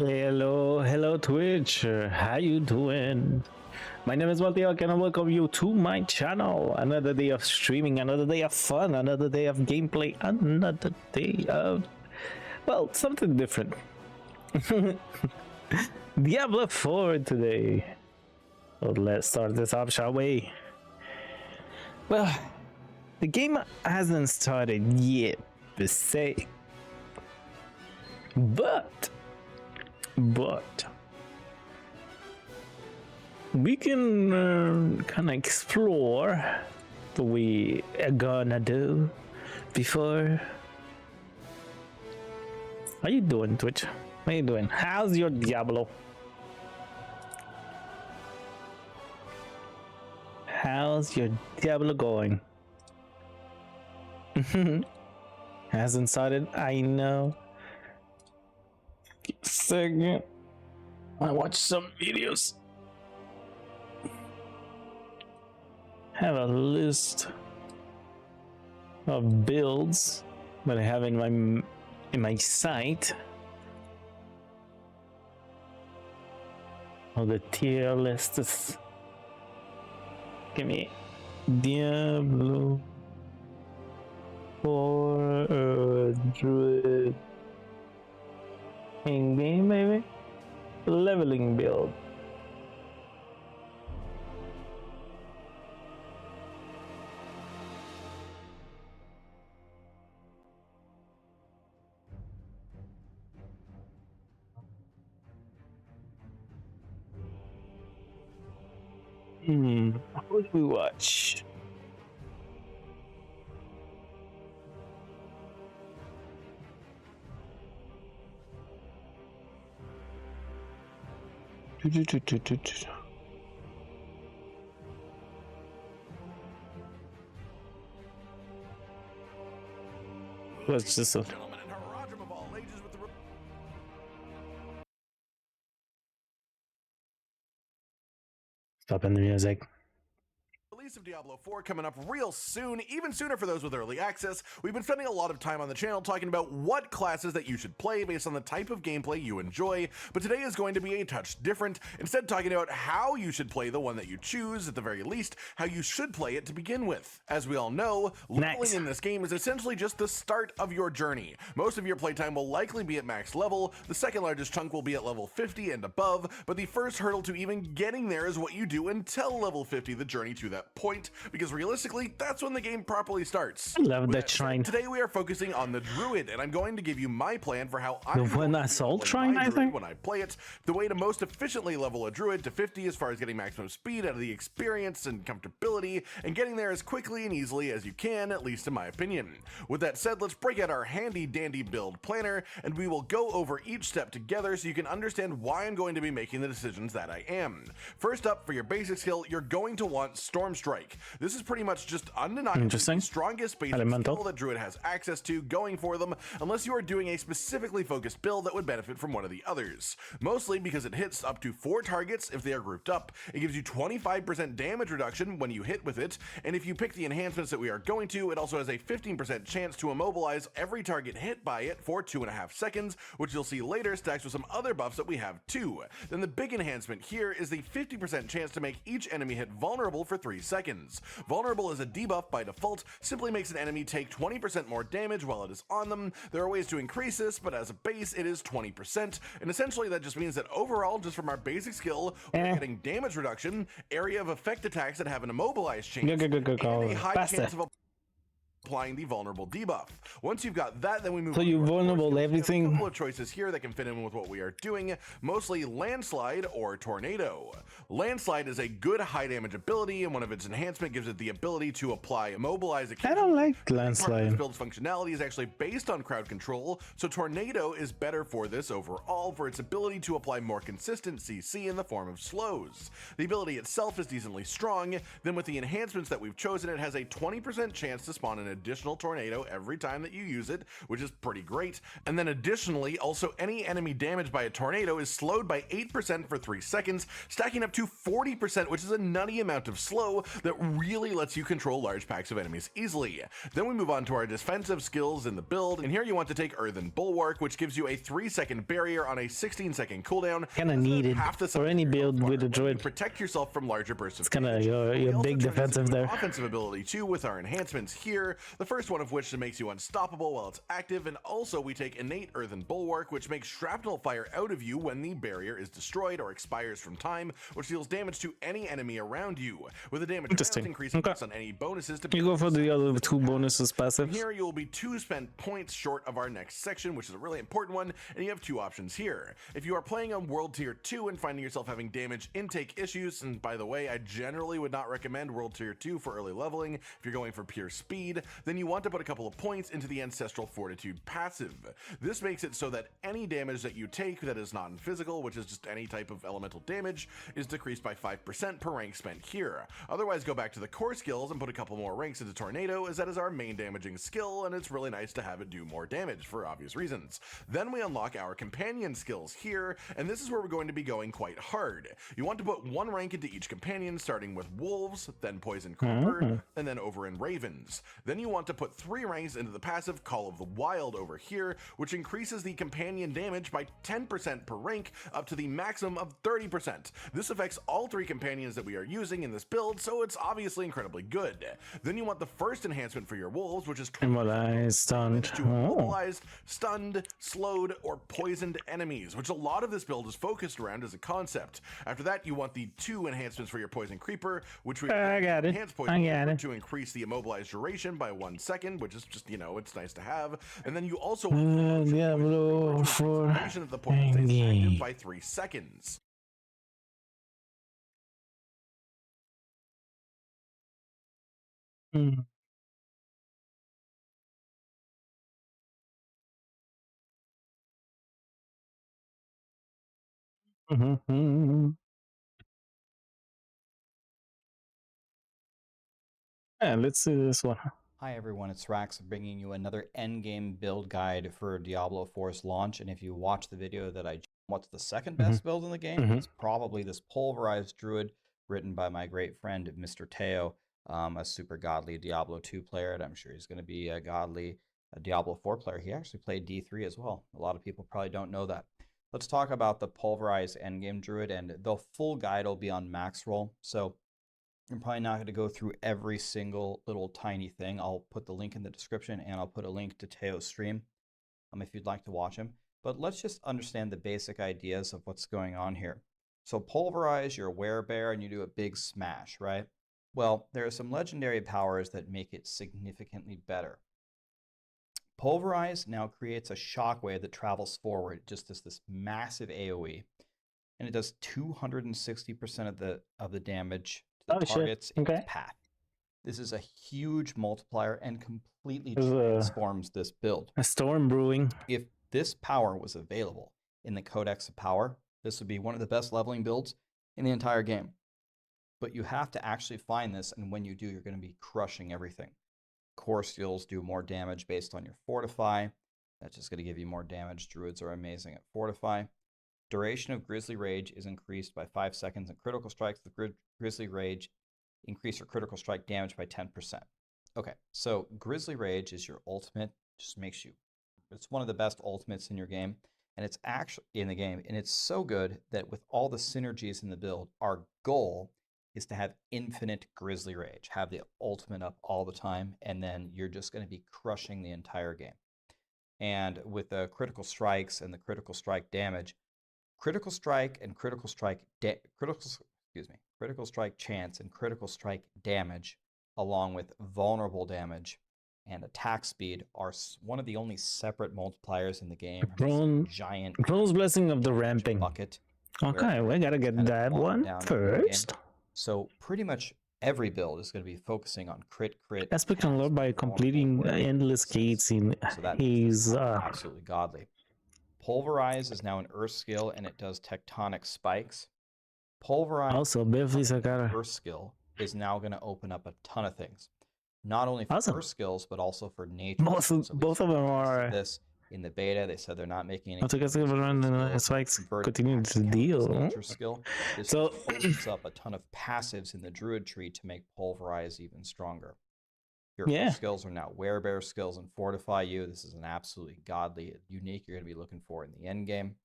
Hello Twitch. How you doing? My name is Mateo and I welcome you to my channel. Another day of streaming, another day of fun, another day of gameplay, another day of, well, something different. Diablo 4 today. So let's start this off, shall we? Well, the game hasn't started yet, per se. But we can kind of explore what we are gonna do before. How you doing, Twitch? How you doing? How's your Diablo? How's your Diablo going? Hasn't started, I know. Second, I watch some videos. Have a list of builds that I have in my site. Oh, the tier list is. Give me Diablo 4 Druid. In game, maybe leveling build. What did we watch? What's this? Stopping the music. Release of Diablo 4 coming up real soon, even sooner for those with early access. We've been spending a lot of time on the channel talking about what classes that you should play based on the type of gameplay you enjoy, but today is going to be a touch different, instead talking about how you should play the one that you choose, at the very least, how you should play it to begin with. As we all know, leveling in this game is essentially just the start of your journey. Most of your playtime will likely be at max level, the second largest chunk will be at level 50 and above, but the first hurdle to even getting there is what you do until level 50, the journey to that point, because realistically, that's when the game properly starts. I love that shrine. Today we are focusing on the Druid, and I'm going to give you my plan for how the one assault shrine, I think, when I play it. The way to most efficiently level a Druid to 50 as far as getting maximum speed out of the experience and comfortability, and getting there as quickly and easily as you can, at least in my opinion. With that said, let's break out our handy dandy build planner, and we will go over each step together so you can understand why I'm going to be making the decisions that I am. First up, for your basic skill, you're going to want Storm Strike. This is pretty much just undeniably the strongest basic skill that Druid has access to going for them, unless you are doing a specifically focused build that would benefit from one of the others. Mostly because it hits up to 4 targets if they are grouped up, it gives you 25% damage reduction when you hit with it, and if you pick the enhancements that we are going to, it also has a 15% chance to immobilize every target hit by it for 2.5 seconds, which you'll see later stacks with some other buffs that we have too. Then the big enhancement here is the 50% chance to make each enemy hit vulnerable for 3 seconds. Vulnerable is a debuff by default, simply makes an enemy take 20% more damage while it is on them. There are ways to increase this, but as a base it is 20%, and essentially that just means that overall, just from our basic skill, we're getting damage reduction, area of effect attacks that have an immobilized chance, and a high chance of applying the vulnerable debuff. Once you've got that, then we move so you vulnerable everything. A couple of choices here that can fit in with what we are doing, mostly Landslide or Tornado. Landslide is a good high damage ability, and one of its enhancements gives it the ability to apply immobilize. I don't like Landslide. This build's functionality is actually based on crowd control, so Tornado is better for this overall for its ability to apply more consistent CC in the form of slows. The ability itself is decently strong, then with the enhancements that we've chosen, it has a 20% chance to spawn an additional tornado every time that you use it, which is pretty great. And then additionally, also any enemy damaged by a tornado is slowed by 8% for 3 seconds, stacking up to 40%, which is a nutty amount of slow that really lets you control large packs of enemies easily. Then we move on to our defensive skills in the build, and here you want to take Earthen Bulwark, which gives you a 3-second barrier on a 16-second cooldown. Kind of needed for any build with a druid. Protect yourself from larger bursts of It's kind of your big defensive there. Offensive ability too with our enhancements here, the first one of which makes you unstoppable while it's active, and also we take innate Earthen Bulwark, which makes shrapnel fire out of you when the barrier is destroyed or expires from time, which deals damage to any enemy around you, with a damage increase on any bonuses to you go for the other 2 bonuses passive. Here you will be 2 spent points short of our next section, which is a really important one, and you have 2 options here. If you are playing on World Tier 2 and finding yourself having damage intake issues, and by the way, I generally would not recommend World Tier 2 for early leveling if you're going for pure speed, then you want to put a couple of points into the Ancestral Fortitude passive. This makes it so that any damage that you take that is non-physical, which is just any type of elemental damage, is decreased by 5% per rank spent here. Otherwise, go back to the core skills and put a couple more ranks into Tornado, as that is our main damaging skill, and it's really nice to have it do more damage for obvious reasons. Then we unlock our companion skills here, and this is where we're going to be going quite hard. You want to put 1 rank into each companion, starting with Wolves, then Poison Creeper, and then over in Ravens. Then you want to put 3 ranks into the passive Call of the Wild over here, which increases the companion damage by 10% per rank, up to the maximum of 30%. This affects all 3 companions that we are using in this build, so it's obviously incredibly good. Then you want the first enhancement for your wolves, which is immobilized, stunned, immobilized, stunned, slowed, or poisoned enemies, which a lot of this build is focused around as a concept. After that, you want the 2 enhancements for your Poison Creeper, which we enhance Poison Creeper to increase the immobilized duration by 1 second, which is just, you know, it's nice to have. And then you also want Diablo for that the poison stays active by 3 seconds. Yeah, let's see this one. Hi everyone, it's Rax bringing you another endgame build guide for Diablo 4's launch, and if you watch the video that what's the second best build in the game, it's probably this Pulverized Druid written by my great friend Mr. Teo, a super godly Diablo 2 player, and I'm sure he's going to be a godly Diablo 4 player. He actually played D3 as well. A lot of people probably don't know that. Let's talk about the Pulverized endgame Druid, and the full guide will be on Max Roll, so I'm probably not going to go through every single little tiny thing. I'll put the link in the description, and I'll put a link to Teo's stream if you'd like to watch him. But let's just understand the basic ideas of what's going on here. So Pulverize, you're a werebear, and you do a big smash, right? Well, there are some legendary powers that make it significantly better. Pulverize now creates a shockwave that travels forward, just as this massive AoE, and it does 260% of the damage to the targets in its path. This is a huge multiplier and completely transforms this build. A storm brewing. If this power was available in the Codex of Power, this would be one of the best leveling builds in the entire game. But you have to actually find this, and when you do, you're going to be crushing everything. Core skills do more damage based on your Fortify. That's just going to give you more damage. Druids are amazing at Fortify. Duration of Grisly Rage is increased by 5 seconds, and critical strikes with Grisly Rage increase your critical strike damage by 10%. Okay, so Grisly Rage is your ultimate. Just makes you, it's one of the best ultimates in your game, and it's actually in the game, and it's so good that with all the synergies in the build, our goal is to have infinite Grisly Rage, have the ultimate up all the time, and then you're just going to be crushing the entire game. And with the critical strikes and the critical strike damage, critical strike and critical strike chance and critical strike damage, along with vulnerable damage and attack speed, are one of the only separate multipliers in the game. Giant Drone's Blessing of the Ramping bucket. Okay, we gotta get that one first. So pretty much every build is going to be focusing on crit. Aspect unlocked by completing endless gates in Haze. Absolutely godly. Pulverize is now an Earth skill, and it does tectonic spikes. Pulverize, also, Earth skill, is now going to open up a ton of things. not only for Awesome. earth skills, but also for nature. Both skills. So of them are. this in the beta, they said they're not making any I guess it's like continuing to deal. nature skill. This So opens up a ton of passives in the druid tree to make pulverize even stronger. Your yeah, skills are now werebear skills and fortify you. This is an absolutely godly unique you're going to be looking for in the end game.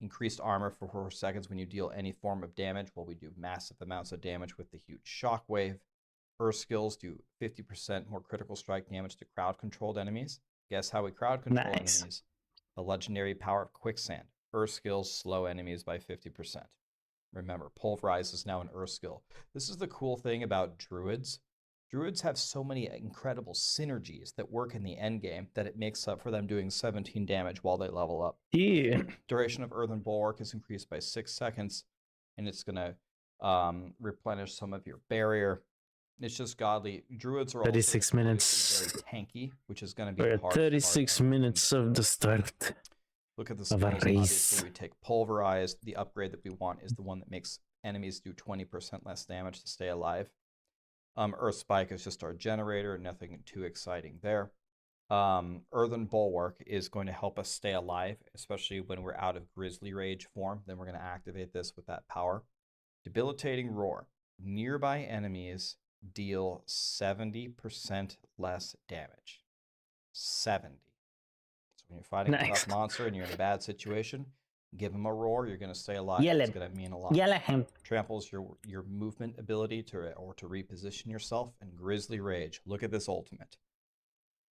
Increased armor for 4 seconds when you deal any form of damage. Well, we do massive amounts of damage with the huge shockwave. Earth skills do 50% more critical strike damage to crowd controlled enemies. Guess how we crowd control enemies? The legendary power of quicksand. Earth skills slow enemies by 50%. Remember, pulverize is now an earth skill. This is the cool thing about druids. Druids have so many incredible synergies that work in the end game that it makes up for them doing 17 damage while they level up. Yeah. Duration of Earthen Bulwark is increased by 6 seconds, and it's going to replenish some of your barrier. It's just godly. Druids are 36 minutes. very tanky, which is going to be We're part 36 minutes of the start. Look at the of a skills. race. Obviously, we take pulverized. The upgrade that we want is the one that makes enemies do 20% less damage to stay alive. Earth Spike is just our generator. Nothing too exciting there. Earthen Bulwark is going to help us stay alive, especially when we're out of Grizzly Rage form. Then we're going to activate this with that power. Debilitating Roar. Nearby enemies deal 70% less damage. 70. So when you're fighting a tough monster and you're in a bad situation, give him a roar, you're going to stay alive. It's going to mean a lot. Tramples your movement ability to reposition yourself. And Grizzly Rage. Look at this ultimate.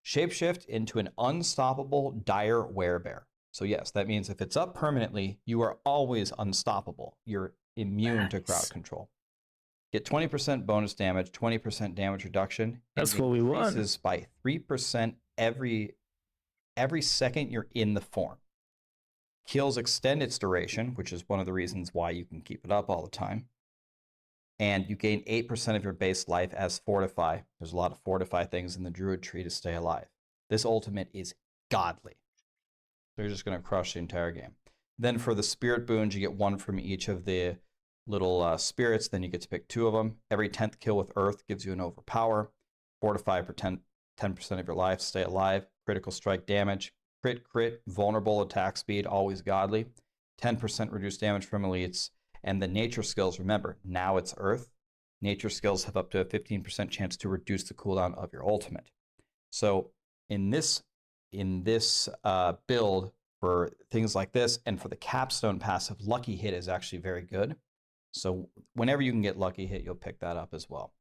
Shapeshift into an unstoppable dire werebear. So yes, that means if it's up permanently, you are always unstoppable. You're immune to crowd control. Get 20% bonus damage, 20% damage reduction. That's what we want. Increases by 3% every second you're in the form. Kills extend its duration, which is one of the reasons why you can keep it up all the time. And you gain 8% of your base life as Fortify. There's a lot of Fortify things in the Druid tree to stay alive. This ultimate is godly. So you're just going to crush the entire game. Then for the Spirit Boons, you get 1 from each of the little spirits. Then you get to pick 2 of them. Every 10th kill with Earth gives you an overpower. Fortify for 10% of your life. Stay alive. Critical strike damage. Crit, vulnerable attack speed, always godly. 10% reduced damage from elites. And the nature skills, remember, now it's Earth. Nature skills have up to a 15% chance to reduce the cooldown of your ultimate. So in this build, for things like this, and for the capstone passive, Lucky Hit is actually very good. So whenever you can get Lucky Hit, you'll pick that up as well.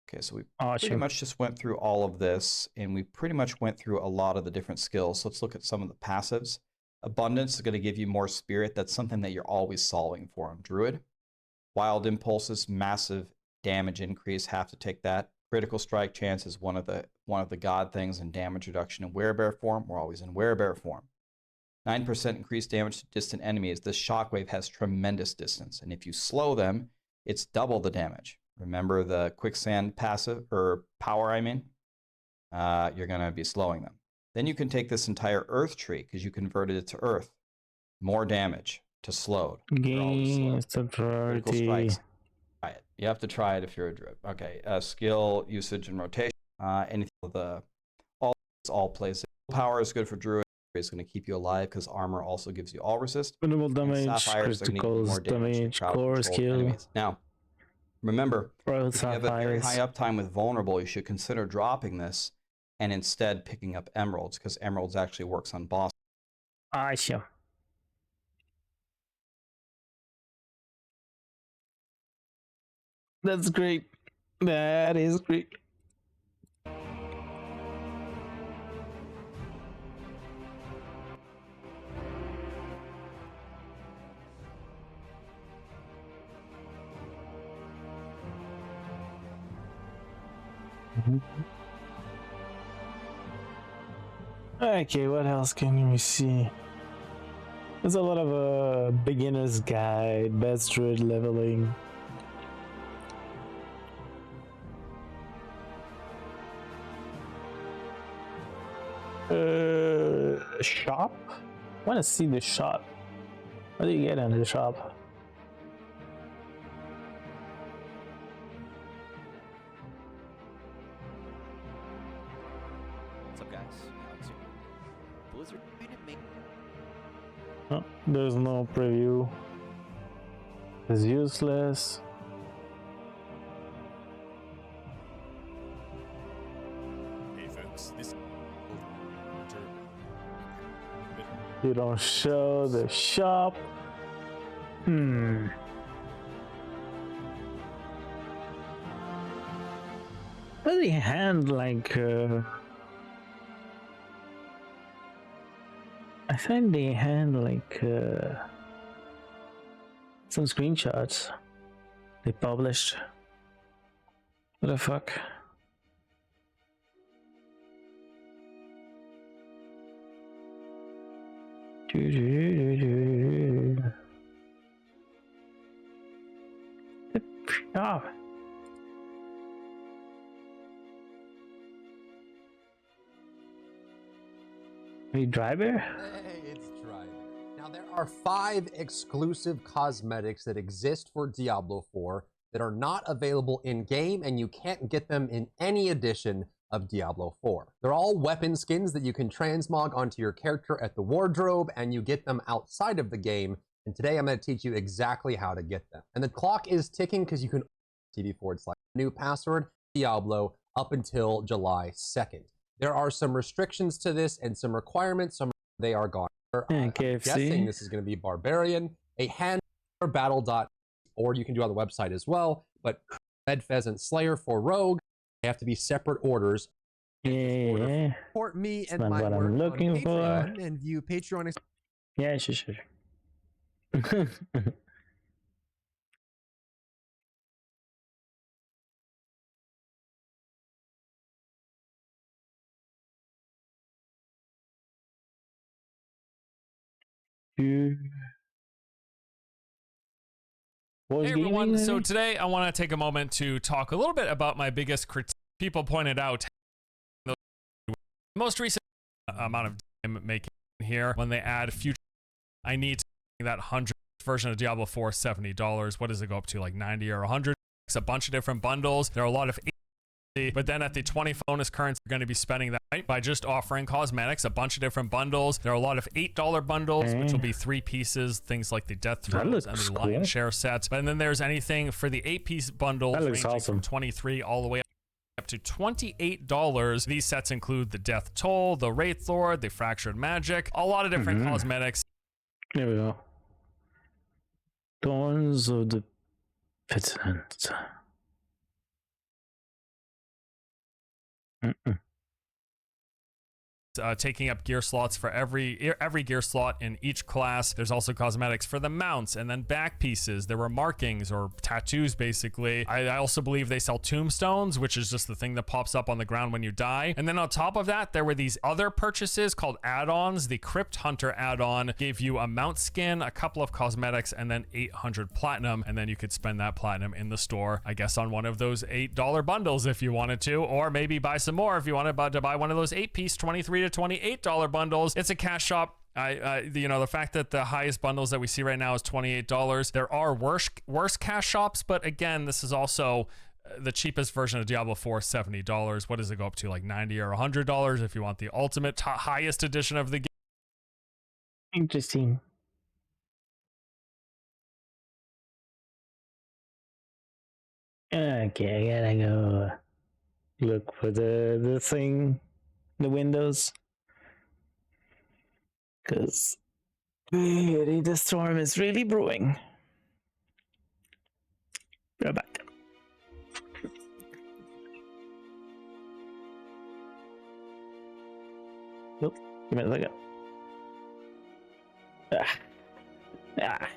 Okay, so we pretty much just went through all of this, and we pretty much went through a lot of the different skills. So let's look at some of the passives. Abundance is going to give you more spirit. That's something that you're always solving for on Druid. Wild Impulses, massive damage increase, have to take that. Critical strike chance is one of the god things, and damage reduction in werebear form. We're always in werebear form. 9% increased damage to distant enemies. This shockwave has tremendous distance, and if you slow them, it's double the damage. Remember the quicksand passive, or power, I mean? You're going to be slowing them. Then you can take this entire Earth tree, because you converted it to Earth. More damage to slowed. Gains the priority. Try it. You have to try it if you're a druid. Okay, skill, usage, and rotation. Anything all plays. Power is good for druid. It's going to keep you alive because armor also gives you all resist. Minimal damage, criticals, damage, core skill. Now, remember, if you have a very high sapphires. uptime with vulnerable, you should consider dropping this and instead picking up emeralds, because emeralds actually works on boss. Sure. That's great. That is great. Okay, what else can we see? There's a lot of beginner's guide, best druid leveling. Shop? I want to see the shop. What do you get in the shop? What's up, guys? Alex here. Blizzard didn't make. Oh, there's no preview. It's useless. Hey folks, this You don't show the shop. But they hand like I think they hand like some screenshots they published. What the fuck? Oh. Hey, driver? Hey, it's Driver. Now, there are 5 exclusive cosmetics that exist for Diablo 4 that are not available in-game, and you can't get them in any edition of Diablo 4. They're all weapon skins that you can transmog onto your character at the wardrobe, and you get them outside of the game. And today I'm going to teach you exactly how to get them. And the clock is ticking because you can TV/new password Diablo up until July 2nd. There are some restrictions to this and some requirements. Some they are gone. I'm guessing this is going to be Barbarian, a hand or battle dot, or you can do it on the website as well. But Red Pheasant Slayer for Rogue, they have to be separate orders. Yeah. Support me and That's my what I'm work on looking for. Patreon and view Patreon. Yeah, sure. Hey everyone, so today I want to take a moment to talk a little bit about my biggest critique. People pointed out the most recent amount of time making here when they add future. I need to make that 100 version of Diablo 4 $70. What does it go up to, like 90 or 100? It's a bunch of different bundles. There are a lot of, but then at the 20 bonus currency, you're going to be spending that right by just offering cosmetics, a bunch of different bundles. There are a lot of $8 bundles, which will be 3 pieces, things like the Death Thrones and the Lion Share sets. And then there's anything for the 8-piece bundles ranging from 23 all the way up to $28. These sets include the Death Toll, the Wraith Lord, the Fractured Magic, a lot of different cosmetics. There we go. Thorns of the Pittance. Taking up gear slots for every gear slot in each class. There's also cosmetics for the mounts and then back pieces. There were markings or tattoos, basically. I also believe they sell tombstones, which is just the thing that pops up on the ground when you die. And then on top of that, there were these other purchases called add-ons. The Crypt Hunter add-on gave you a mount skin, a couple of cosmetics, and then 800 platinum. And then you could spend that platinum in the store, I guess, on one of those $8 bundles if you wanted to, or maybe buy some more if you wanted to buy one of those 8-piece 23 to $28 bundles. It's a cash shop. The fact that the highest bundles that we see right now is $28. There are worse cash shops, but again, this is also the cheapest version of Diablo 4, $70. What does it go up to, like 90 or $100 if you want the ultimate highest edition of the game? Interesting. Okay, I gotta go look for the thing, the windows. Because the storm is really brewing. Go back. Nope. Give me a second. Ah.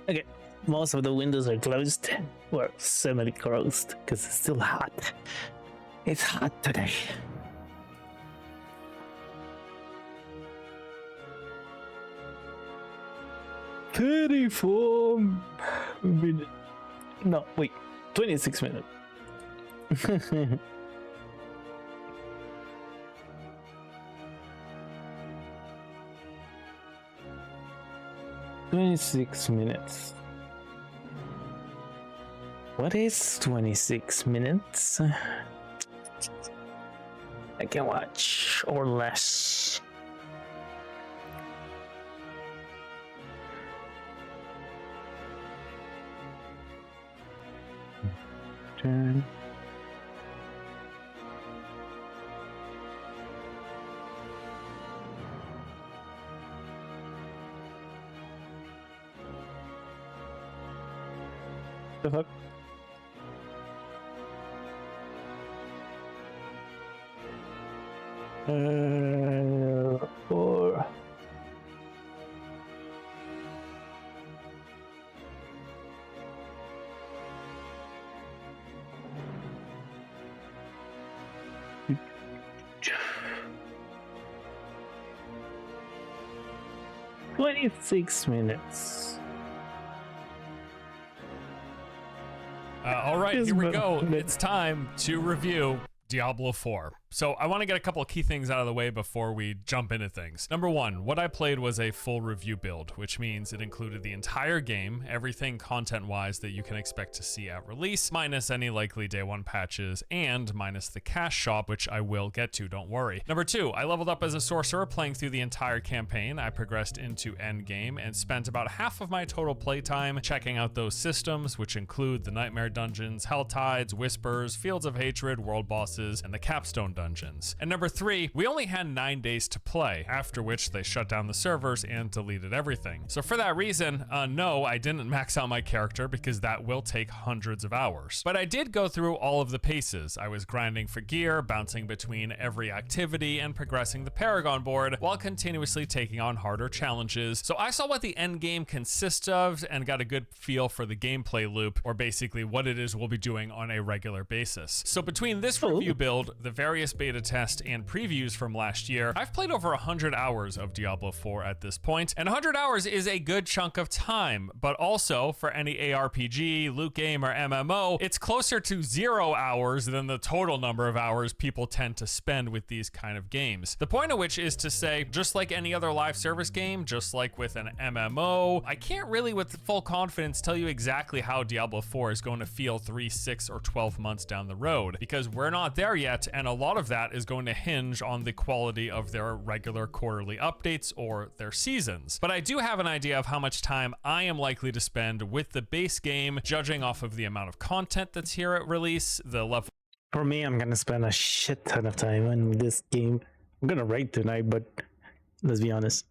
Okay, most of the windows are closed. Well, semi-closed because it's still hot. It's hot today. $34 minutes. No, wait, 26 minutes. 26 minutes. What is 26 minutes? I can watch or less. Turn. The fuck? Or $26 minutes. All right, Yes, here we but- go. It's time to review Diablo 4. So I want to get a couple of key things out of the way before we jump into things. Number one, what I played was a full review build, which means it included the entire game, everything content-wise that you can expect to see at release, minus any likely day one patches, and minus the cash shop, which I will get to, don't worry. Number two, I leveled up as a sorcerer, playing through the entire campaign. I progressed into endgame and spent about half of my total playtime checking out those systems, which include the Nightmare Dungeons, Hell Tides, Whispers, Fields of Hatred, World Bosses, and the Capstone Dungeons. And number three, we only had 9 days to play, after which they shut down the servers and deleted everything. So for that reason, no, I didn't max out my character because that will take hundreds of hours. But I did go through all of the paces. I was grinding for gear, bouncing between every activity, and progressing the Paragon board while continuously taking on harder challenges. So I saw what the end game consists of and got a good feel for the gameplay loop, or basically what it is we'll be doing on a regular basis. So between this review build, the various beta test, and previews from last year, I've played over 100 hours of Diablo 4 at this point, and 100 hours is a good chunk of time, but also for any ARPG, loot game, or MMO, it's closer to 0 hours than the total number of hours people tend to spend with these kind of games. The point of which is to say, just like any other live service game, just like with an MMO, I can't really with full confidence tell you exactly how Diablo 4 is going to feel 3, 6, or 12 months down the road, because we're not there yet, and a lot of that is going to hinge on the quality of their regular quarterly updates or their seasons. But I do have an idea of how much time I am likely to spend with the base game, judging off of the amount of content that's here at release, the level For me, I'm gonna spend a shit ton of time on this game. I'm gonna raid tonight, but let's be honest.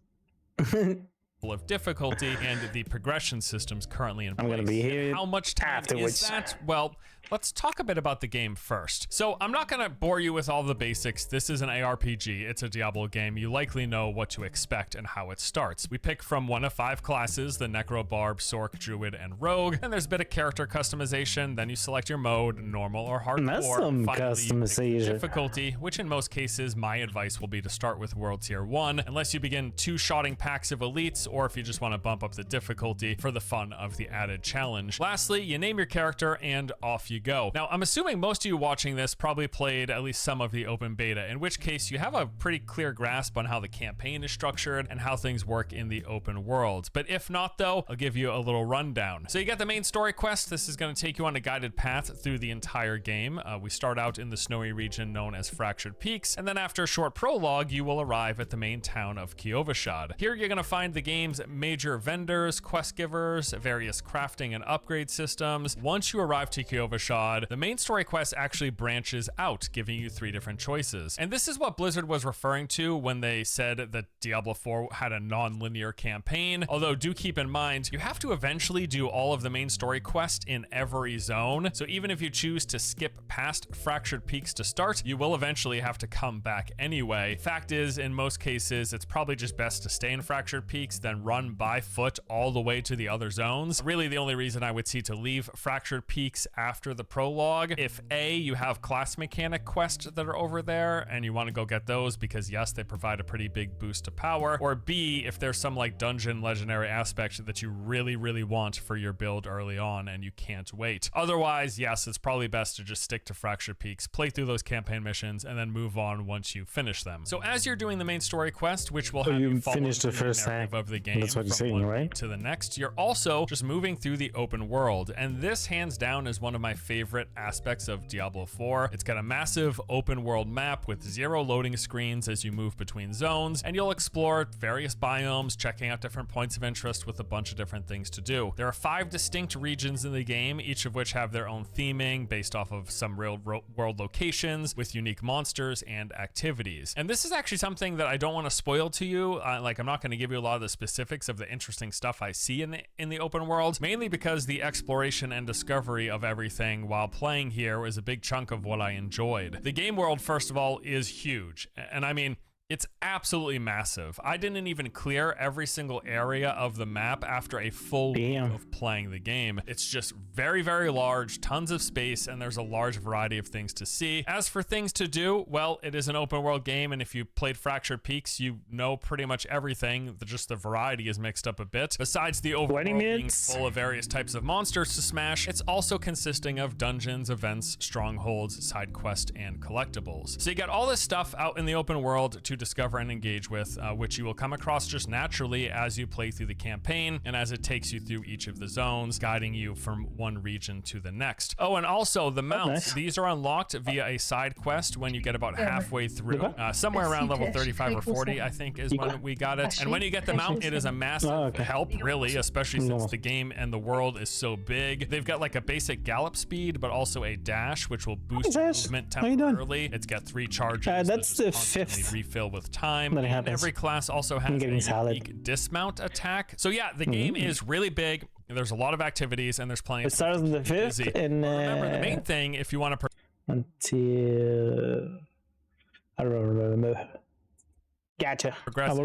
of difficulty, and the progression systems currently in place. I'm gonna be here And how much time afterwards. is that? Well, let's talk a bit about the game first. So I'm not gonna bore you with all the basics. This is an ARPG. It's a Diablo game. You likely know what to expect and how it starts. We pick from one of 5 classes, the Necro, Barb, Sorc, Druid, and Rogue. And there's a bit of character customization. Then you select your mode, normal or hardcore. That's some Finally, you pick the customization. difficulty, which in most cases, my advice will be to start with World Tier 1, unless you begin 2-shotting packs of elites, or if you just want to bump up the difficulty for the fun of the added challenge. Lastly, you name your character and off you go. Now, I'm assuming most of you watching this probably played at least some of the open beta, in which case you have a pretty clear grasp on how the campaign is structured and how things work in the open world. But if not though, I'll give you a little rundown. So you got the main story quest. This is going to take you on a guided path through the entire game. We start out in the snowy region known as Fractured Peaks, and then after a short prologue, you will arrive at the main town of Kyovashad. Here you're going to find the game's major vendors, quest givers, various crafting and upgrade systems. Once you arrive to Kyovashad, the main story quest actually branches out, giving you 3 different choices. And this is what Blizzard was referring to when they said that Diablo 4 had a non-linear campaign. Although do keep in mind, you have to eventually do all of the main story quest in every zone. So even if you choose to skip past Fractured Peaks to start, you will eventually have to come back anyway. Fact is, in most cases, it's probably just best to stay in Fractured Peaks than then run by foot all the way to the other zones. Really, the only reason I would see to leave Fractured Peaks after the prologue, if A, you have class mechanic quests that are over there and you want to go get those because yes, they provide a pretty big boost to power, or B, if there's some like dungeon legendary aspect that you really want for your build early on and you can't wait. Otherwise, yes, it's probably best to just stick to Fractured Peaks, play through those campaign missions, and then move on once you finish them. So as you're doing the main story quest, which will So have you follow finished the through first narrative act. of the game That's what you're from saying, one right? beat to the next, you're also just moving through the open world. And this hands down is one of my favorite aspects of Diablo 4. It's got a massive open world map with 0 loading screens as you move between zones, and you'll explore various biomes, checking out different points of interest with a bunch of different things to do. There are 5 distinct regions in the game, each of which have their own theming based off of some real world locations with unique monsters and activities. And this is actually something that I don't want to spoil to you. Like, I'm not going to give you a lot of the specifics of the interesting stuff I see in the open world, mainly because the exploration and discovery of everything while playing here was a big chunk of what I enjoyed. The game world, first of all, is huge. And I mean, it's absolutely massive. I didn't even clear every single area of the map after a full week of playing the game. It's just very large, tons of space, and there's a large variety of things to see. As for things to do, well, it is an open world game, and if you played Fractured Peaks, you know pretty much everything. Just the variety is mixed up a bit. Besides the overworld being full of various types of monsters to smash, it's also consisting of dungeons, events, strongholds, side quests, and collectibles. So you got all this stuff out in the open world to discover and engage with, which you will come across just naturally as you play through the campaign and as it takes you through each of the zones, guiding you from one region to the next. Oh, and also the mounts. These are unlocked via a side quest when you get about halfway through. Somewhere around level 35 or 40, I think, is when we got it. And when you get the mount, it is a massive help, really, especially since the game and the world is so big. They've got like a basic gallop speed, but also a dash, which will boost your movement temporarily. It's got 3 charges. That's the 5th refill with time. that it And happens. every class also has a unique dismount attack. So yeah, the game is really big. There's a lot of activities and there's plenty. It starts on the 5th, and remember, the main thing, if you want to until I don't remember. Gotcha. progress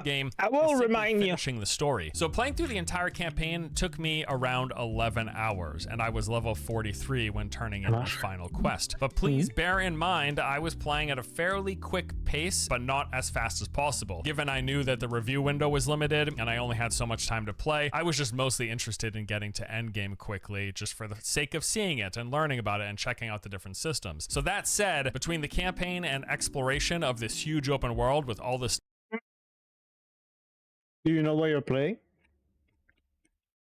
game, I will remind you. Finishing the story. So playing through the entire campaign took me around 11 hours, and I was level 43 when turning in the final quest. But please bear in mind, I was playing at a fairly quick pace, but not as fast as possible. Given I knew that the review window was limited, and I only had so much time to play, I was just mostly interested in getting to endgame quickly, just for the sake of seeing it and learning about it and checking out the different systems. So that said, between the campaign and exploration of this huge open world with all the Do you know what you're playing?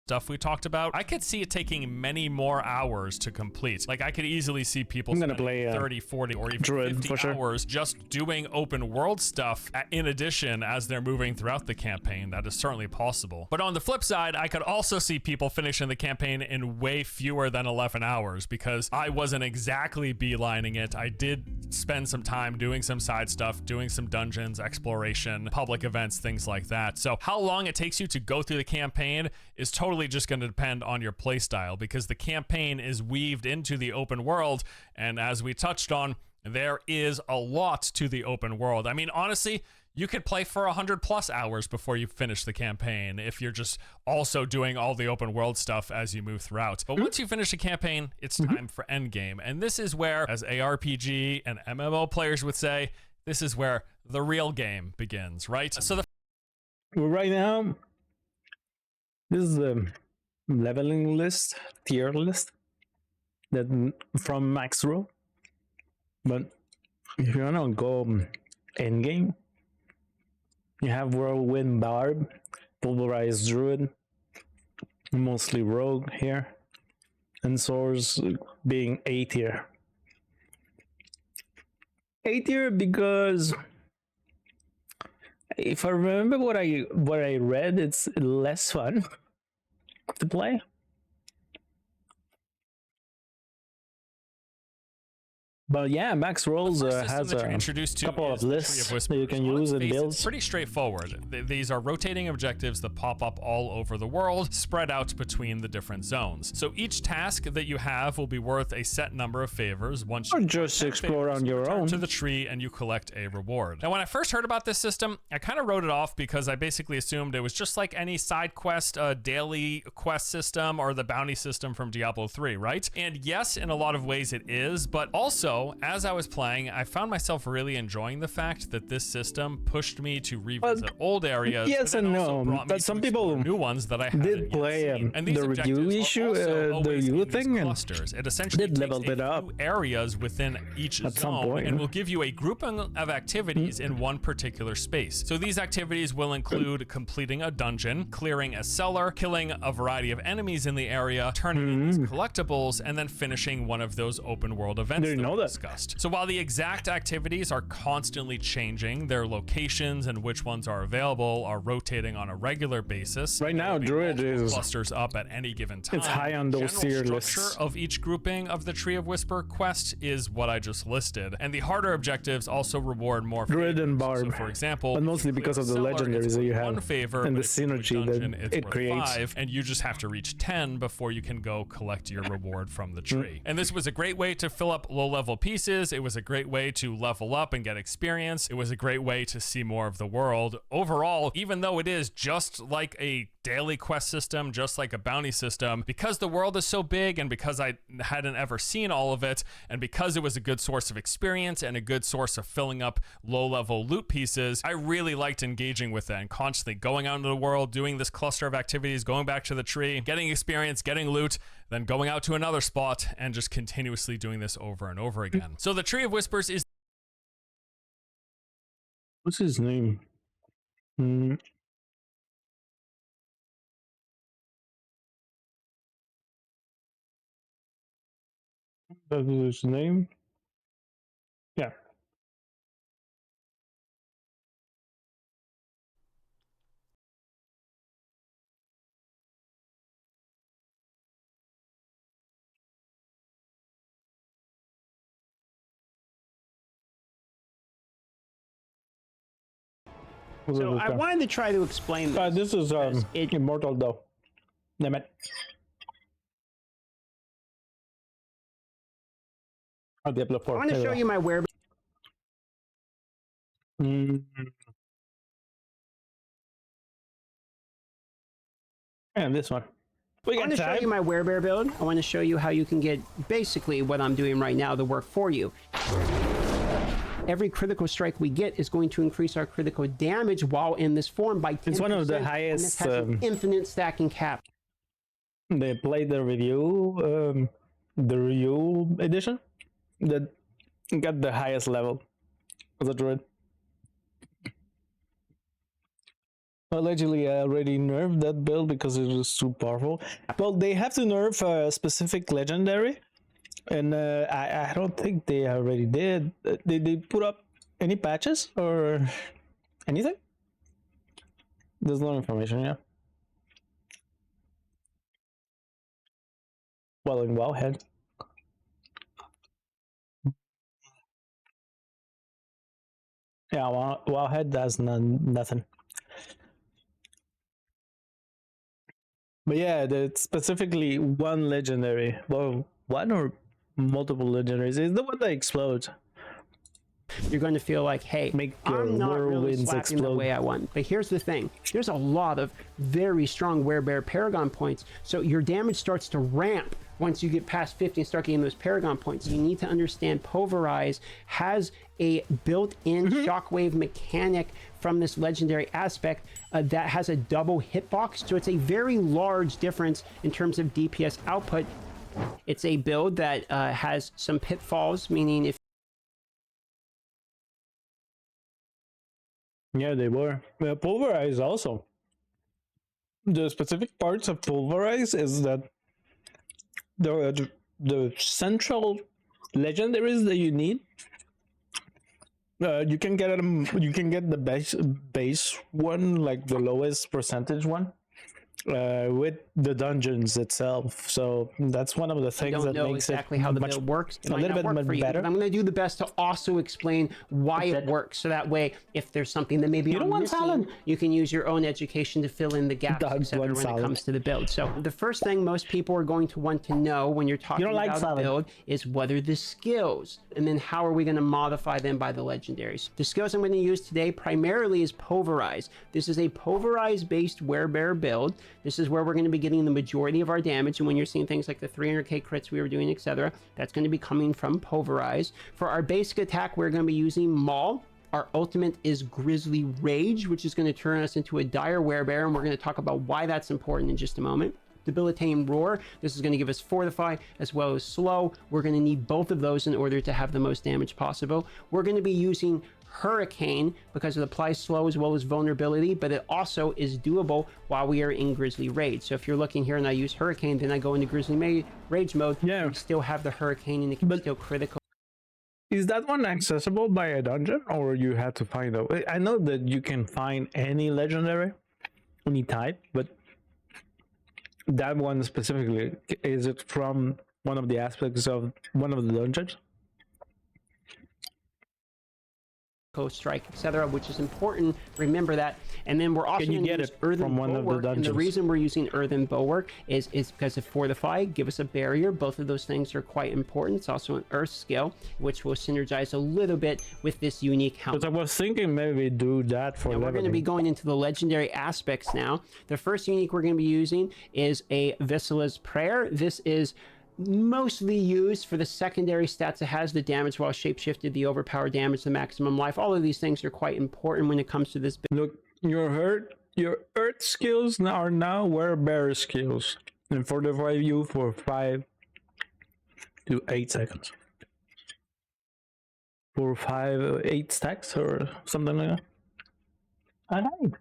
stuff we talked about, I could see it taking many more hours to complete. Like, I could easily see people spending play 30, 40, or even Druid, 50 for sure. hours just doing open world stuff in addition as they're moving throughout the campaign. That is certainly possible. But on the flip side, I could also see people finishing the campaign in way fewer than 11 hours because I wasn't exactly beelining it. I did spend some time doing some side stuff, doing some dungeons, exploration, public events, things like that. So how long it takes you to go through the campaign is totally just going to depend on your playstyle, because the campaign is weaved into the open world, and as we touched on, there is a lot to the open world. I mean, honestly, you could play for 100+ hours before you finish the campaign if you're just also doing all the open world stuff as you move throughout. But once you finish the campaign, it's time for endgame, and this is where, as ARPG and MMO players would say, this is where the real game begins, right? So Right now, this is the leveling list, tier list, that from max row. But if you wanna go end game, you have Whirlwind Barb, Pulverized Druid, mostly Rogue here, and Swords being A tier. A tier because if I remember what I read, it's less fun to play. But yeah, Max Rolls The first system has that you're a introduced to couple is of the Tree lists of that you Whispers. can On its use and face, build. It's pretty straightforward. These are rotating objectives that pop up all over the world, spread out between the different zones. So each task that you have will be worth a set number of favors. Once Or you just collect 10 explore favors, on you your return own. to the tree and you collect a reward. Now, when I first heard about this system, I kind of wrote it off because I basically assumed it was just like any side quest, daily quest system, or the bounty system from Diablo 3, right? And yes, in a lot of ways it is, but also, as I was playing, I found myself really enjoying the fact that this system pushed me to revisit old areas. yes but then and also no, brought me but to some explore people new ones that I hadn't did yet play seen. And these the review objectives are issue, also the always review in these thing, and clusters. It essentially did takes level it a up few areas within each at some zone point. and will give you a grouping of activities in one particular space. So these activities will include completing a dungeon, clearing a cellar, killing a variety of enemies in the area, turning in these collectibles, and then finishing one of those open world events Didn't that know we that. discussed. So while the exact activities are constantly changing, their locations and which ones are available are rotating on a regular basis. Right now, There'll be Druid multiple is clusters up at any given time. it's high on those General tier structure lists. of each grouping of the Tree of Whisper quest is what I just listed, and the harder objectives also reward more Druid and favors. Barb, So for example, but if you mostly clear because a of the cellar, legendaries it's that you worth have one favor, and but the if you do a synergy that dungeon, it's it worth creates. 5, and you just have to reach 10 before you can go collect your reward from the tree. And this was a great way to fill up low-level pieces. It was a great way to level up and get experience. It was a great way to see more of the world. Overall, even though it is just like a daily quest system, just like a bounty system, because the world is so big and because I hadn't ever seen all of it, and because it was a good source of experience and a good source of filling up low-level loot pieces, I really liked engaging with it and constantly going out into the world, doing this cluster of activities, going back to the tree, getting experience, getting loot, then going out to another spot and just continuously doing this over and over again. So the Tree of Whispers is What's his name? That was his name. Yeah. So I wanted to try to explain this. This is it- immortal though. Damn it. Oh, Diablo 4. I want to show you my whereabouts. And this one. We I got want to show time. you my werebear build. I want to show you how you can get basically what I'm doing right now to work for you. Every critical strike we get is going to increase our critical damage while in this form by 10%. It's one of the and this highest, has an infinite stacking cap. They played the review edition that got the highest level as a druid. Allegedly, I already nerfed that build because it was too powerful. Well, they have to nerf a specific legendary, and I don't think they already did. Did they put up any patches or anything? There's no information, yeah. Well, in Wowhead. Yeah, Wowhead does nothing. But yeah, it's specifically one legendary. Well, one or multiple legendaries. It's the one that explodes. You're going to feel like, hey, Make your I'm not really whirlwinds slapping the explode. way I want. But here's the thing. There's a lot of very strong werebear paragon points. So your damage starts to ramp once you get past 50 and start getting those paragon points. You need to understand Pulverize has a built-in shockwave mechanic from this legendary aspect that has a double hitbox. So it's a very large difference in terms of DPS output. It's a build that has some pitfalls, meaning if Yeah, they were. Pulverize also. The specific parts of Pulverize is that the central legendaries that you need. You can get them. You can get the base one, like the lowest percentage one, with the dungeons itself. So that's one of the I things don't that know makes exactly it how the much, build works. It a might little not bit work for you, better. but I'm going to do the best to also explain why it works. So that way, if there's something that maybe You don't I'm want missing, Talon. you can use your own education to fill in the gaps, Dogs etc. want when it Talon. comes to the build. So the first thing most people are going to want to know when you're talking don't like about a Talon. build is what are the skills, and then how are we going to modify them by the legendaries. The skills I'm going to use today primarily is Pulverize. This is a Pulverize based werebear build. This is where we're going to be getting the majority of our damage, and when you're seeing things like the 300k crits we were doing, etc., that's going to be coming from Pulverize. For our basic attack, we're going to be using Maul. Our ultimate is Grizzly Rage, which is going to turn us into a dire werebear, and we're going to talk about why that's important in just a moment. Debilitating Roar, this is going to give us Fortify as well as Slow. We're going to need both of those in order to have the most damage possible. We're going to be using Hurricane because it applies slow as well as vulnerability, but it also is doable while we are in Grizzly Rage. So if you're looking here and I use Hurricane, then I go into Grizzly Rage mode, Yeah. we still have the Hurricane and it can still critical. Is that one accessible by a dungeon, or you have to find a? I know that you can find any legendary, any type, but that one specifically, is it from one of the aspects of one of the dungeons? Strike, etc., which is important. Remember that. And then we're also Can you going to get use it Earthen from one of the Bulwark. And the dungeons? reason we're using Earthen Bulwark is because of Fortify, give us a barrier. Both of those things are quite important. It's also an Earth skill, which will synergize a little bit with this unique helmet. Because I was thinking maybe do that for Now we're going to be going into the legendary aspects now. The first unique we're going to be using is a Vissela's Prayer. This is mostly used for the secondary stats. It has the damage while shapeshifted, the overpower damage, the maximum life. All of these things are quite important when it comes to this build. Look, your earth skills are now werebear skills, and fortify you for 5 to 8 seconds. For 8 stacks or something like that. I like.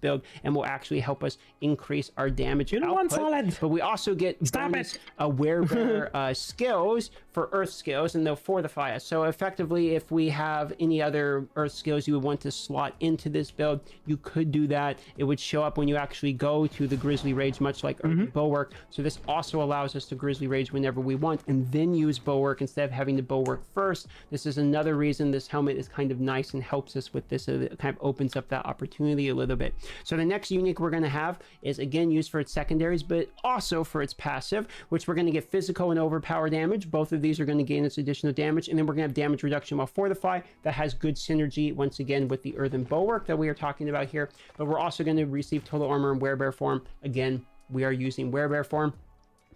Build and will actually help us increase our damage You don't want output. solid. But we also get Stop bonus it. werebear skills for earth skills, and they'll fortify us. So effectively, if we have any other earth skills you would want to slot into this build, you could do that. It would show up when you actually go to the Grizzly Rage, much like Earthen Bulwark. So this also allows us to Grizzly Rage whenever we want and then use Bulwark instead of having to Bulwark first. This is another reason this helmet is kind of nice and helps us with this. It kind of opens up that opportunity a little bit. So the next unique we're going to have is again used for its secondaries, but also for its passive, which we're going to get physical and overpower damage. Both of these are going to gain us additional damage, and then we're going to have damage reduction while Fortify. That has good synergy once again with the Earthen Bulwark that we are talking about here. But we're also going to receive total armor in werebear form. Again, we are using werebear form.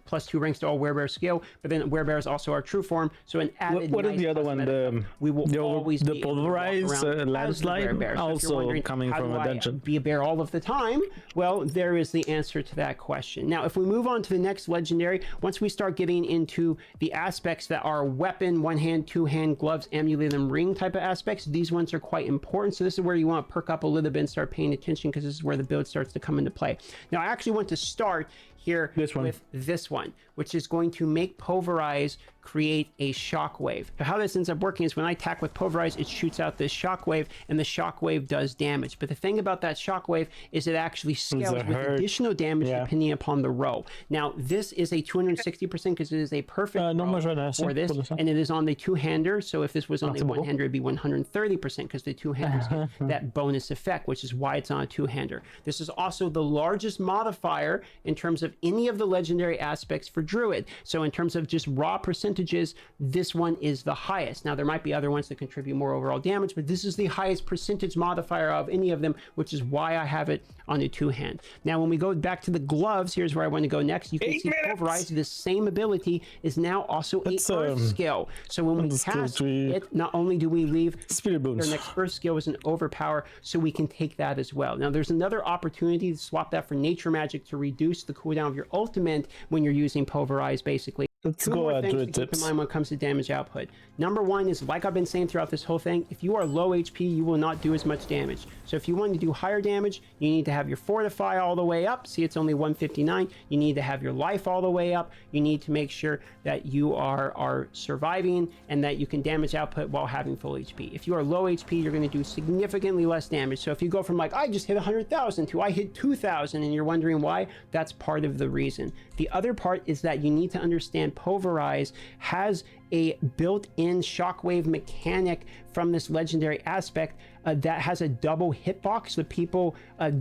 +2 ranks to all werebear skill, but then werebear is also our true form, so an added What is nice the other one? cosmetic. We will always the be able to walk pulverize around as the landslide, werebear. So if you're also wondering, coming how from do a I dungeon. be a bear all of the time? Well, there is the answer to that question. Now, if we move on to the next legendary, once we start getting into the aspects that are weapon, one hand, two hand, gloves, amulet, and ring type of aspects, these ones are quite important. So this is where you want to perk up a little bit and start paying attention, because this is where the build starts to come into play. Now, I actually want to start here with this one, which is going to make Pulverize create a shockwave. So how this ends up working is when I attack with Pulverize, it shoots out this shockwave, and the shockwave does damage. But the thing about that shockwave is it actually scales with additional damage depending upon the row. Now, this is a 260% because it is a perfect row for this, and it is on the two-hander. So if this was on the one-hander, it'd be 130% because the two-handers get that bonus effect, which is why it's on a two-hander. This is also the largest modifier in terms of any of the legendary aspects for Druid. So in terms of just raw percentages, this one is the highest. Now, there might be other ones that contribute more overall damage, but this is the highest percentage modifier of any of them, which is why I have it on a two-hand. Now, when we go back to the gloves, here's where I want to go next. You can see Pulverize, this same ability is now also a Earth skill. So when we cast it, not only do we leave Spirit Boons. their next Earth skill as an overpower, so we can take that as well. Now, there's another opportunity to swap that for Nature Magic to reduce the cooldown of your ultimate when you're using Pulverize, basically. Let's Two go more things to Druid keep in tips. mind when it comes to damage output. Number one is, like I've been saying throughout this whole thing, if you are low HP, you will not do as much damage. So if you want to do higher damage, you need to have your Fortify all the way up. See, it's only 159. You need to have your life all the way up. You need to make sure that you are surviving and that you can damage output while having full HP. If you are low HP, you're going to do significantly less damage. So if you go from like, I just hit 100,000 to I hit 2,000 and you're wondering why, that's part of the reason. The other part is that you need to understand Pulverize has a built-in shockwave mechanic from this legendary aspect that has a double hitbox that people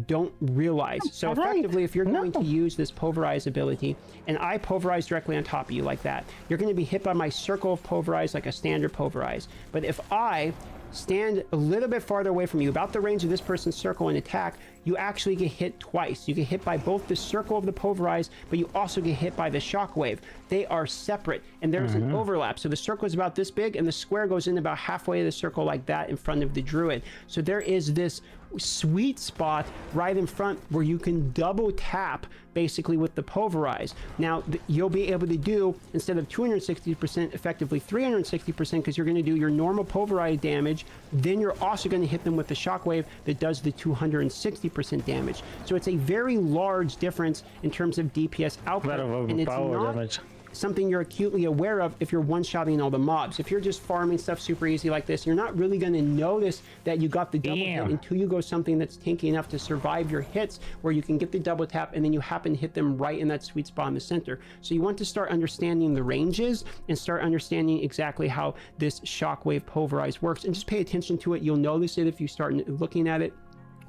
don't realize. So effectively, if you're going to use this Pulverize ability, and I pulverize directly on top of you like that, you're going to be hit by my circle of Pulverize like a standard Pulverize. But if I stand a little bit farther away from you, about the range of this person's circle, and attack, you actually get hit twice. You get hit by both the circle of the Pulverize, but you also get hit by the shockwave. They are separate, and there's an overlap. So the circle is about this big, and the square goes in about halfway of the circle like that in front of the Druid. So there is this sweet spot right in front where you can double tap basically with the Pulverize. Now you'll be able to do, instead of 260%, effectively 360%, because you're going to do your normal Pulverize damage, then you're also going to hit them with the shockwave that does the 260% damage. So it's a very large difference in terms of DPS output, and it's not damage. something you're acutely aware of if you're one-shotting all the mobs. If you're just farming stuff super easy like this, you're not really going to notice that you got the double hit until you go something that's tanky enough to survive your hits, where you can get the double tap and then you happen to hit them right in that sweet spot in the center. So you want to start understanding the ranges and start understanding exactly how this shockwave Pulverize works, and just pay attention to it. You'll notice it if you start looking at it.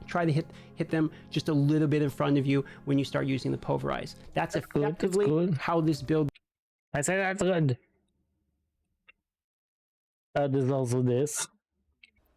Try to hit them just a little bit in front of you when you start using the Pulverize. That's effectively how this build. I say that's good. There's also this.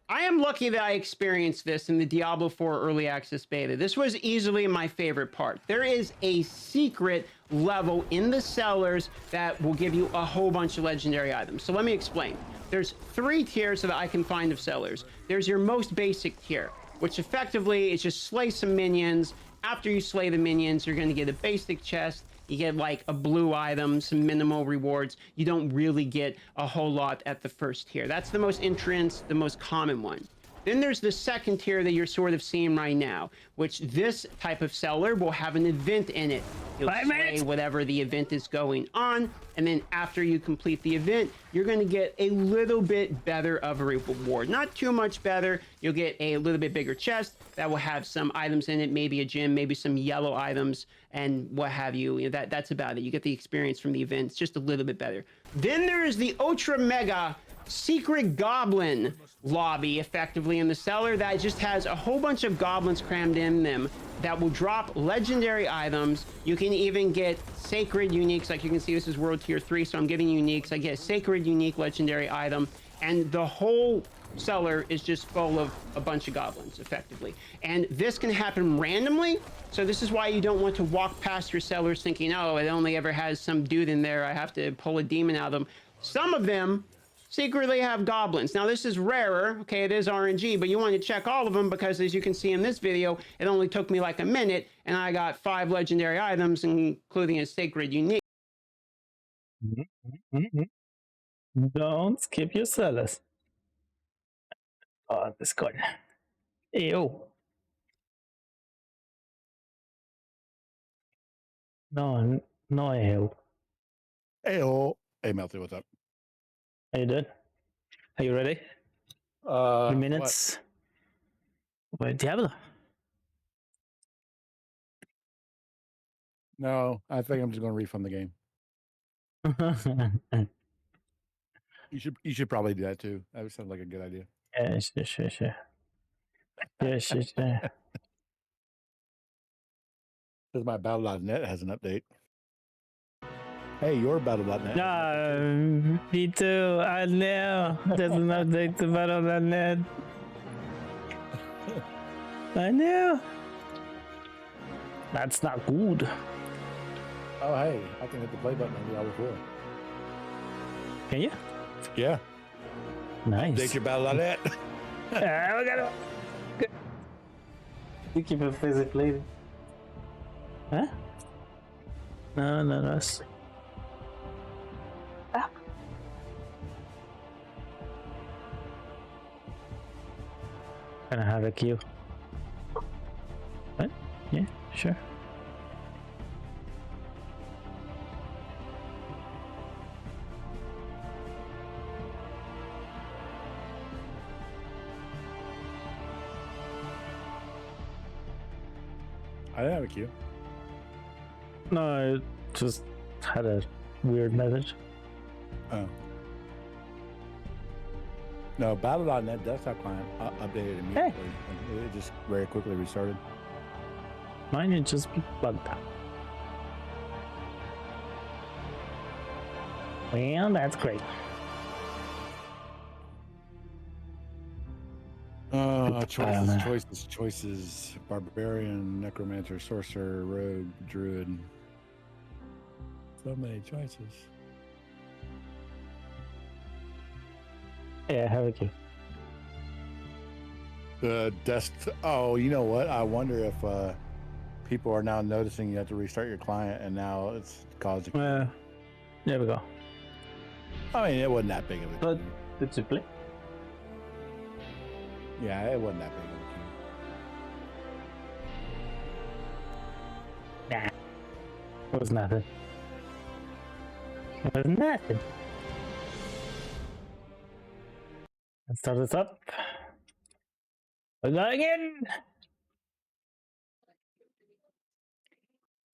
I am lucky that I experienced this in the Diablo 4 early access beta. This was easily my favorite part. There is a secret level in the cellars that will give you a whole bunch of legendary items. So let me explain. There's 3 tiers that I can find of cellars. There's your most basic tier, which effectively is just slay some minions. After you slay the minions, you're going to get a basic chest. You get like a blue item, some minimal rewards. You don't really get a whole lot at the first tier. That's the most entrance, the most common one. Then there's the second tier that you're sort of seeing right now, which this type of seller will have an event in it. You'll slay whatever the event is going on, and then after you complete the event, you're going to get a little bit better of a reward. Not too much better. You'll get a little bit bigger chest that will have some items in it, maybe a gem, maybe some yellow items, and what have you. You know, that's about it. You get the experience from the events, just a little bit better. Then there is the ultra mega secret goblin lobby, effectively in the cellar, that just has a whole bunch of goblins crammed in them that will drop legendary items. You can even get sacred uniques. Like you can see, this is world tier 3, so I'm getting uniques. I get a sacred unique legendary item, and the whole cellar is just full of a bunch of goblins, effectively. And this can happen randomly, so this is why you don't want to walk past your cellars thinking, oh, it only ever has some dude in there, I have to pull a demon out of them. Some of them secretly have goblins. Now this is rarer, okay, it is RNG, but you want to check all of them, because as you can see in this video, it only took me like a minute and I got 5 legendary items, including a sacred unique. Don't skip your sellers. Oh, that's good. Ew. No, no, ew. Hey, Melty, what's up? Are you done? Are you ready? 3 minutes. Wait, Diablo. No, I think I'm just going to refund the game. You should probably do that too. That would sound like a good idea. Yeah, sure. Yeah, sure. Because my Battle.net has an update. Hey, your Battle.net. No, me too. I know. There's an update to Battle.net. I know. That's not good. Oh, hey, I can hit the play button on Diablo 4. Can you? Yeah. Nice. Update your Battle.net. We gotta... You keep it physically. Huh? No, that's... Can I have a queue? What? Yeah, sure. I didn't have a queue. No, I just had a weird message. Oh. No, Battle.net desktop client updated immediately. It just very quickly restarted. Mine would just be bugged out. Well, that's great. Choices. Barbarian, Necromancer, Sorcerer, Rogue, Druid. So many choices. Yeah, have a queue. Oh, you know what? I wonder if people are now noticing you have to restart your client, and now it's causing. There we go. I mean, it wasn't that big of a. But did you play? Yeah, it wasn't that big of a. Nah. It was nothing. It was nothing. Let's start this up. We're going in.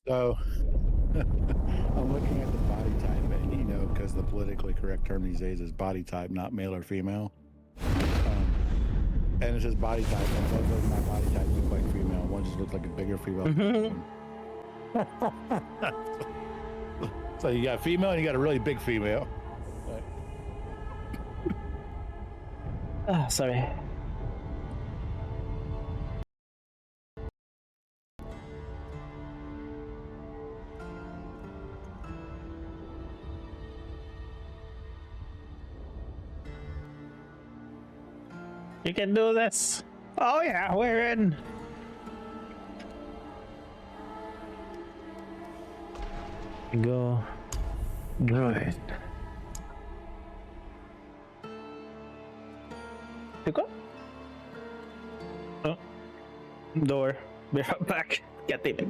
So, I'm looking at the body type, and you know, because the politically correct term these days is body type, not male or female. And it says body type, and both of my body types look like female. One just looks like a bigger female. So you got female, and you got a really big female. Ah, sorry. You can do this. Oh yeah, we're in. Go. Druid. Pick up. Oh. Door. Be right back. Get it.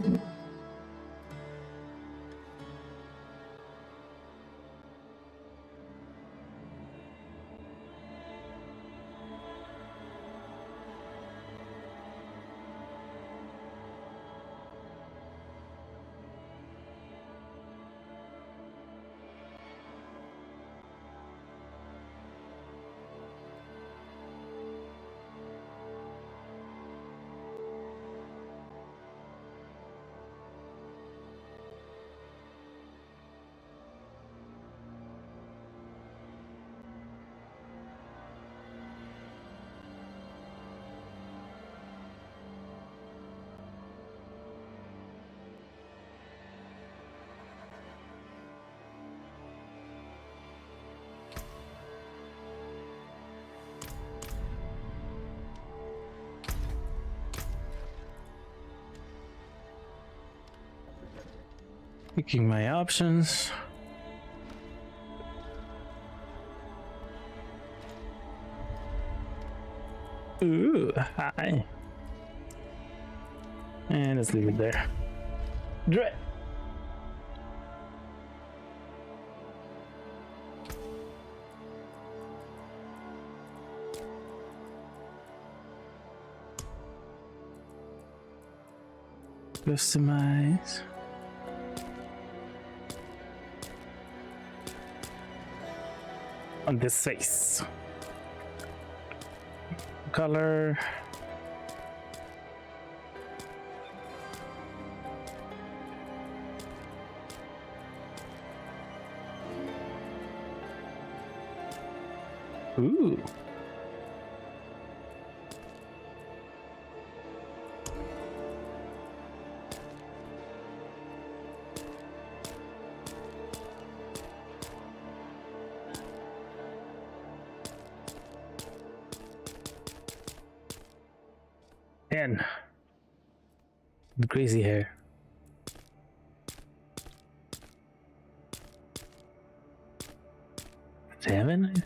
Picking my options. Ooh, hi. And let's leave it there. Dread. Customize. On this face. Color. Ooh. And the crazy hair. Seven, I think.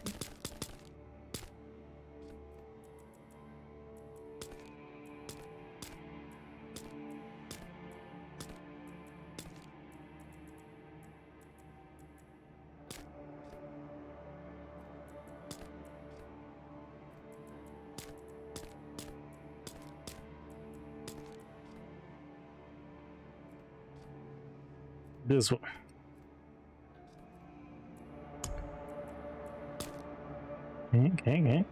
This one. Okay.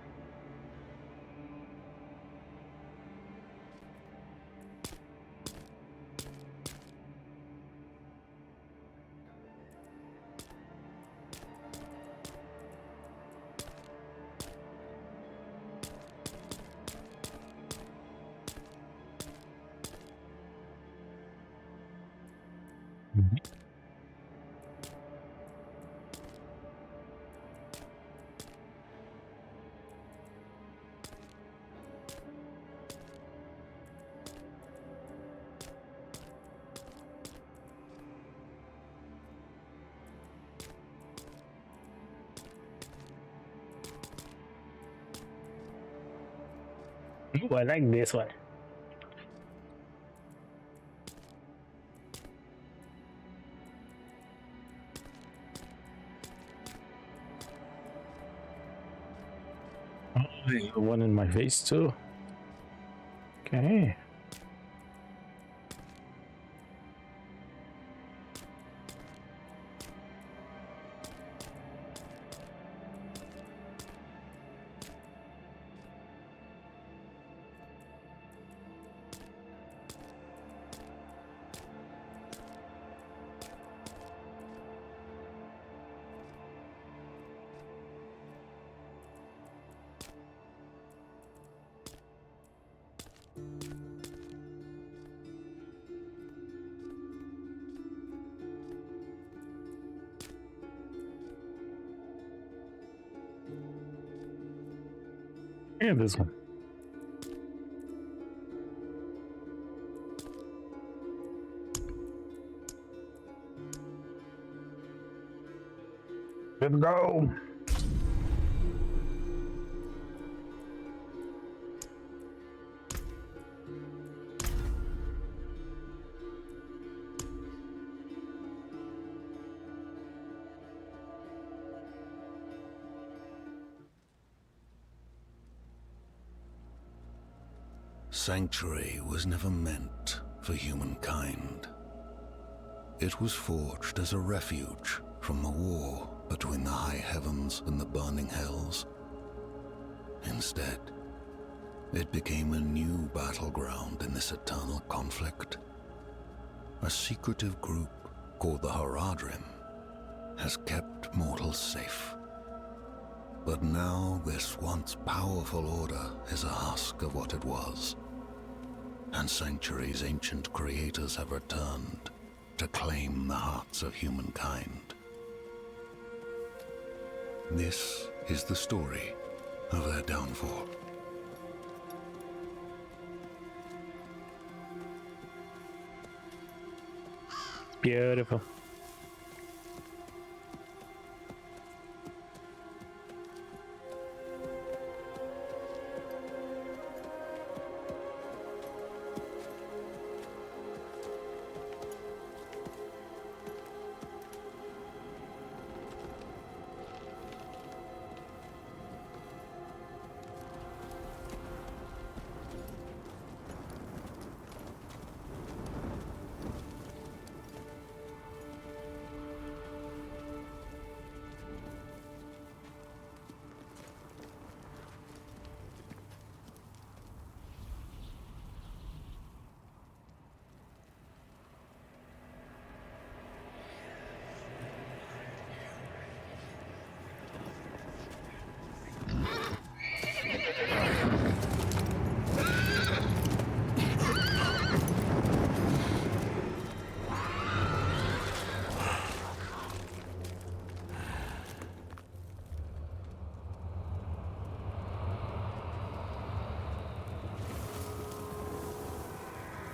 Ooh, I like this one. Oh, there's one in my face too. Okay. And this one. Let's go. Sanctuary was never meant for humankind. It was forged as a refuge from the war between the high heavens and the burning hells. Instead, it became a new battleground in this eternal conflict. A secretive group called the Haradrim has kept mortals safe. But now this once powerful order is a husk of what it was, and Sanctuary's ancient creators have returned to claim the hearts of humankind. This is the story of their downfall. Beautiful.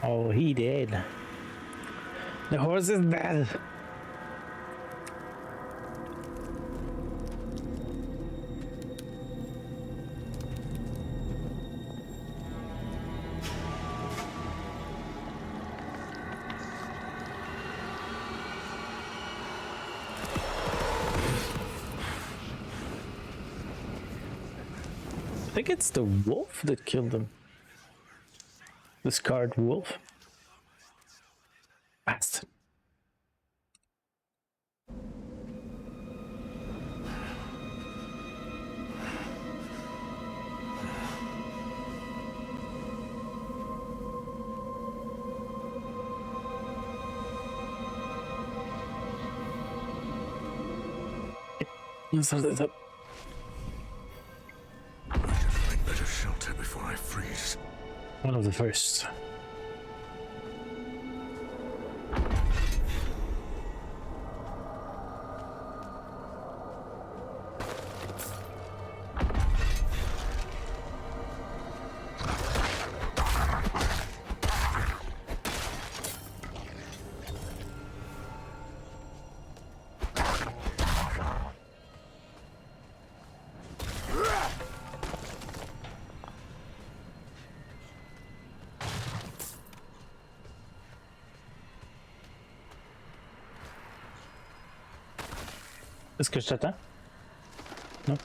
Oh, he did. The horse is dead. I think it's the wolf that killed him. The scarred wolf. Bastard. Let's start this up. I should find better shelter before I freeze. One of the first. Est-ce que je t'attends? Non.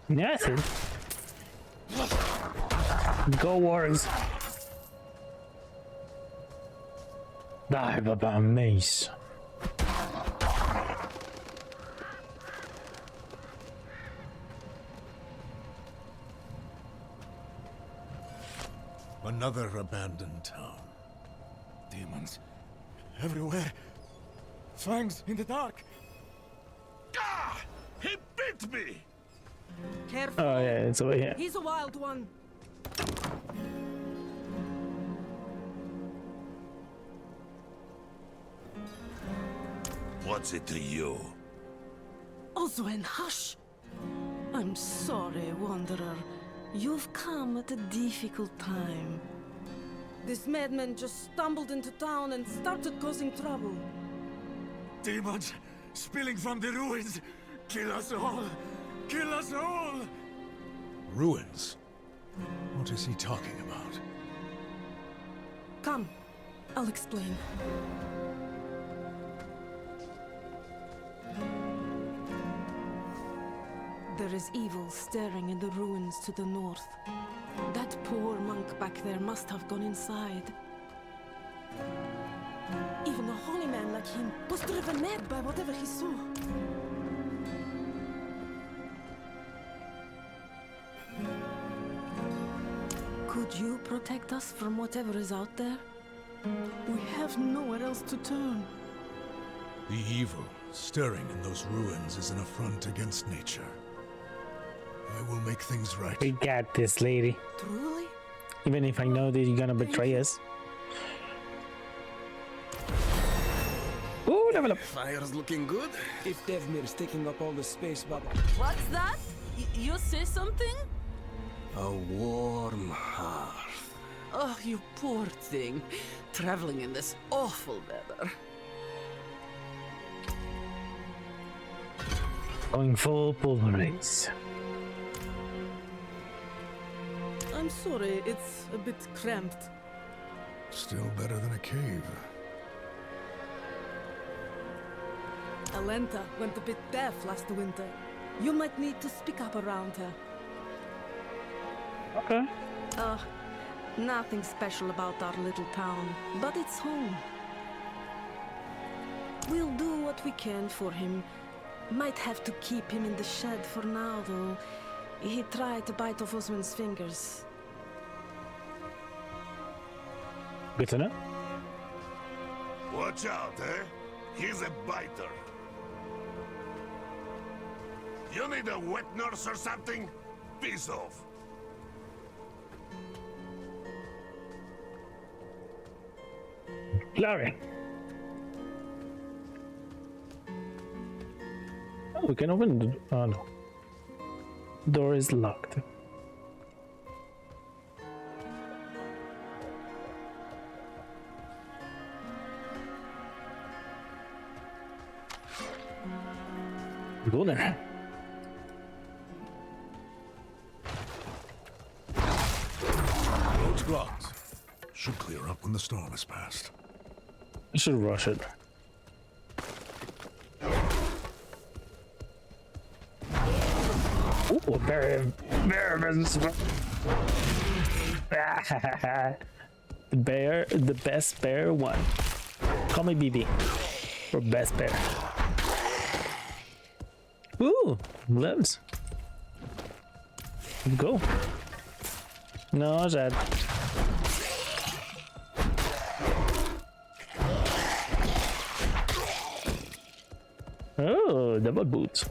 Nothing. Go Warriors. Die, Baba Mace. Another abandoned town. Demons everywhere. Fangs in the dark. Ah! He bit me! Careful. Oh yeah, it's over here. He's a wild one. What's it to you? Oswen, hush. I'm sorry, Wanderer. You've come at a difficult time. This madman just stumbled into town and started causing trouble. Demons spilling from the ruins. Kill us all. Kill us all. Ruins? What is he talking about? Come, I'll explain. There is evil staring in the ruins to the north. That poor monk back there must have gone inside. Even a holy man like him was driven mad by whatever he saw. Could you protect us from whatever is out there? We have nowhere else to turn. The evil stirring in those ruins is an affront against nature. I will make things right. We got this, lady. Truly? Even if I know that you're gonna betray us. Ooh, level up. Fire's looking good. If Devmir's taking up all the space, Baba. What's that? You say something? A warm hearth. Oh, you poor thing. Traveling in this awful weather. Going full Polaris. I'm sorry, it's a bit cramped. Still better than a cave. Alenta went a bit deaf last winter. You might need to speak up around her. Okay. Nothing special about our little town, but it's home. We'll do what we can for him. Might have to keep him in the shed for now, though. He tried to bite off Osman's fingers. Good to know. Watch out, eh? He's a biter. You need a wet nurse or something? Piss off. Glory. Oh, we can open the... Oh, no. Door is locked. Go there. Road's blocked. Should clear up when the storm has passed. I should rush it. Ooh, very the bear, the best bear one. Call me BB. For best bear. Ooh, gloves. Go. Non, j'ad. Oh, double boots.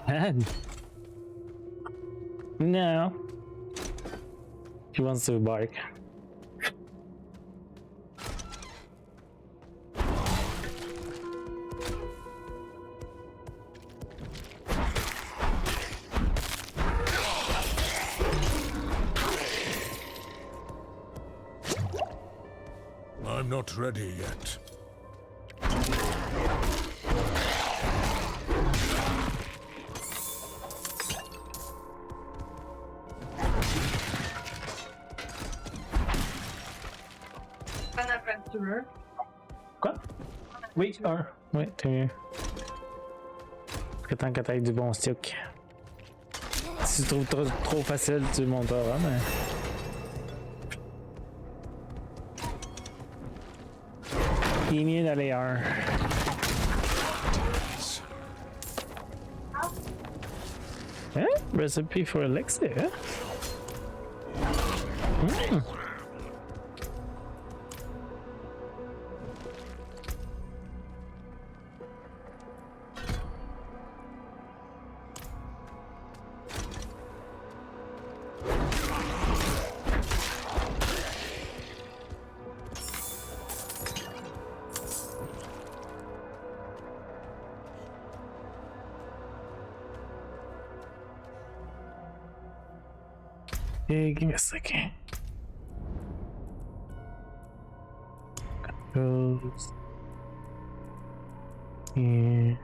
Man. No. He wants to bark. I'm not ready yet. Quoi? Oui, un. Oui, t'es mieux. Parce que tant que t'as du bon stock. Si tu trouves trop facile, tu monteras, mais. Il est mieux d'aller un. Hein? Recipe for elixir? Mm. Hey, give me a second. Goes here.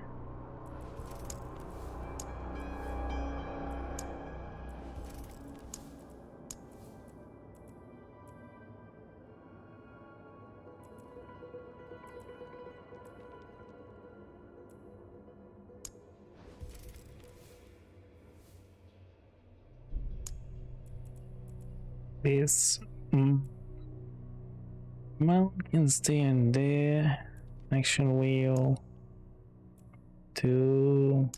This mount can stay in there. Action wheel. 2.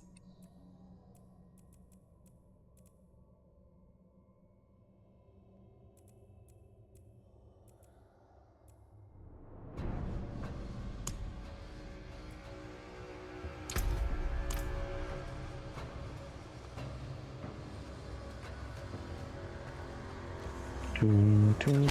Two.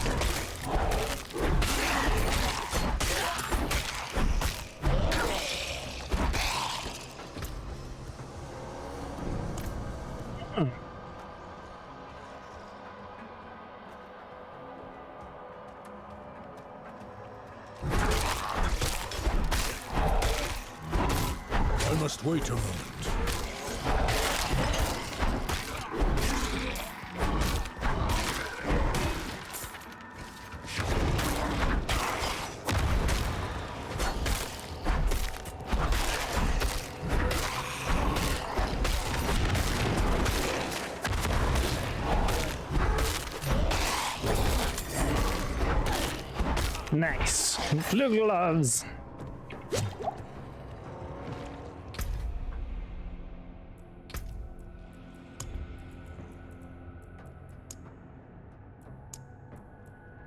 I must wait a moment. Nice. Blue gloves.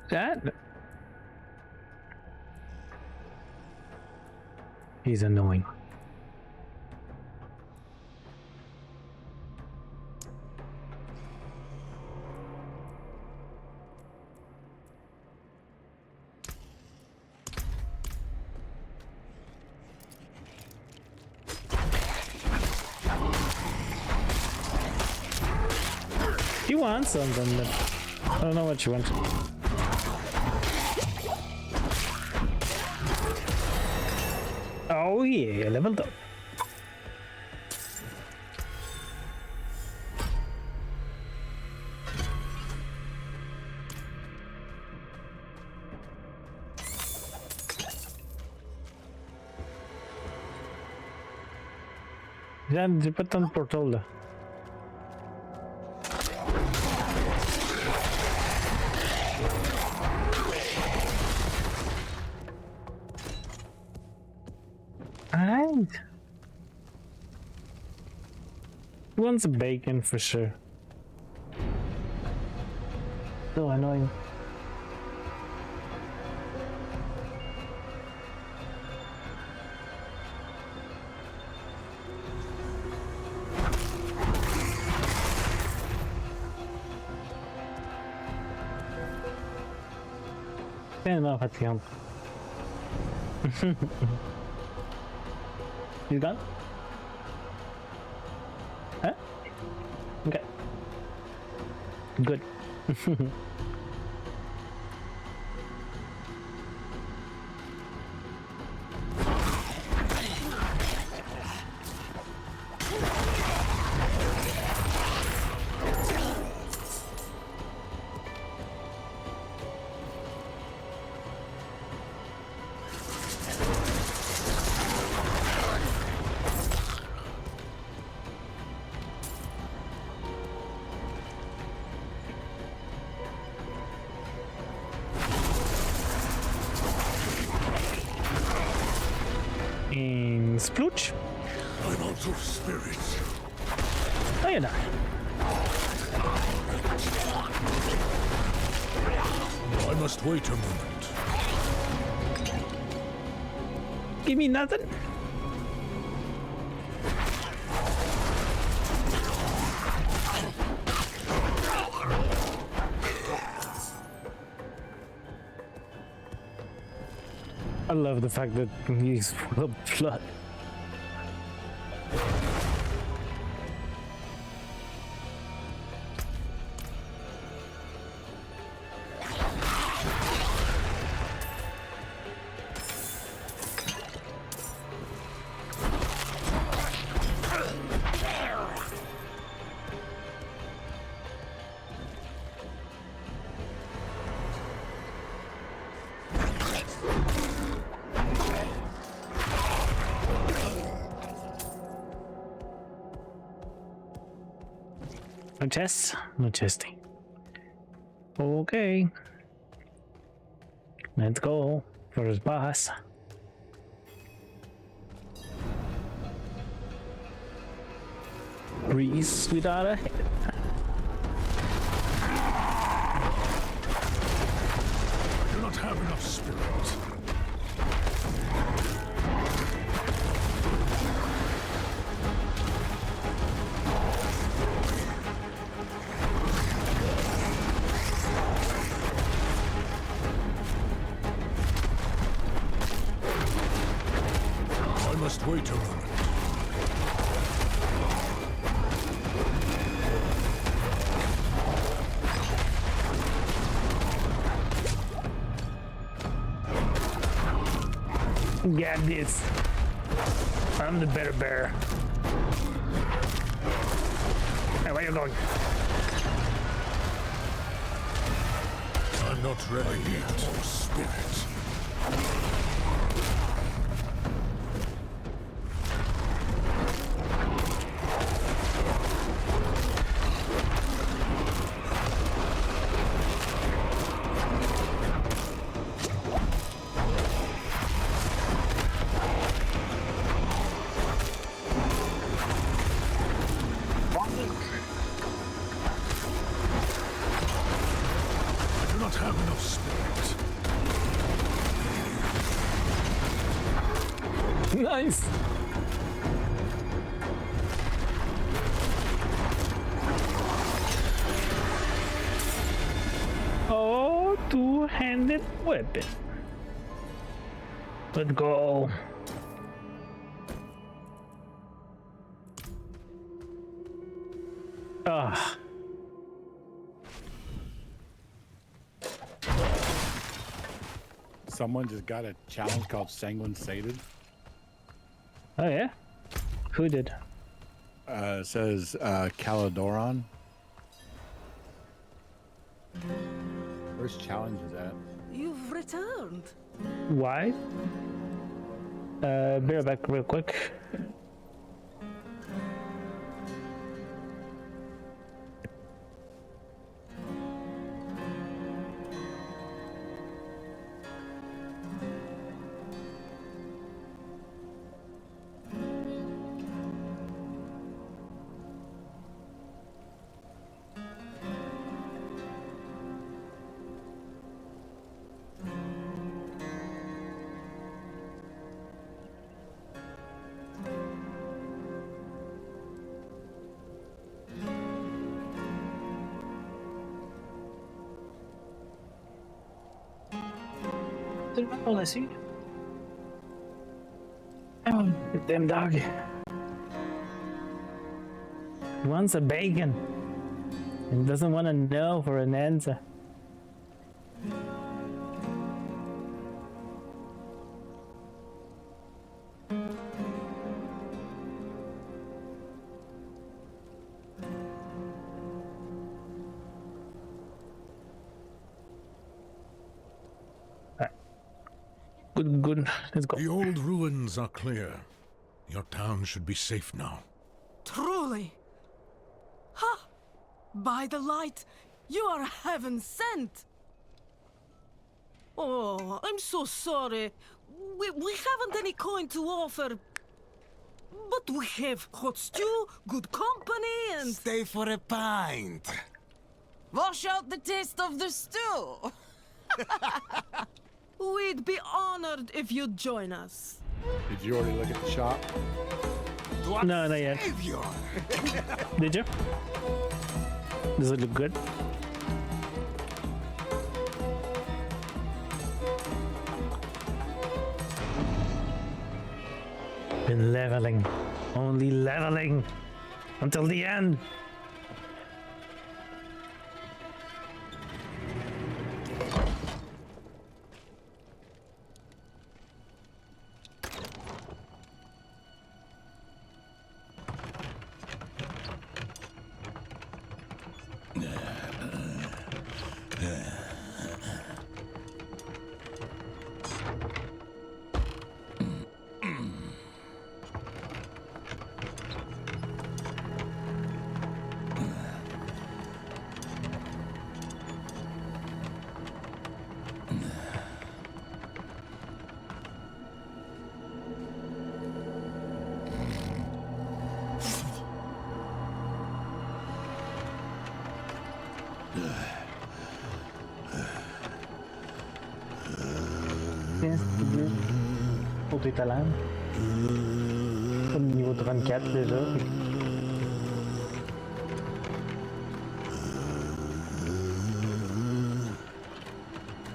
That. He's annoying. You want something, but I don't know what you want. Oh yeah, leveled up. J'ai pas tant de portal là. Alright. Who wants bacon for sure? So annoying. No, fatigante. You gone? Huh? Okay. Good. In Splooch. I'm out of spirits. No, you're not. I must wait a moment. Give me nothing. I love the fact that he's full of blood. No chests? No chesting. Okay. Let's go. First boss. Reese without a head. I do not have enough spirit. I must wait a moment. Got this. I'm the better bear. Hey, where you going? I'm not ready yet. Spirit. I do not have enough spirit. Nice. Oh, two-handed weapon. Let's go. Ah. Someone just got a challenge called Sanguine Sated. Oh yeah. Who did? It says Caladoron. Where's challenges at? You've returned. Why? Be right back real quick. Oh, I see. Oh, the damn dog. He wants a bacon. And doesn't want to know for an answer. Good. Let's go. The old ruins are clear. Your town should be safe now. Truly. Ha! By the light, you are heaven sent. Oh, I'm so sorry. We haven't any coin to offer. But we have hot stew, good company, and... Stay for a pint. Wash out the taste of the stew. We'd be honored if you'd join us. Did you already look at the shop? No, not yet. Did you? Does it look good? Been leveling. Only leveling. Until the end. Pour tes talents. Au niveau 34 déjà.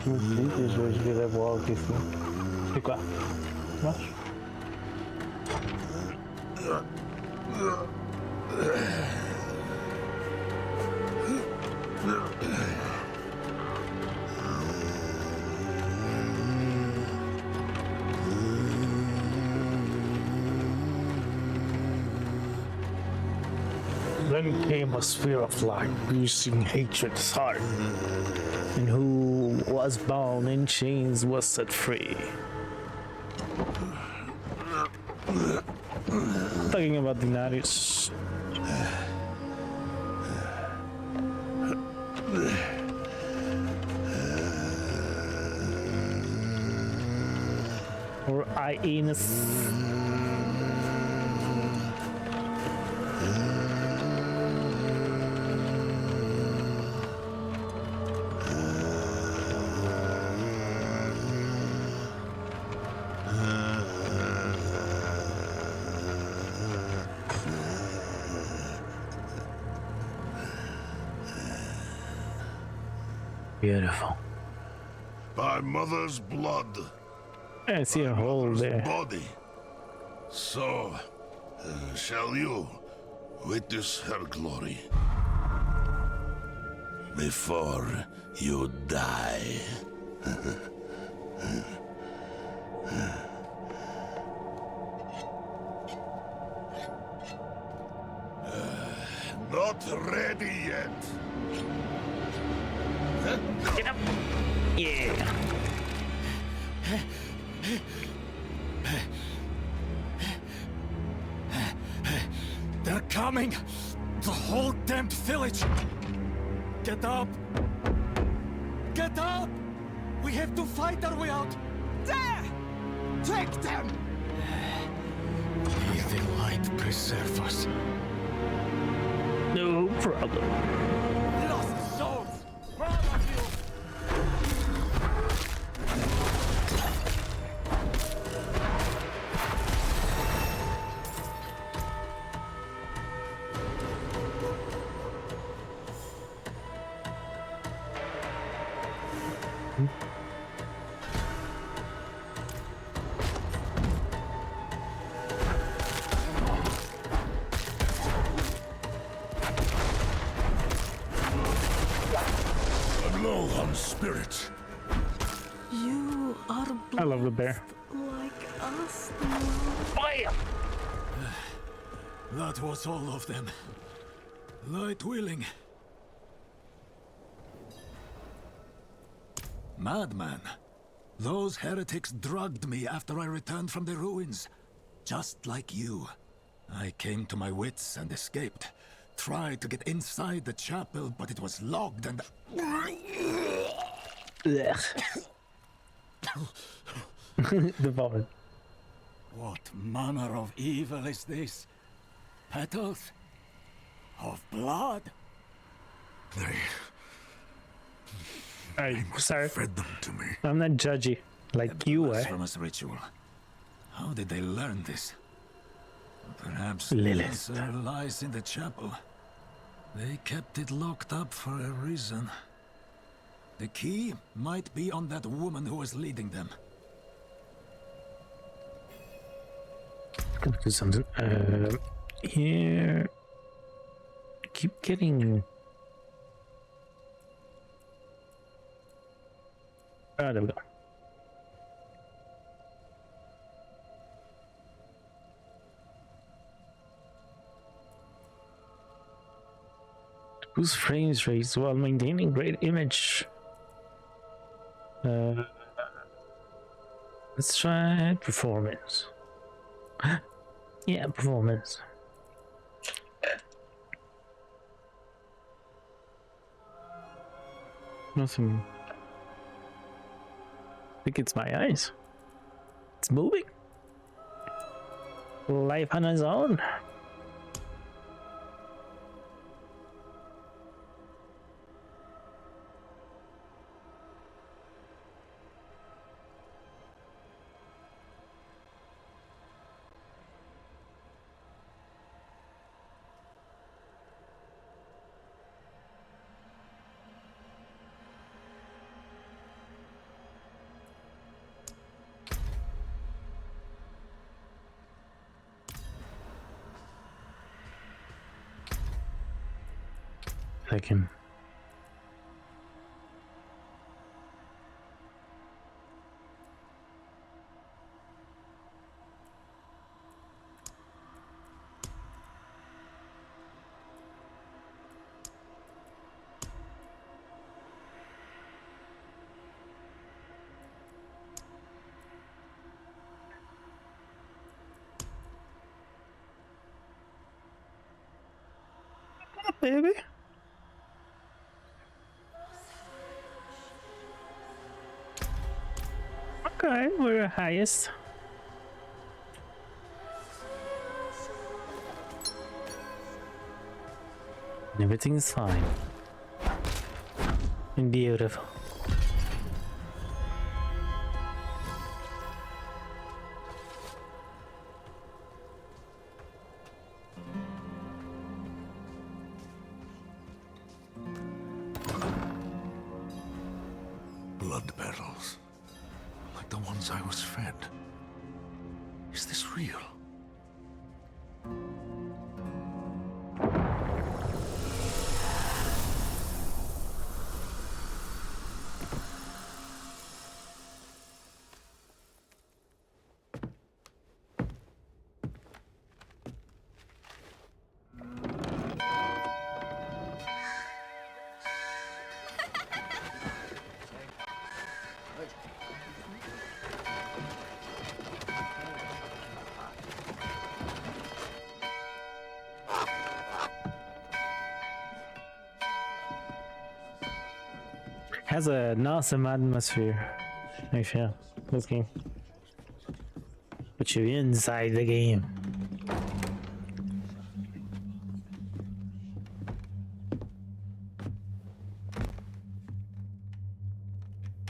Moi aussi, je vais voir ici. C'est quoi? Ça marche? Then came a sphere of light, piercing hatred's heart, and who was bound in chains was set free. Talking about Daenerys. Or Aenus. Beautiful. By mother's blood. I see a hole there. Body. So, shall you witness her glory before you die? Not ready yet. Get up! Yeah! They're coming! The whole damned village! Get up! Get up! We have to fight our way out! There! Take them! May the light preserve us. No problem. Lost souls! Where are you? on spirit. You are I love the bear. like us now. That was all of them. Light willing. Madman. Those heretics drugged me after I returned from the ruins. Just like you. I came to my wits and escaped. Tried to get inside the chapel, but it was locked and... The vomit. What manner of evil is this? Petals? Of blood? Alright, sorry. Fed them to me. I'm not judgy like you are. Blasphemous ritual. How did they learn this? Perhaps the Lilith. answer lies in the chapel. They kept it locked up for a reason. The key might be on that woman who was leading them. Gonna do something. Here. Keep getting. Ah, there we go. Boost frames rates while maintaining great image. Let's try performance. Yeah, performance. Nothing. I think it's my eyes. It's moving. Life on its own. I can. Baby. Okay, we're highest. Everything's fine. Beautiful. Blood petals. Like the ones I was fed. Is this real? Has an awesome atmosphere. I feel this game. Put you inside the game.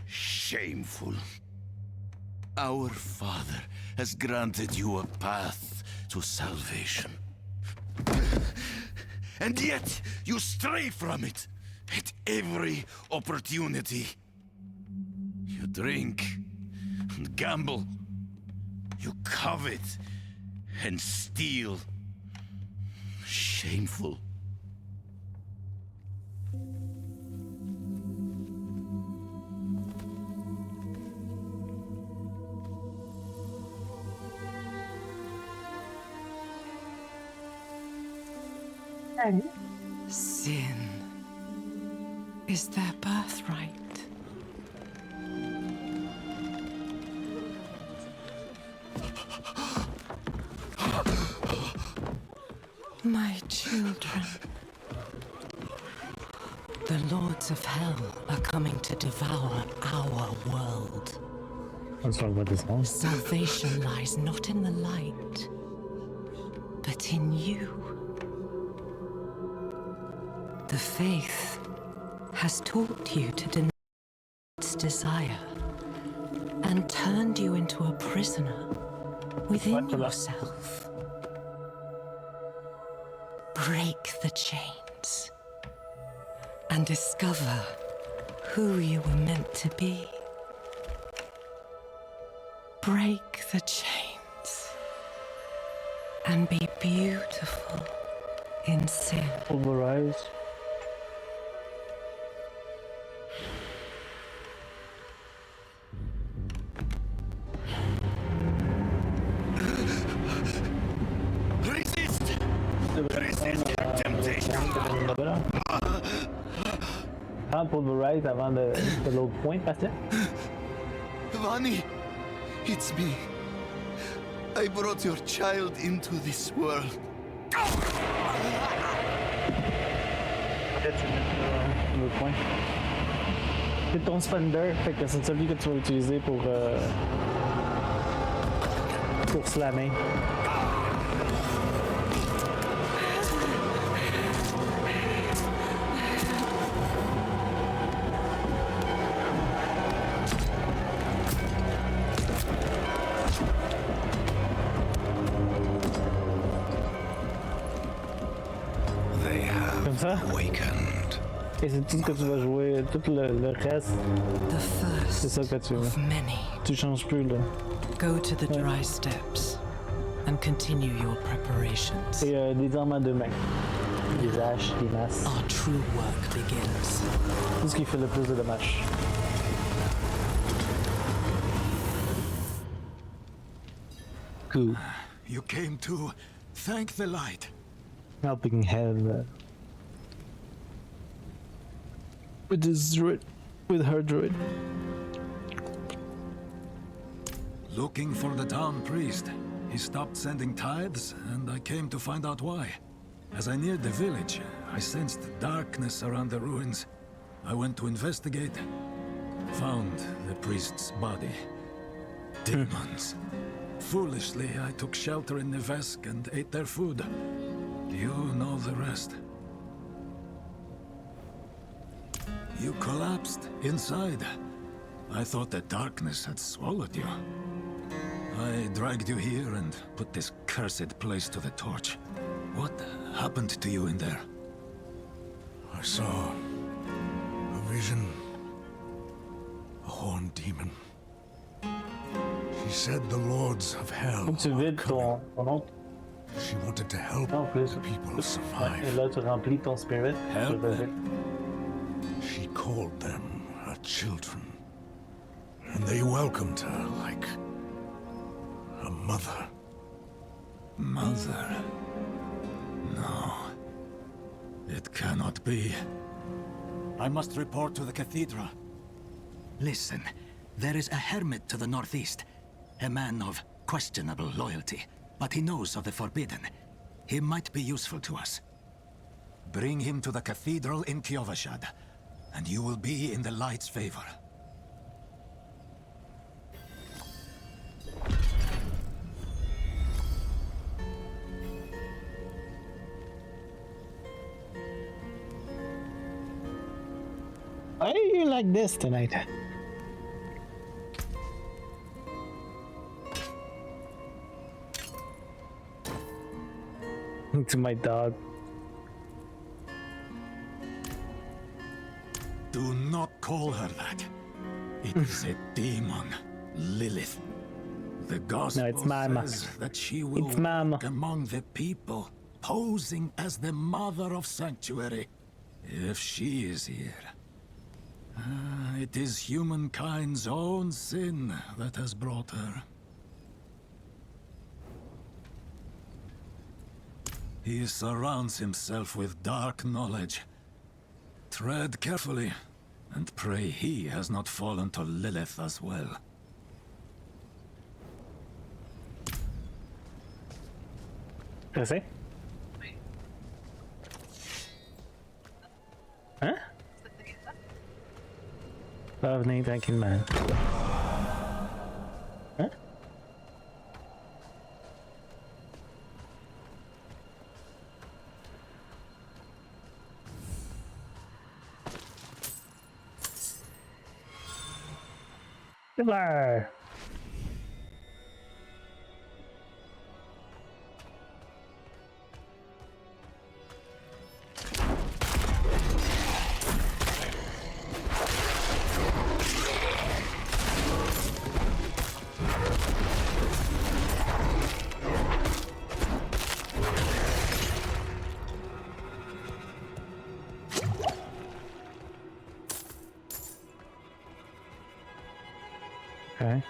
Shameful. Our Father has granted you a path to salvation. And yet, you stray from it at every opportunity. You drink and gamble. You covet and steal. Shameful. Sin is their birthright. My children. The lords of hell are coming to devour our world. Let's talk about this one. Salvation lies not in the light, but in you. The faith has taught you to deny its desire and turned you into a prisoner within yourself. Break the chains and discover who you were meant to be. Break the chains and be beautiful in sin. Pulverize. Resist! Resist your temptation! Ah, pulverize avant de l'autre point, patient. Vani, it's me. I brought your child into this world. L'autre point. C'est ton spender, fait que c'est celui que tu vas utiliser pour slammer. Comme ça. Et c'est tout ce que tu vas jouer, tout le reste. C'est ça que tu veux. Tu changes plus là. Go to the dry steps and continue your preparations. Et des armes à deux mains. Des haches, des masses. Our true work begins. Tout ce qui fait le plus de dommages. Cool. You came to thank the light. Helping hell with this druid, with her druid. Looking for the town priest. He stopped sending tithes, and I came to find out why. As I neared the village, I sensed darkness around the ruins. I went to investigate. Found the priest's body. Demons. Foolishly, I took shelter in Nevesk and ate their food. You know the rest. You collapsed inside. I thought the darkness had swallowed you. I dragged you here and put this cursed place to the torch. What happened to you in there? I saw a vision. A horned demon. She said the lords of hell. Tu vides ton autre. She wanted to help En plus, the people survive. Et là, tu remplis ton spirit. Help them. She called them her children. And they welcomed her like a mother. Mother? No. It cannot be. I must report to the cathedral. Listen, there is a hermit to the northeast. A man of questionable loyalty, but he knows of the forbidden. He might be useful to us. Bring him to the cathedral in Kiovashad, and you will be in the light's favor. Why are you like this tonight? To my dog. Do not call her that. It is a demon, Lilith. The gospel says that she will walk among the people, posing as the mother of sanctuary. If she is here, it is humankind's own sin that has brought her. He surrounds himself with dark knowledge. Tread carefully, and pray he has not fallen to Lilith as well. Does he? Huh? Love need thanking man. Huh? Killer. Okay.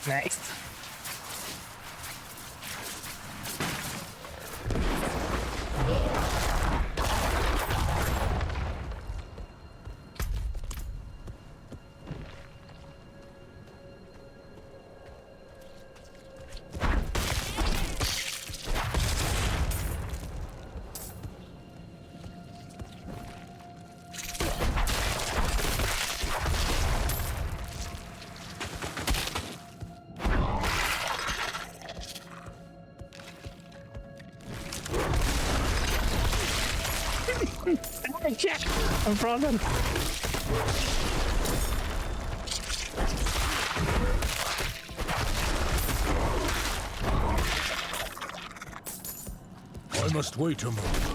Nice. Jack, I'm frozen. I must wait a moment.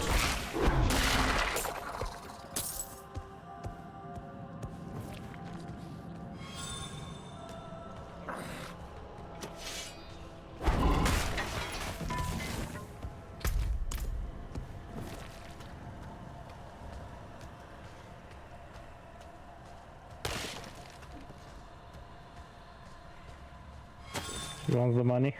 You want the money?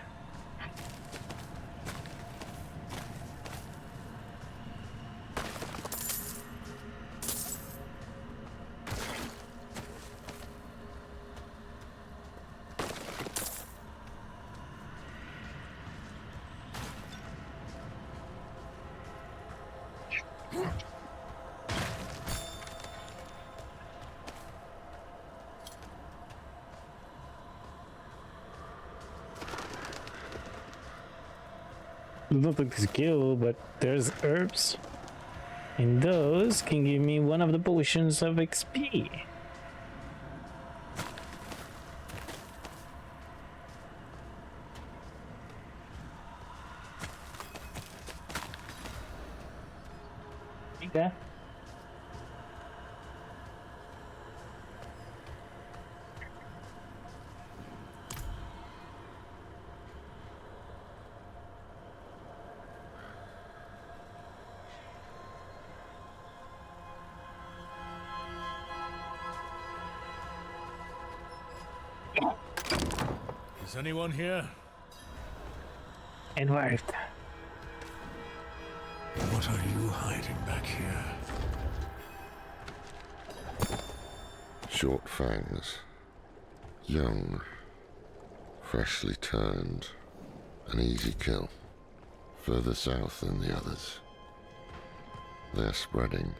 There's nothing to skill, but there's herbs. And those can give me one of the potions of XP. Okay. Is anyone here? Inward. What are you hiding back here? Short fangs. Young. Freshly turned. An easy kill. Further south than the others. They're spreading.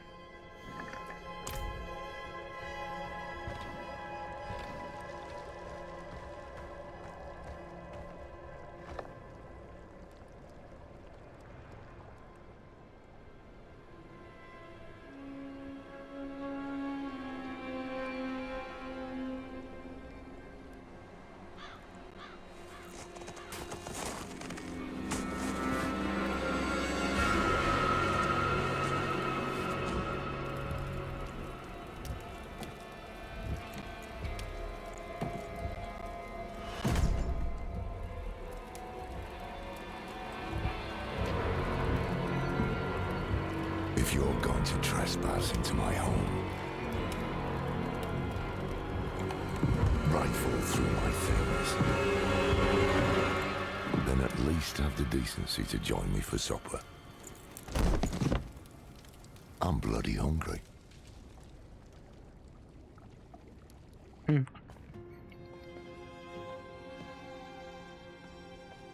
going to trespass into my home. Rifle through my things. Then at least have the decency to join me for supper. I'm bloody hungry.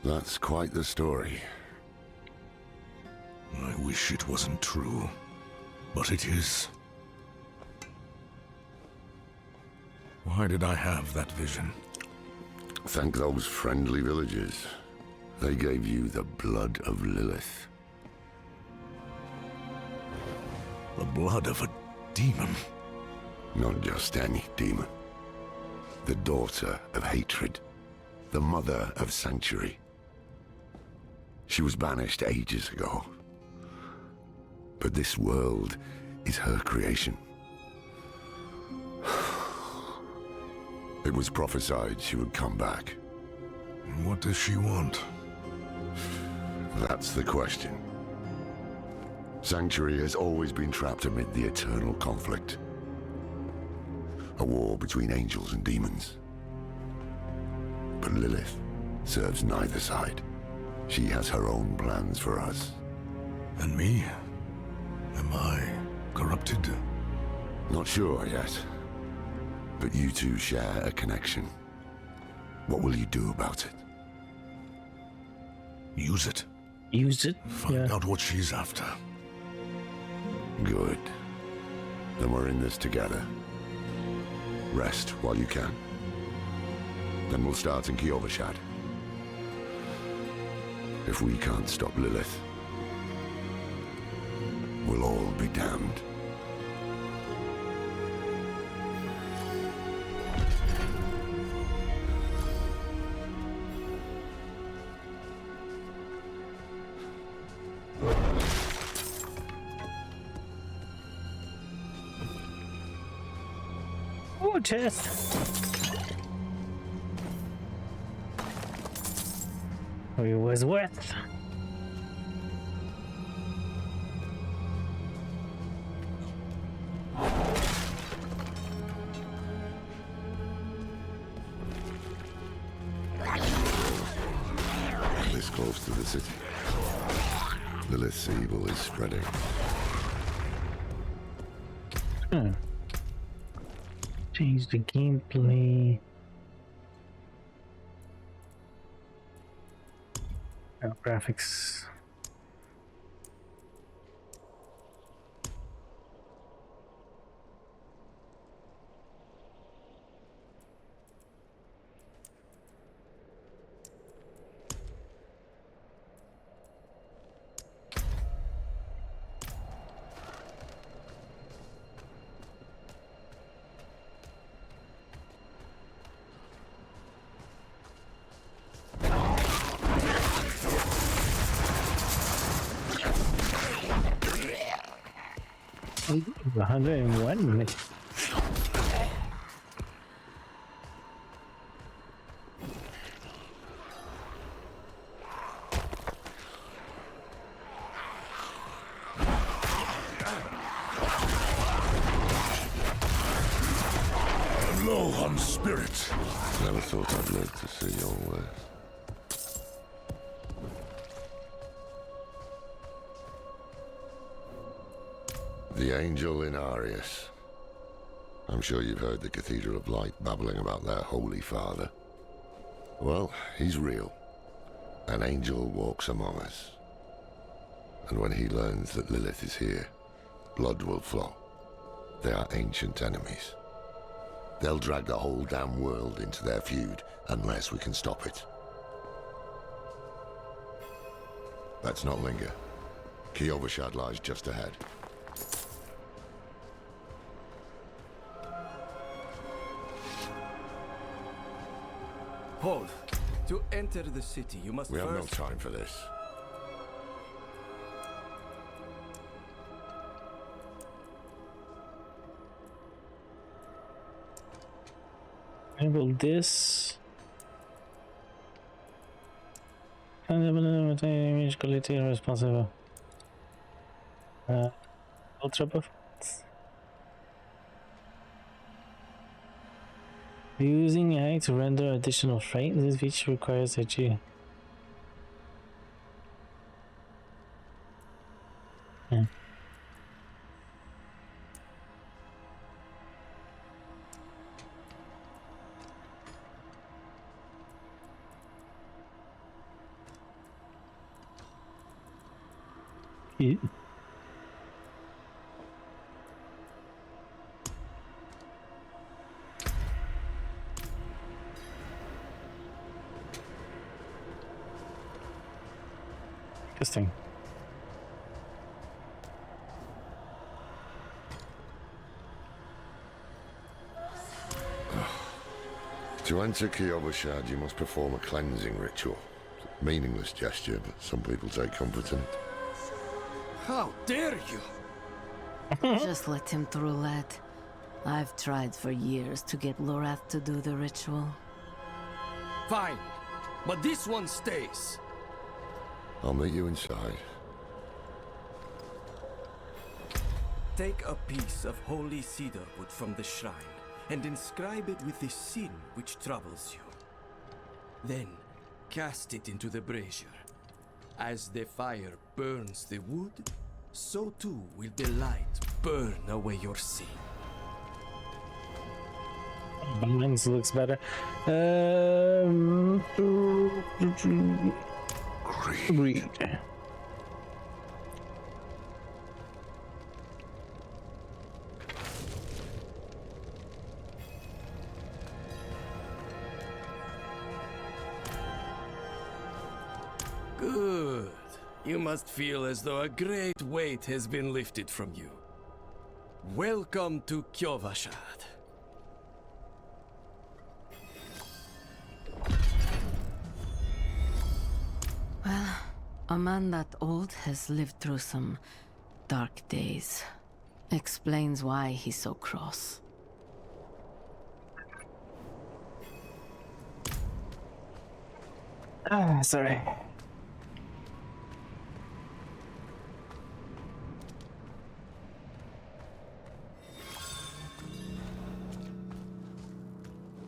That's quite the story. I wish it wasn't true, but it is. Why did I have that vision? Thank those friendly villagers. They gave you the blood of Lilith. The blood of a demon? Not just any demon. The daughter of hatred. The mother of sanctuary. She was banished ages ago. But this world is her creation. It was prophesied she would come back. What does she want? That's the question. Sanctuary has always been trapped amid the eternal conflict. A war between angels and demons. But Lilith serves neither side. She has her own plans for us. And me? Am I corrupted? Not sure yet. But you two share a connection. What will you do about it? Use it. Use it? Find out what she's after. Good. Then we're in this together. Rest while you can. Then we'll start in Kiovashad. If we can't stop Lilith, we'll all be damned. Oh, chest. It was worth. This close to the city. Lilith's evil is spreading. Change the gameplay. Graphics. Ooh, 101. I'm low on spirit. Never thought I'd live to see your worst. The angel in Arius. I'm sure you've heard the Cathedral of Light babbling about their Holy Father. Well, he's real. An angel walks among us. And when he learns that Lilith is here, blood will flow. They are ancient enemies. They'll drag the whole damn world into their feud unless we can stop it. Let's not linger. Kiovashad lies just ahead. Hold. To enter the city, you must We have no first... time for this. Enable this. Image quality responsible. Ultra performance. Using AI to render additional frames. This feature requires a G. Yeah. Interesting. To enter Kyovashad, you must perform a cleansing ritual. Meaningless gesture, but some people take comfort in it. How dare you? Just let him through, lad. I've tried for years to get Lorath to do the ritual. Fine, but this one stays. I'll meet you inside. Take a piece of holy cedar wood from the shrine and inscribe it with the sin which troubles you. Then cast it into the brazier. As the fire burns the wood, so too will the light burn away your sin. Mine looks better. Read. Good. You must feel as though a great weight has been lifted from you. Welcome to Kyovashad. Well, a man that old has lived through some dark days. Explains why he's so cross. Sorry.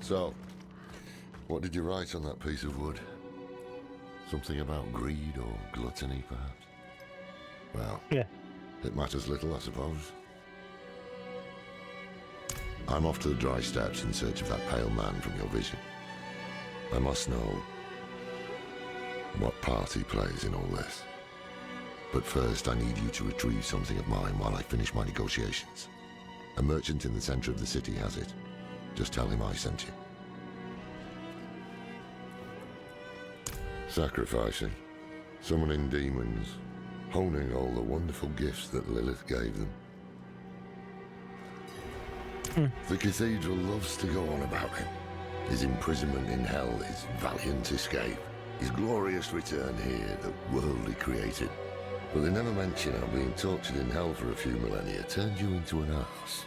So, what did you write on that piece of wood? Something about greed or gluttony, perhaps? Well, yeah. It matters little, I suppose. I'm off to the dry steppes in search of that pale man from your vision. I must know what part he plays in all this. But first, I need you to retrieve something of mine while I finish my negotiations. A merchant in the center of the city has it. Just tell him I sent you. Sacrificing, summoning demons, honing all the wonderful gifts that Lilith gave them. The cathedral loves to go on about him. His imprisonment in hell, his valiant escape, his glorious return here, the world he created. But they never mention how being tortured in hell for a few millennia turned you into an ass.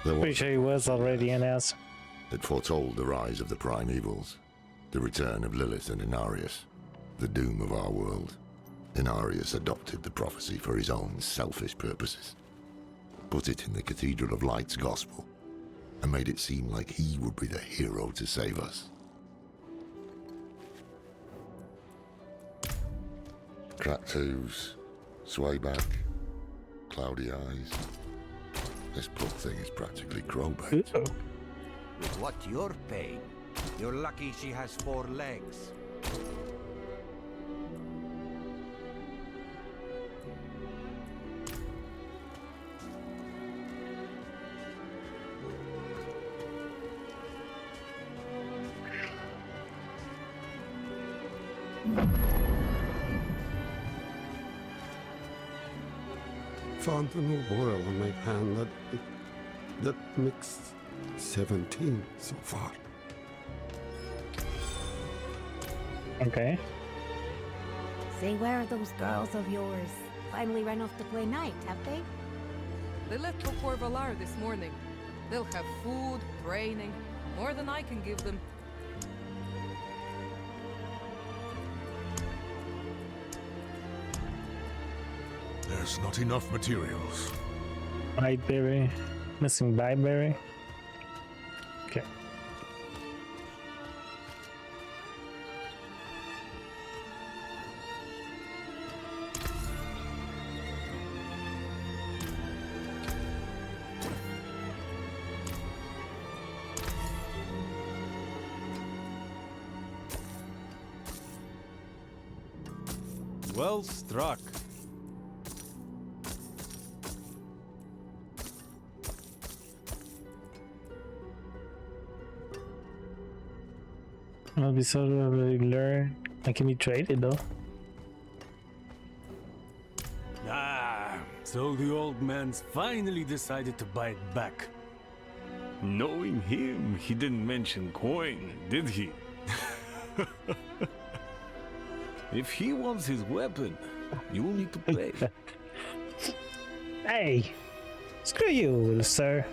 Pretty sure he was already an ass. It foretold the rise of the primevals, the return of Lilith and Inarius, the doom of our world. Inarius adopted the prophecy for his own selfish purposes, put it in the Cathedral of Light's gospel, and made it seem like he would be the hero to save us. Cracked hooves, sway back, cloudy eyes. This poor thing is practically crowbait. With what you're paying, you're lucky she has 4 legs. Found a new boil on my hand that makes 17 so far. Okay. Say, where are those girls of yours? Finally ran off to play night, have they? They left for Port Valar this morning. They'll have food, training, more than I can give them. There's not enough materials. Biteberry. Missing Biteberry. Okay. Well struck. I'll be sort of regular. I can be traded though. Ah, so the old man's finally decided to buy it back. Knowing him, he didn't mention coin, did he? If he wants his weapon, you will need to pay. Hey! Screw you, sir.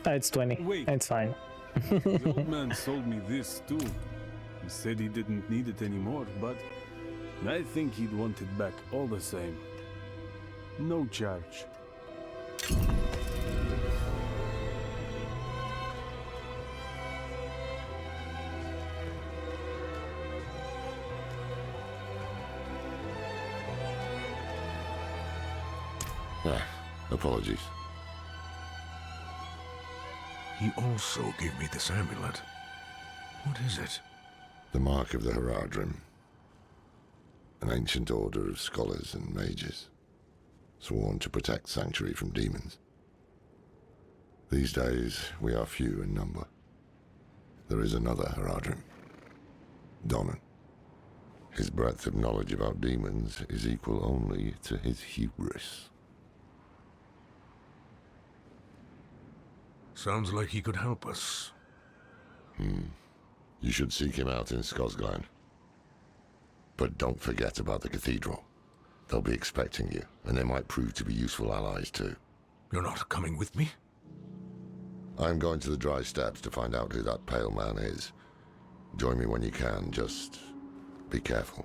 Oh, it's 20. Wait. It's fine. The old man sold me this too. He said he didn't need it anymore, but I think he'd want it back all the same. No charge. Apologies. He also gave me this amulet. What is it? The Mark of the Haradrim. An ancient order of scholars and mages, sworn to protect Sanctuary from demons. These days, we are few in number. There is another Haradrim, Donan. His breadth of knowledge about demons is equal only to his hubris. Sounds like he could help us. You should seek him out in Skosglen. But don't forget about the cathedral. They'll be expecting you, and they might prove to be useful allies too. You're not coming with me? I'm going to the Dry Steppes to find out who that pale man is. Join me when you can, just be careful.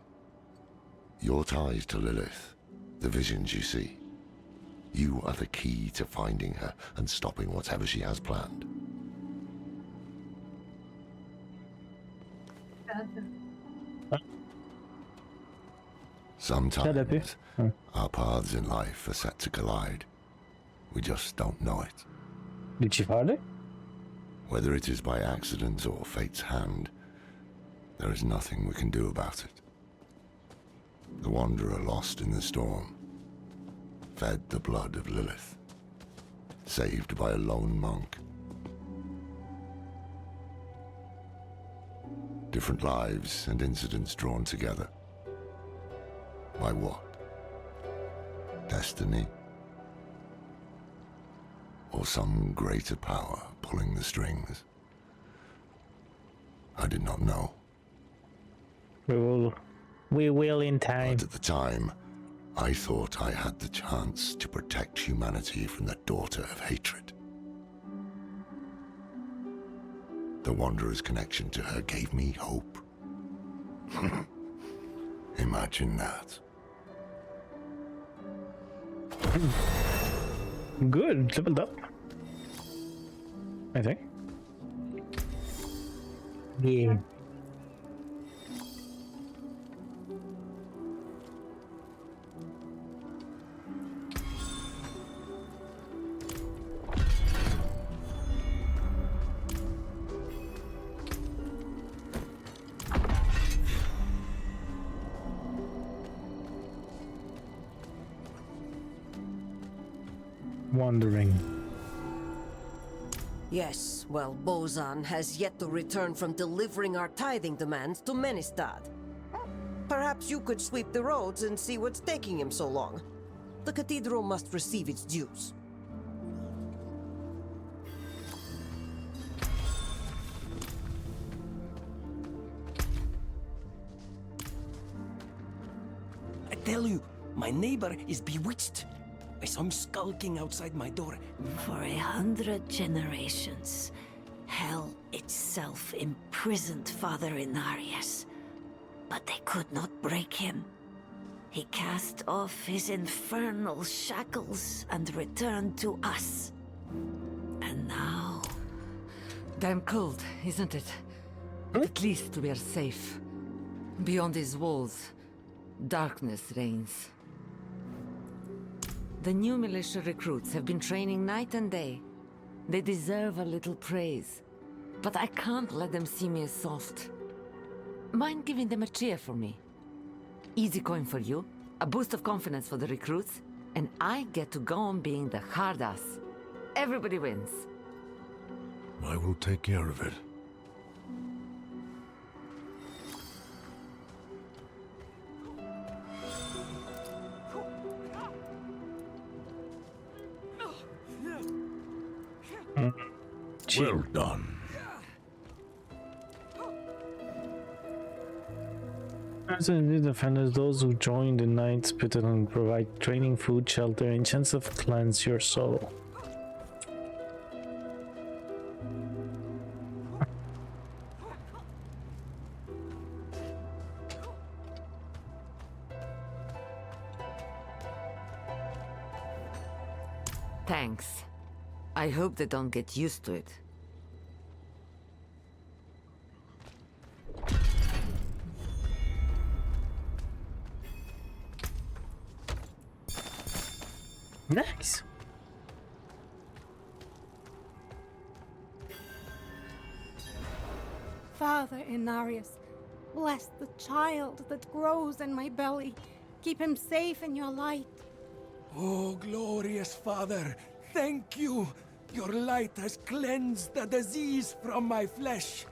Your ties to Lilith, the visions you see. You are the key to finding her and stopping whatever she has planned. Sometimes our paths in life are set to collide. We just don't know it. Did you find it? Whether it is by accident or fate's hand, there is nothing we can do about it. The wanderer lost in the storm, fed the blood of Lilith, saved by a lone monk. Different lives and incidents drawn together. By what? Destiny? Or some greater power pulling the strings? I did not know. We will in time. But at the time, I thought I had the chance to protect humanity from the daughter of hatred. The Wanderer's connection to her gave me hope. Imagine that. Good, leveled up. I think. Yeah. Wandering. Yes, well, Bozan has yet to return from delivering our tithing demands to Menestad. Perhaps you could sweep the roads and see what's taking him so long. The cathedral must receive its dues. I tell you, my neighbor is bewitched. I saw him skulking outside my door. For 100 generations, hell itself imprisoned Father Inarius. But they could not break him. He cast off his infernal shackles and returned to us. And now... Damn cold, isn't it? But at least we are safe. Beyond these walls, darkness reigns. The new militia recruits have been training night and day. They deserve a little praise. But I can't let them see me as soft. Mind giving them a cheer for me? Easy coin for you, a boost of confidence for the recruits, and I get to go on being the hard ass. Everybody wins. I will take care of it. Well done. As in the defenders, those who join the Knights Battalion provide training, food, shelter, and chance of cleanse your soul. Thanks. I hope they don't get used to it. Nice. Father Inarius, bless the child that grows in my belly. Keep him safe in your light. Oh, glorious Father, thank you. Your light has cleansed the disease from my flesh.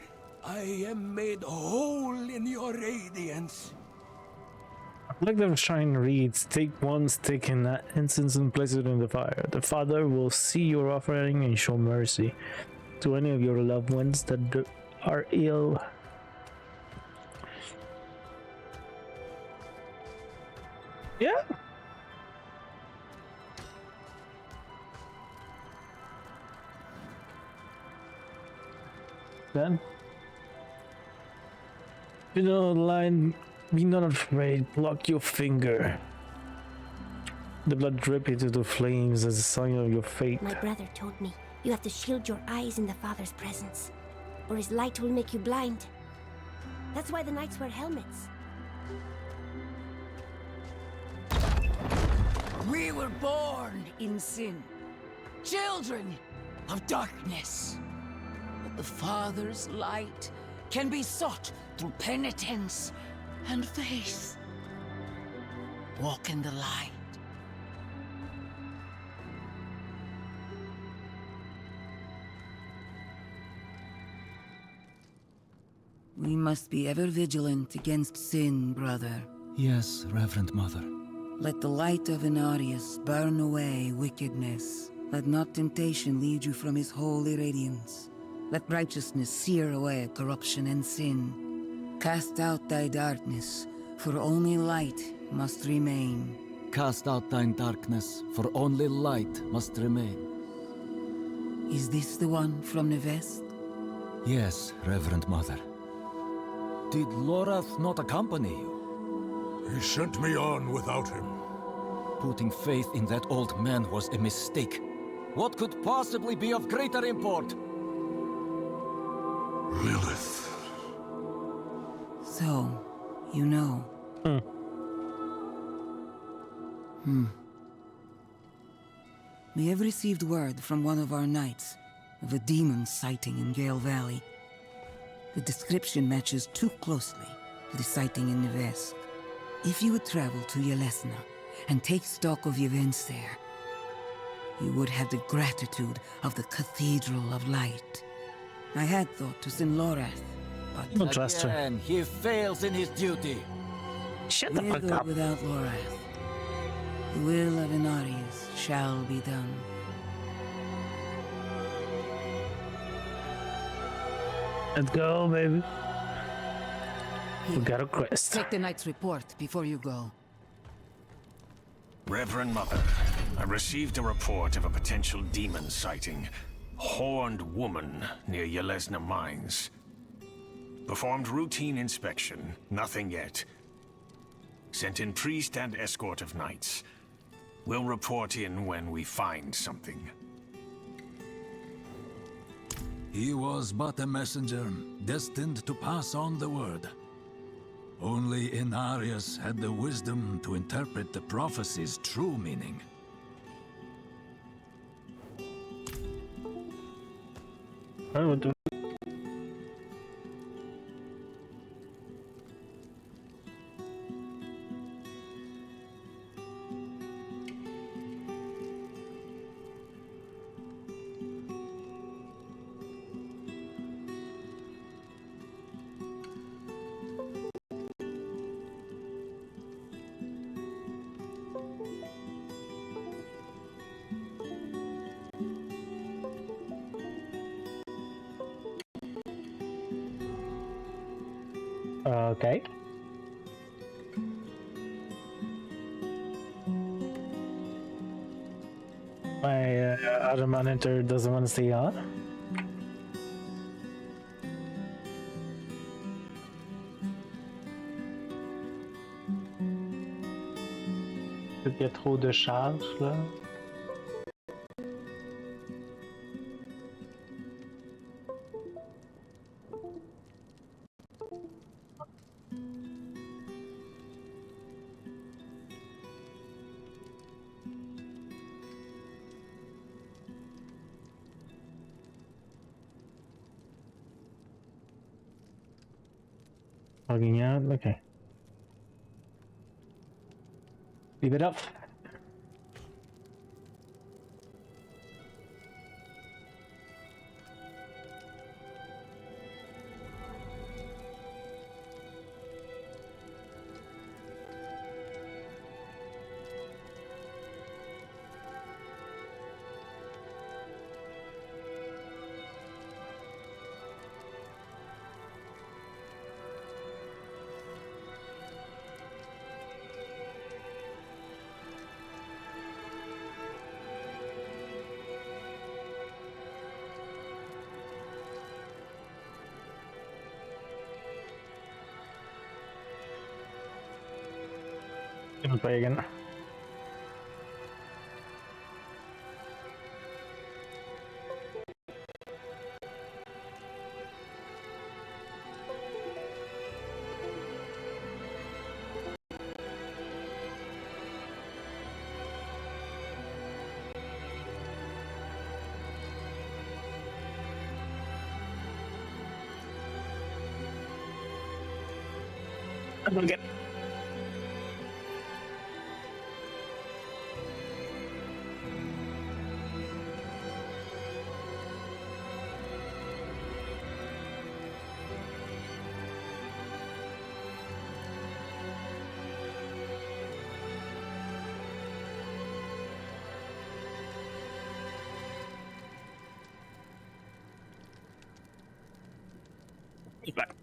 I am made whole in your radiance. Like the shrine reads, take one stick in that incense and place it in the fire. The Father will see your offering and show mercy to any of your loved ones that are ill. Yeah. Then, you know the line, be not afraid, pluck your finger. The blood drip into the flames as a sign of your fate. My brother told me you have to shield your eyes in the Father's presence, or his light will make you blind. That's why the knights wear helmets. We were born in sin, children of darkness. But the Father's light can be sought through penitence and faith. Walk in the light. We must be ever vigilant against sin, brother. Yes, Reverend Mother. Let the light of Inarius burn away wickedness. Let not temptation lead you from his holy radiance. Let righteousness sear away corruption and sin. Cast out thy darkness, for only light must remain. Cast out thine darkness, for only light must remain. Is this the one from the west? Yes, Reverend Mother. Did Lorath not accompany you? He sent me on without him. Putting faith in that old man was a mistake. What could possibly be of greater import? Lilith. So, you know. We have received word from one of our knights of a demon sighting in Gale Valley. The description matches too closely to the sighting in the west. If you would travel to Yelesna and take stock of the events there, you would have the gratitude of the Cathedral of Light. I had thought to send Lorath, but... Don't trust her. Again, he fails in his duty. Shut the With fuck or up. without Lorath, the will of Inarius shall be done. Let's go, baby. We got a quest. Take the knight's report before you go. Reverend Mother, I received a report of a potential demon sighting. Horned woman near Yelesna Mines. Performed routine inspection, nothing yet. Sent in priest and escort of knights. We'll report in when we find something. He was but a messenger, destined to pass on the word. Only Inarius had the wisdom to interpret the prophecy's true meaning. I would do. Okay. My other monitor doesn't want to stay on. Il y a trop de charge là. Logging out, okay. Leave it up. Gonna play again. I'm gonna get. Back.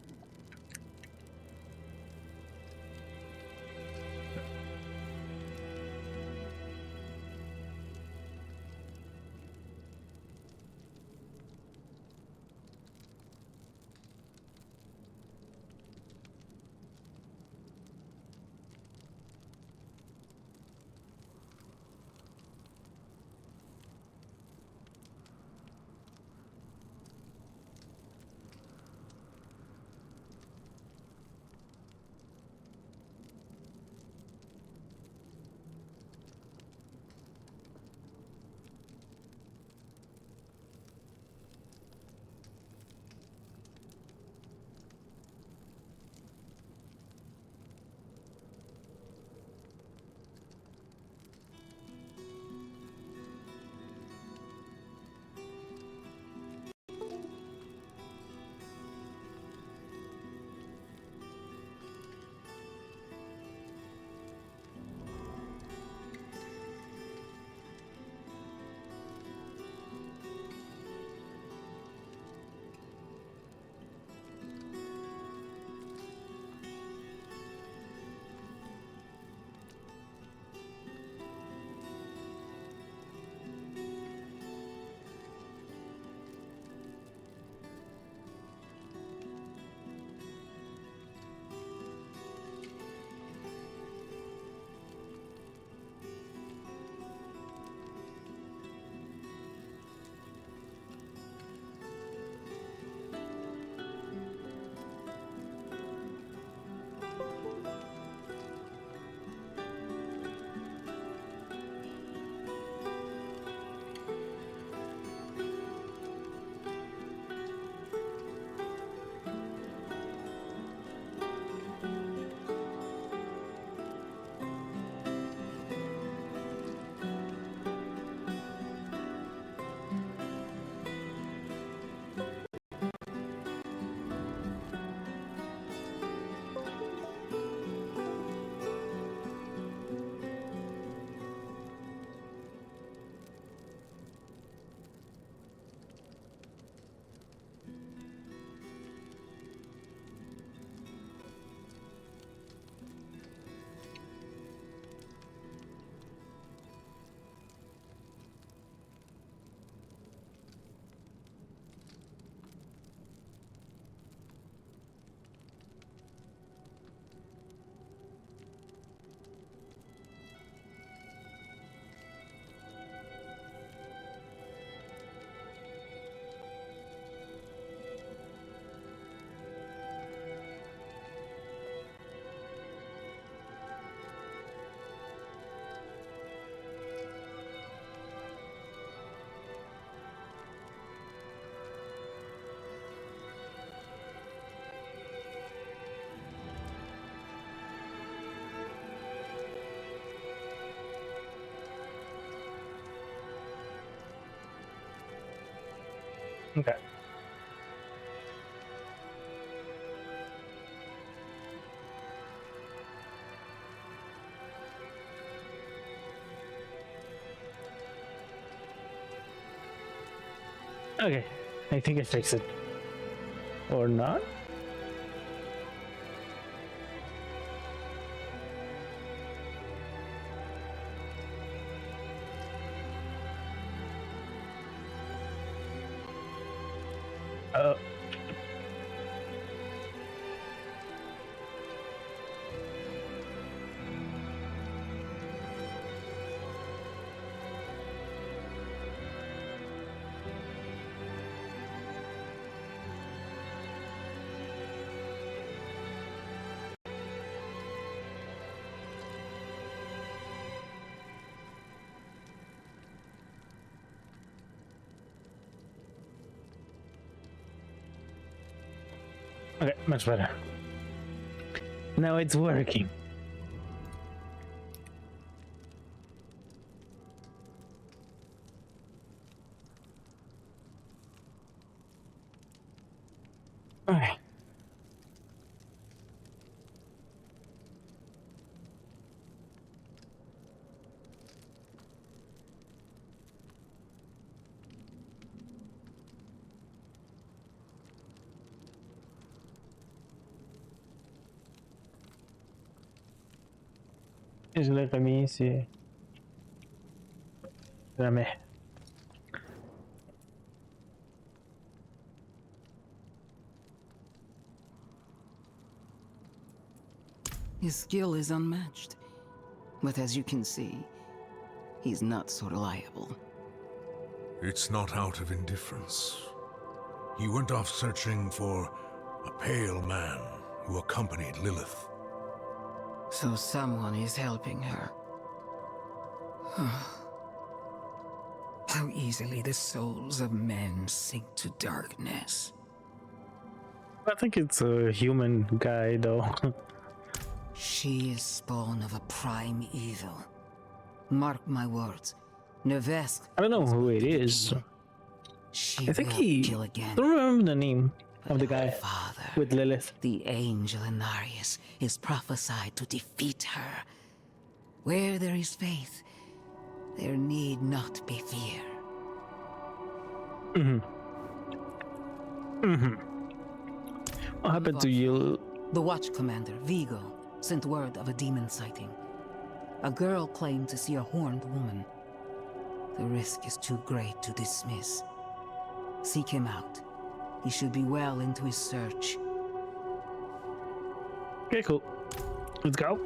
Okay. Okay, I think I fixed it. Or not? Okay, much better. Now it's working. Okay. اجل قميصي رمه. His skill is unmatched, but as you can see, he's not so reliable. It's not out of indifference. He went off searching for a pale man who accompanied Lilith. So someone is helping her. How easily the souls of men sink to darkness. I think it's a human guy though. She is spawn of a prime evil. Mark my words. Nevesk. I don't know who it is. I think he. Kill again. Don't remember the name of the guy with Lilith. The angel Inarius is prophesied to defeat her. Where there is faith, there need not be fear. What happened to you? The watch commander, Vigo, sent word of a demon sighting. A girl claimed to see a horned woman. The risk is too great to dismiss. Seek him out. He should be well into his search. Okay, cool. Let's go.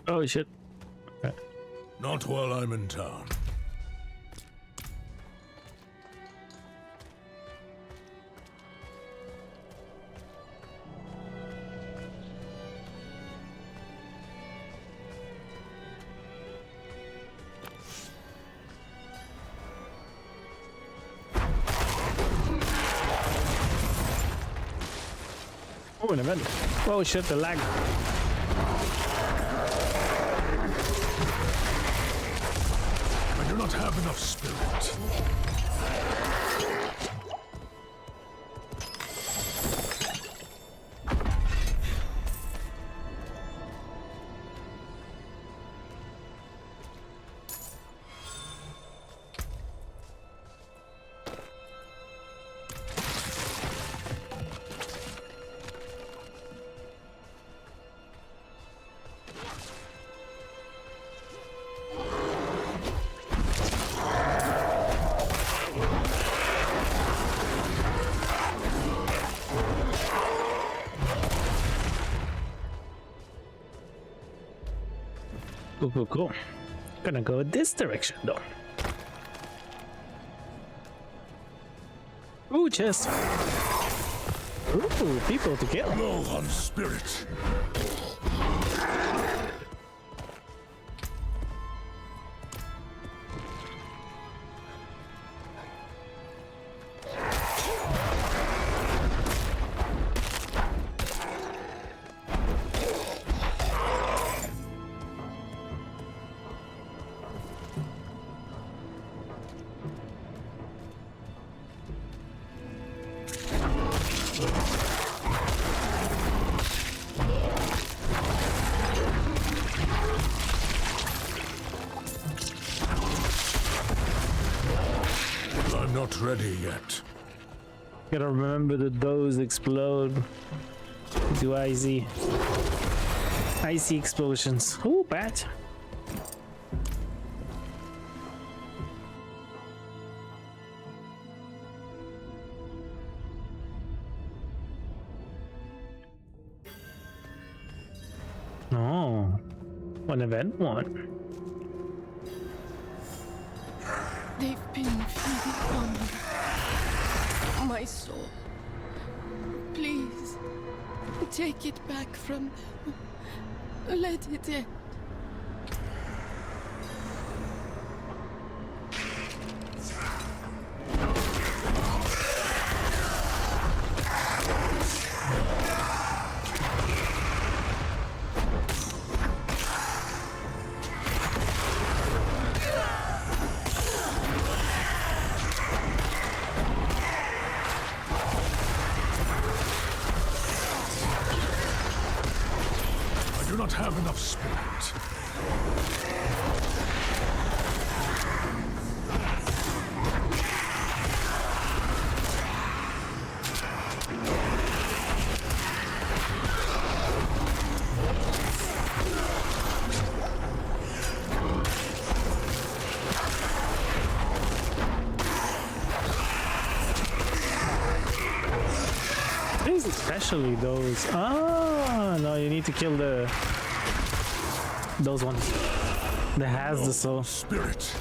Oh shit. Okay. Not while I'm in town. Oh, in a minute. Oh shit, the lag. I do not have enough spirit. Cool. Gonna go this direction though. Ooh, chest. Ooh, people to kill. Blow on spirit. I'm not ready yet. Gotta remember that those explode. Do icy explosions. Ooh, bat. Oh, an event one. They've been feeding on my soul. Please, take it back from them. Let it end. I do not have enough spirit. These especially those. Ah, no, you need to kill those ones. That has the soul. Spirit.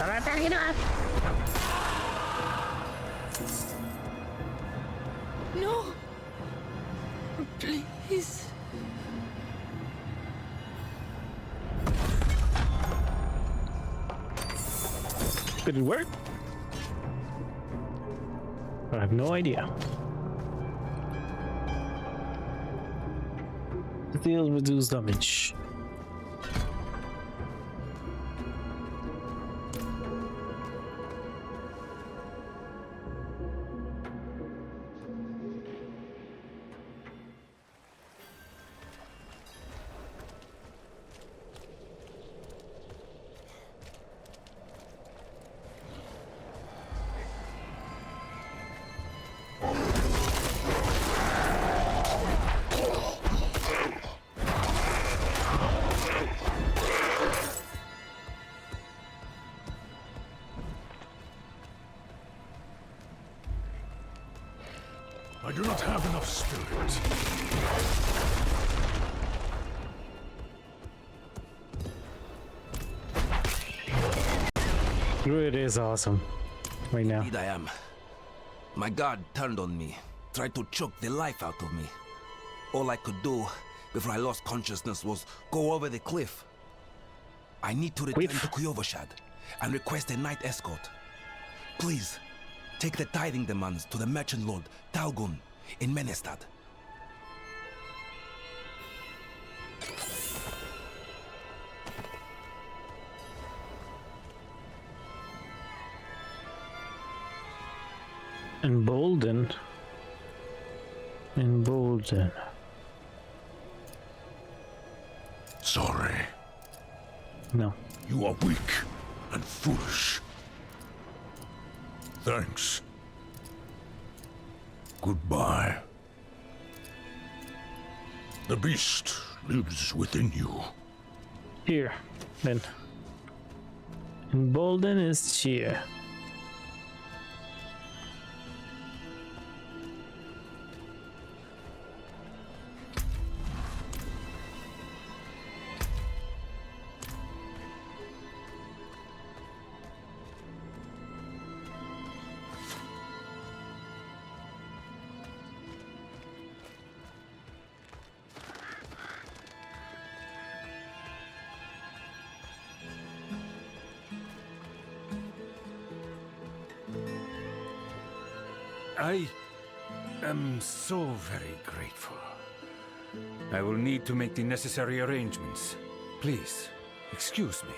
Alright, back it up. No. Please. Did it work? I have no idea. Still reduce damage. I do not have enough spirit. Druid is awesome right now. Indeed I am. My god turned on me, tried to choke the life out of me. All I could do before I lost consciousness was go over the cliff. I need to return to Kuyovashad and request a night escort. Please, take the tithing demands to the merchant lord Talgun in Menestad. Emboldened. Sorry. No. You are weak and foolish. Thanks. Goodbye. The beast lives within you. Here, then. Embolden is cheer. I am so very grateful. I will need to make the necessary arrangements. Please, excuse me.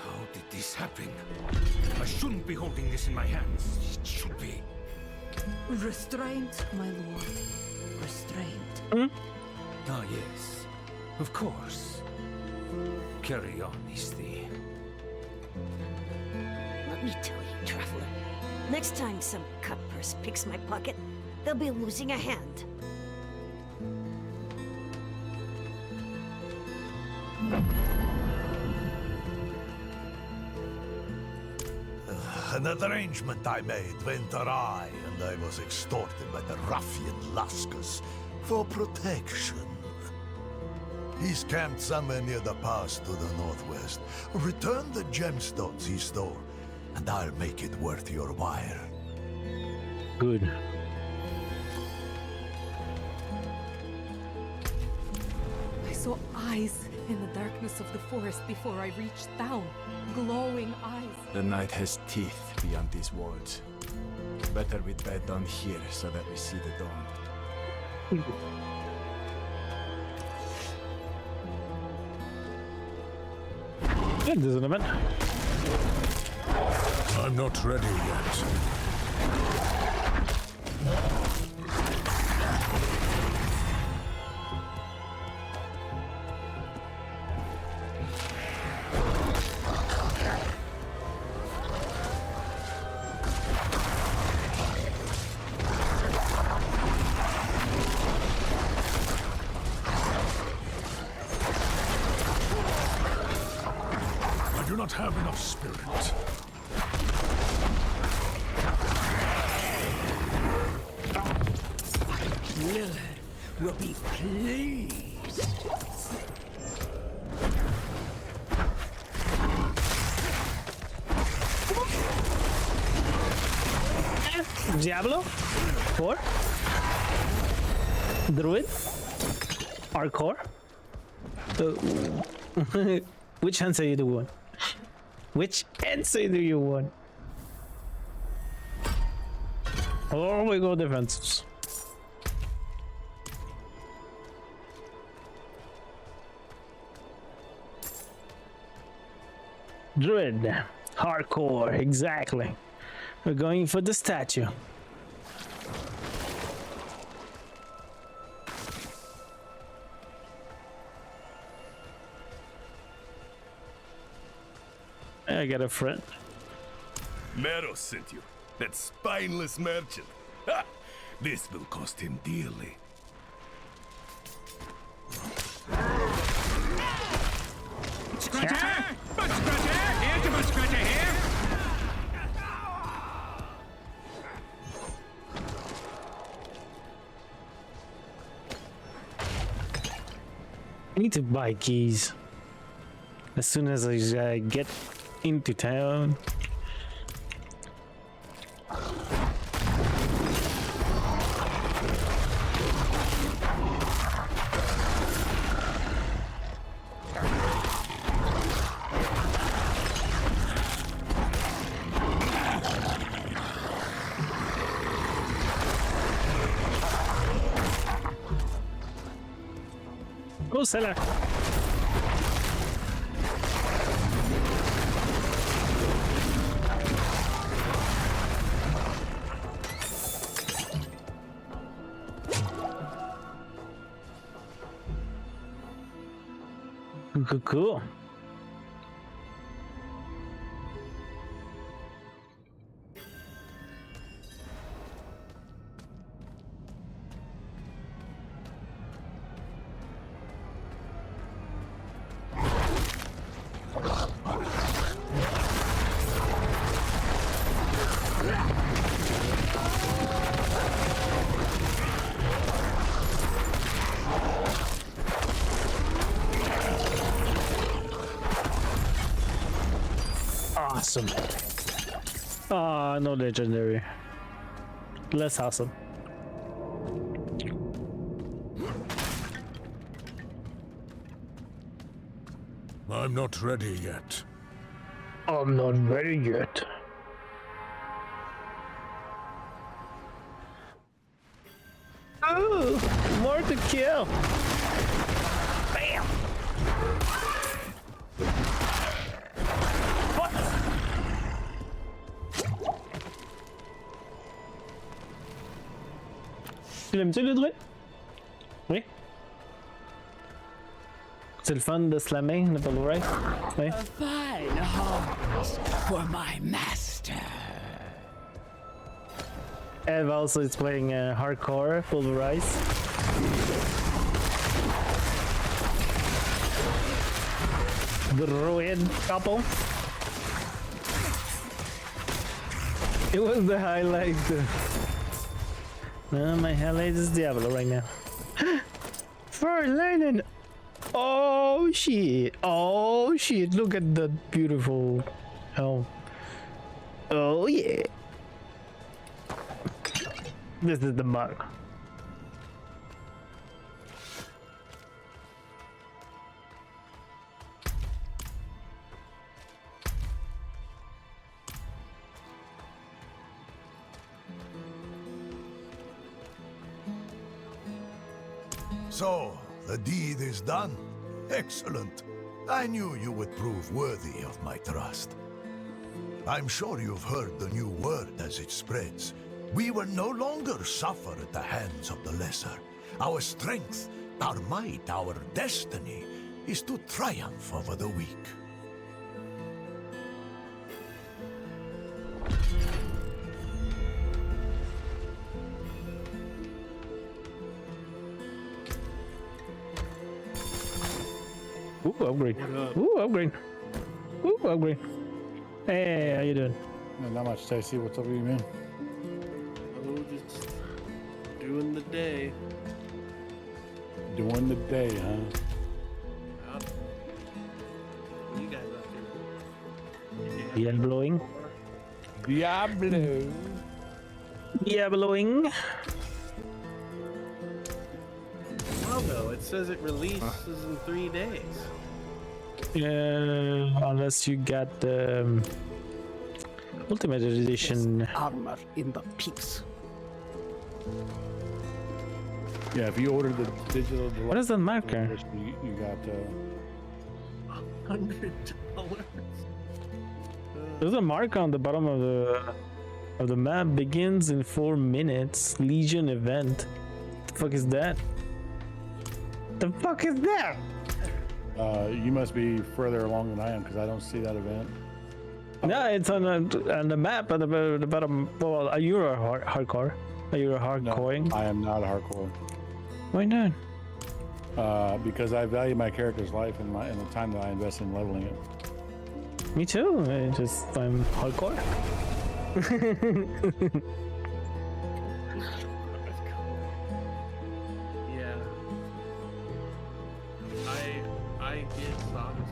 How did this happen? I shouldn't be holding this in my hands. It should be. Restraint, my lord. Restraint. Ah, yes. Of course. Carry on, Misty. Let me tell you, traveler. Next time some cutpurse picks my pocket, they'll be losing a hand. An arrangement I made went awry, and I was extorted by the ruffian Laskus for protection. He's camped somewhere near the pass to the northwest. Return the gemstones he stole, and I'll make it worth your while. Good. I saw eyes in the darkness of the forest before I reached down. Glowing eyes. The night has teeth beyond these walls. Better we bed down here so that we see the dawn. Yeah, there's an event. I'm not ready yet. I do not have enough spirit. Lilith will be pleased. Diablo? 4? Druid? Hardcore? Which answer you do want? Which answer do you want? Oh, we go defensives. Druid. Hardcore, exactly. We're going for the statue. I got a friend. Meros sent you. That spineless merchant. Ha! This will cost him dearly. Scratcher! Butt scratcher! Here's a butt scratcher here! I need to buy keys as soon as I get into town. Go, seller. Cool. Awesome. Ah, no legendary. Less awesome. I'm not ready yet. I'm not ready yet. Ooh, more to kill. Bam. What? Tu l'aimes-tu le druide? Oui. C'est le fun de slammer, le Polo Right? Oui. A fine harvest for my master. Ev also is playing hardcore, pulverize. Druid couple. It was the highlight. No, my highlight is Diablo right now. For learning. Oh shit. Oh shit. Look at that beautiful helm. Oh yeah. This is the mug. So, the deed is done. Excellent. I knew you would prove worthy of my trust. I'm sure you've heard the new word as it spreads. We will no longer suffer at the hands of the lesser. Our strength, our might, our destiny is to triumph over the weak. Ooh, upgrade. Ooh, upgrade. Ooh, upgrade. Hey, how you doing? Not much, Stacy. What's up with you, man? Oh, just doing the day. Doing the day, huh? What you guys up to? Diabloing. Diablo. Diabloing. How though? It says it releases in 3 days. Unless you got the Ultimate Edition. Armor in the peaks. Yeah, if you ordered the digital. What is that marker? You got $100. There's a marker on the bottom of the map. Begins in 4 minutes. Legion event. The fuck is that? The fuck is that? you must be further along than I am because I don't see that event. No, it's on the map at the bottom. Well, are you a hardcore? Are you a hardcoring? No, I am not a hardcore. Why not? Because I value my character's life and the time that I invest in leveling it. Me too. I'm hardcore. Yeah. I get Saga's.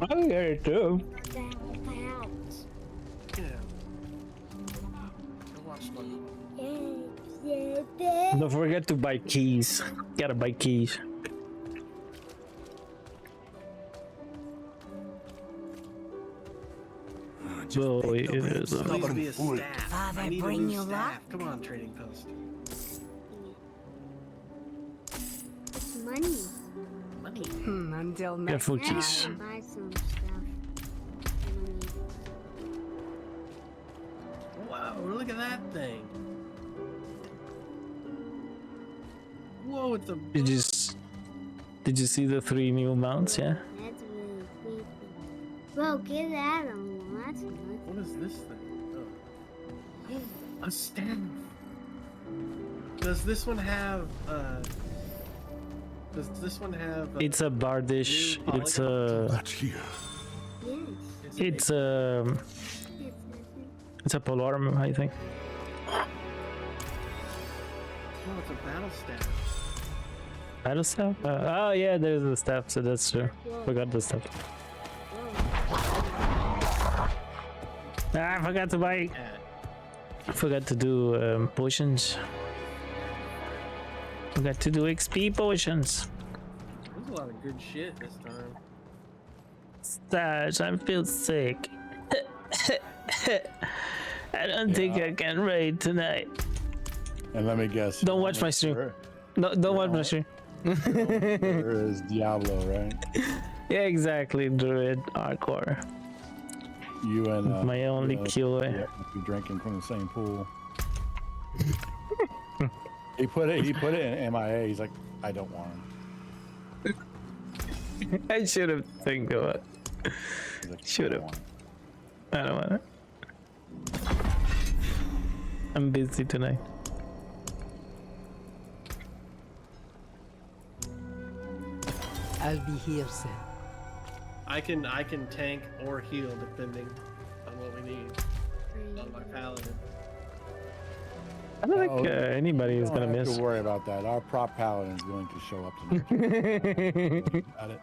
I get it too. Yeah. Go watch SpongeBob. Don't forget to buy keys. Gotta buy keys. Boy, it is. Please be a staff. Father, I need bring a new you staff. luck? Come on, Trading Post. It's money. Money. Until next next for time. keys. Buy some stuff. Wow, look at that thing. Whoa, it's a. Did you see the 3 new mounts? Yeah. That's really creepy. Bro, get that on. That's good. What is this thing? Oh. A staff. Does this one have? Does this one have? It's a bardish. It's a. That's here. It's a. It's a polearm, I think. Oh, it's a battle staff. Battle staff? Oh yeah, there's the staff, so that's true. Forgot the staff. I forgot to buy. I forgot to do potions. Forgot to do XP potions. There's a lot of good shit this time. Stash, I feel sick. I don't think I can raid tonight. And let me guess. Don't watch my stream. No, don't watch my stream. There is Diablo, right? Yeah, exactly. Druid hardcore. You and my only killer. Yeah, you're drinking from the same pool. He put it in MIA. He's like, I don't want him. I should have think of it. Should have. I don't want it. I'm busy tonight. I'll be here, sir. I can tank or heal depending on what we need. On my paladin. I don't think anybody is gonna miss. Don't worry about that. Our prop paladin is going to show up tonight. Got it.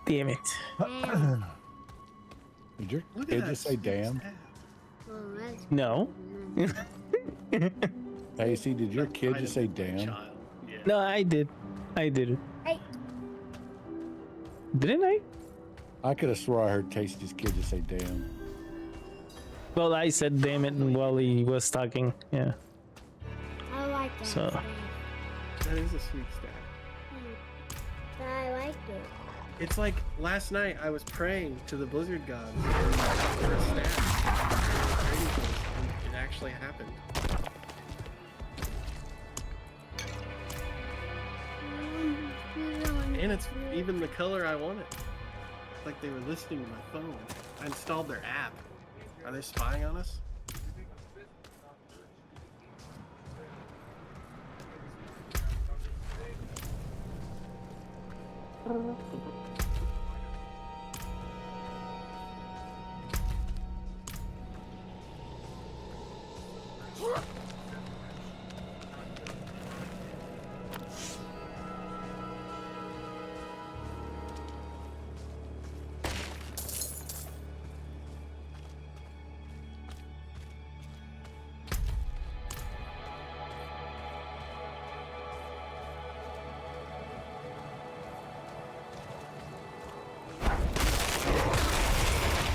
Damn it. Did your kid just say damn? No. Hey, see, did your kid just say damn? No, I did. I did. Didn't I? I could have swore I heard Tasty's kid just say damn. Well, I said damn it while he was talking. Yeah. I like that. So. That is a sweet stat. I like it. It's like last night I was praying to the Blizzard gods for a stat. And it actually happened. And it's even the color I wanted. It's like they were listening to my phone. I installed their app. Are they spying on us?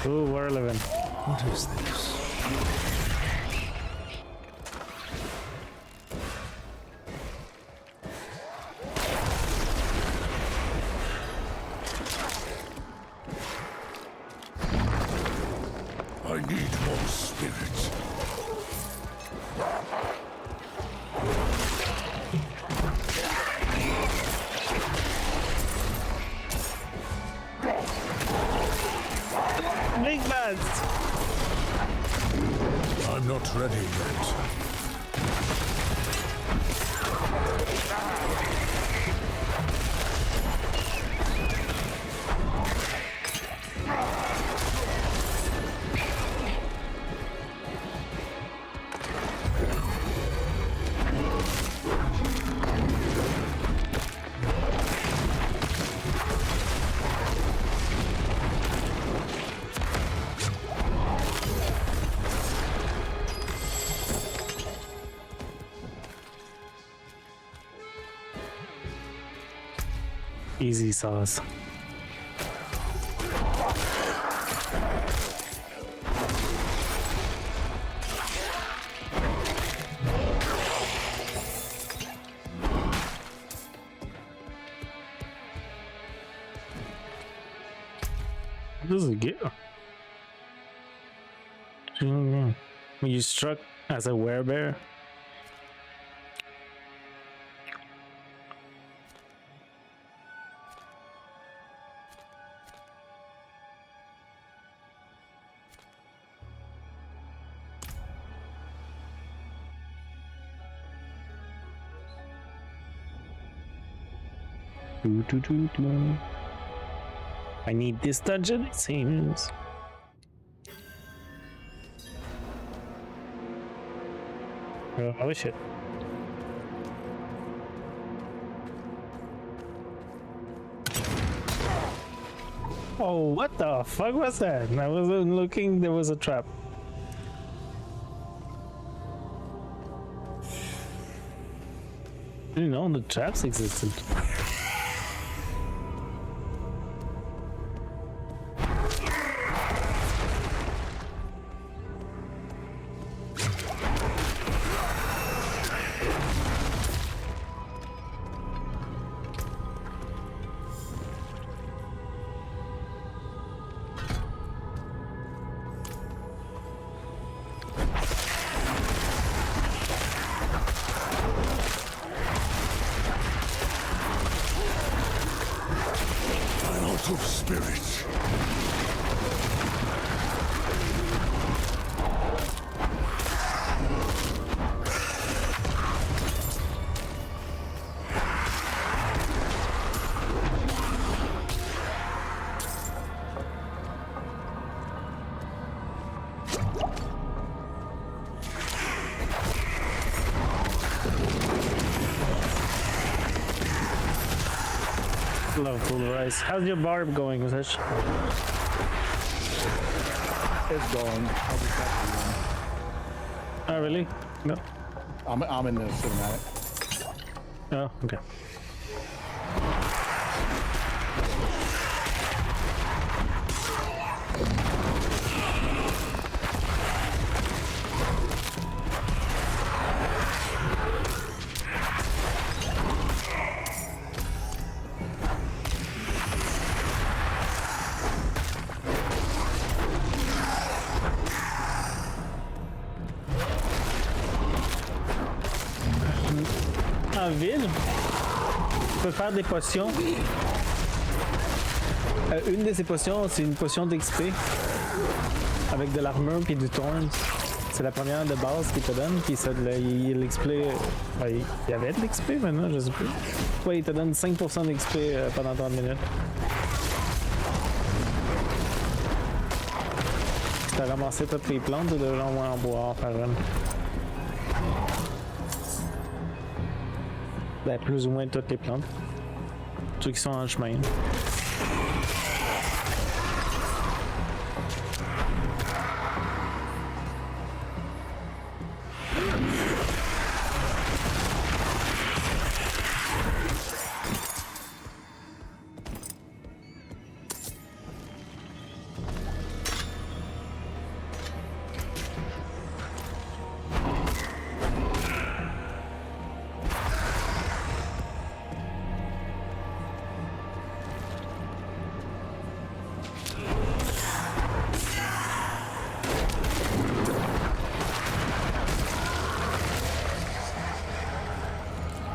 Ooh, we're living. What is this? I need more spirits. Big bats. I'm not ready yet. Easy sauce. What does it get? When you struck as a werebear. I need this dungeon, it seems. Oh shit. Oh, what the fuck was that? I wasn't looking, there was a trap. I didn't know the traps existed. pulverize. How's your barb going, Fish? It's going. I'll just have Oh, really? No. I'm in the cinematic. Oh, okay. En ville, tu peux faire des potions. Une de ces potions, c'est une potion d'XP avec de l'armure puis du thorn. C'est la première de base qu'il te donne, puis ça, l'XP. Il y avait de l'XP maintenant, je sais plus. Ouais, il te donne 5% d'XP pendant 30 minutes. Si t'as ramassé toutes les plantes, tu devrais en boire par une. Ben, plus ou moins toutes les plantes. Ceux qui sont en chemin.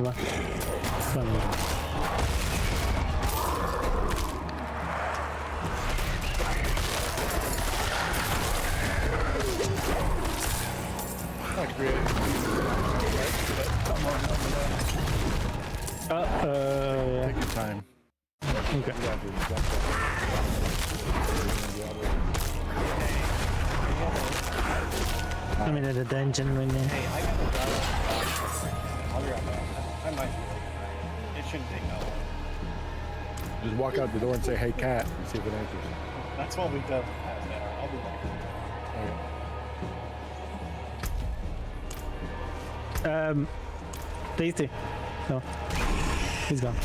Ouais. Take your time. Okay. I'm in the dungeon right now. I might be late. It shouldn't take that long. Just walk out the door and say, "Hey, cat," and see if it answers. That's what we've done in the past. Yeah, I'll be back. Okay. Tasty. No. He's gone.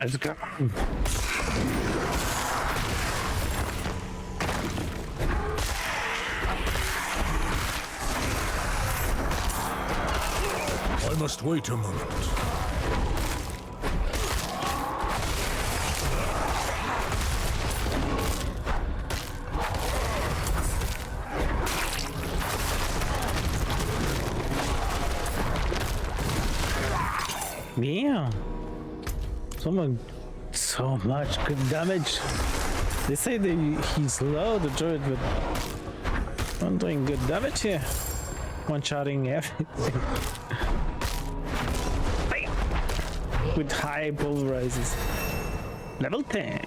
Let's go. I must wait a moment. Yeah. So much good damage. They say that he's low, the druid, but I'm doing good damage here. One-shotting everything. With high pulverizes. Level 10.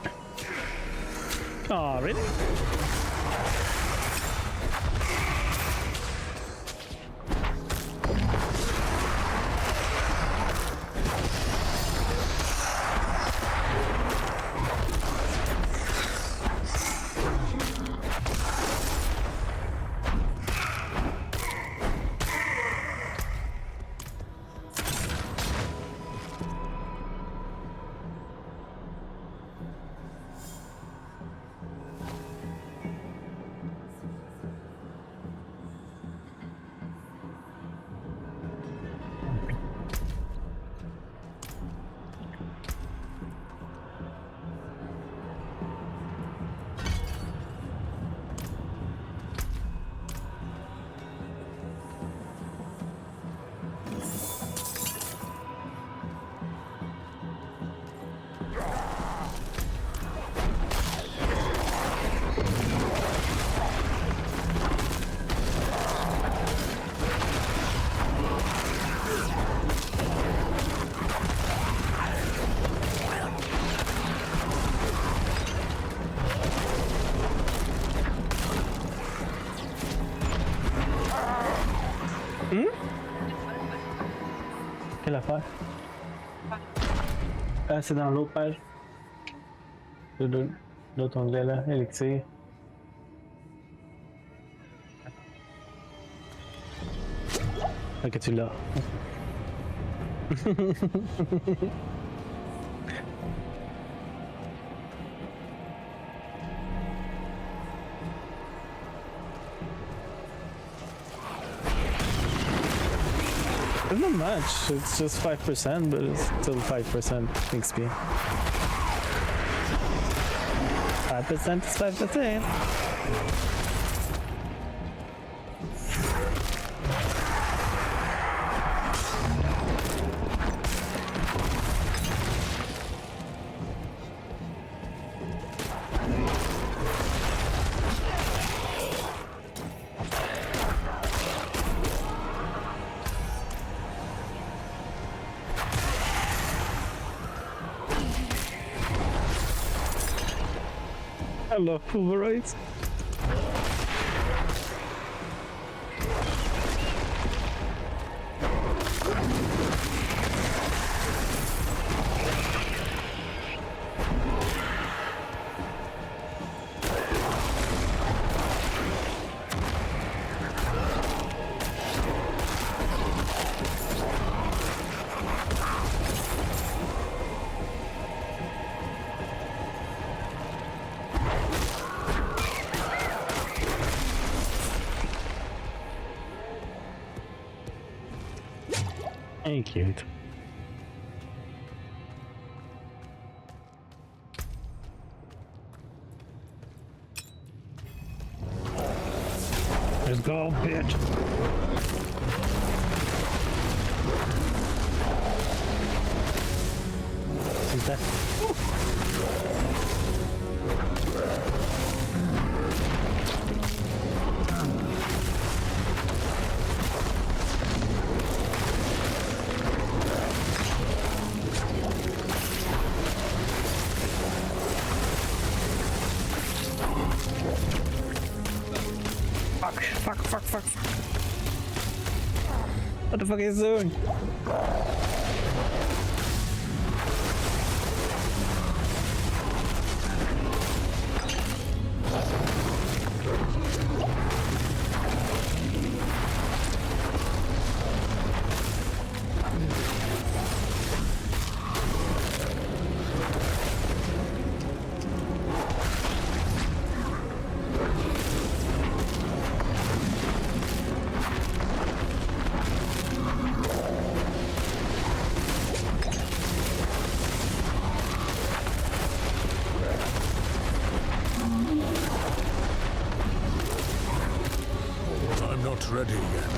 Oh, really? Quelle affaire? Ah, c'est dans l'autre page. L'autre onglet là, élixir. Ok, tu l'as. It's not much, it's just 5%, but it's still 5% XP. 5% is 5%. I love overrides. Thank you. Let's go, bitch. Is that? Fuck. What the fuck is he doing? Not ready yet.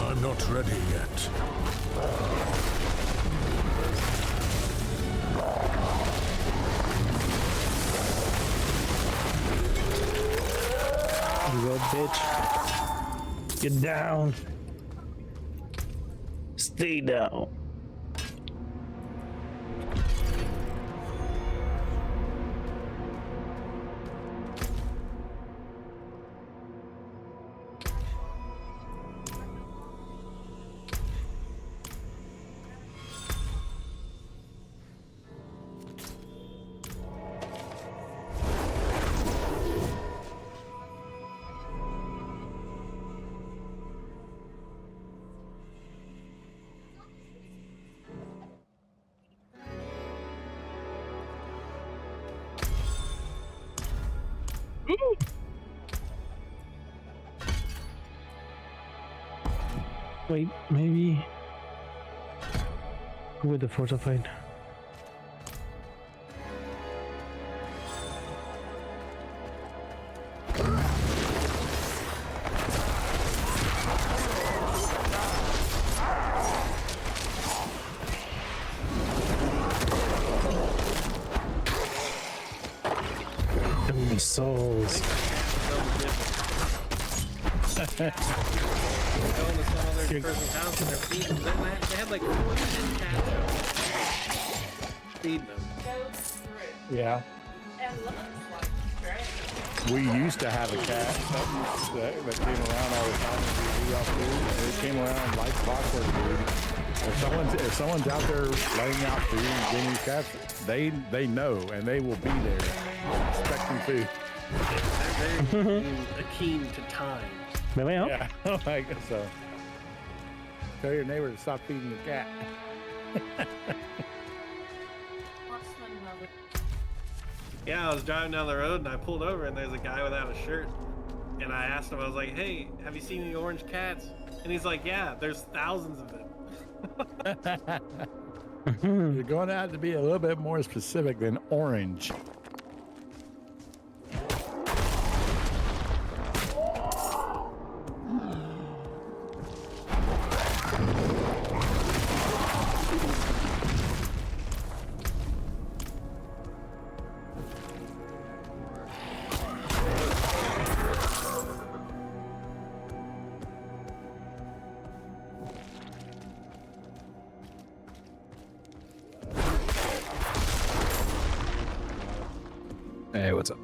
I'm not ready yet. You go, bitch. Get down. Stay down. Wait, maybe go with the fortified. Souls. Going to some other person's house and they're feeding them. They had like 14 cats out. Feed them. Yeah. We used to have a cat that came around all the time. We got food. It came around like clockwork, dude. If someone's out there laying out food and getting these cats, they know and they will be there expecting food. They're very keen to time. Yeah. Like, so tell your neighbor to stop feeding your cat. Yeah, I was driving down the road and I pulled over and there's a guy without a shirt. And I asked him, I was like, hey, have you seen any orange cats? And he's like, yeah, there's thousands of them. You're going to have to be a little bit more specific than orange. Hey, what's up?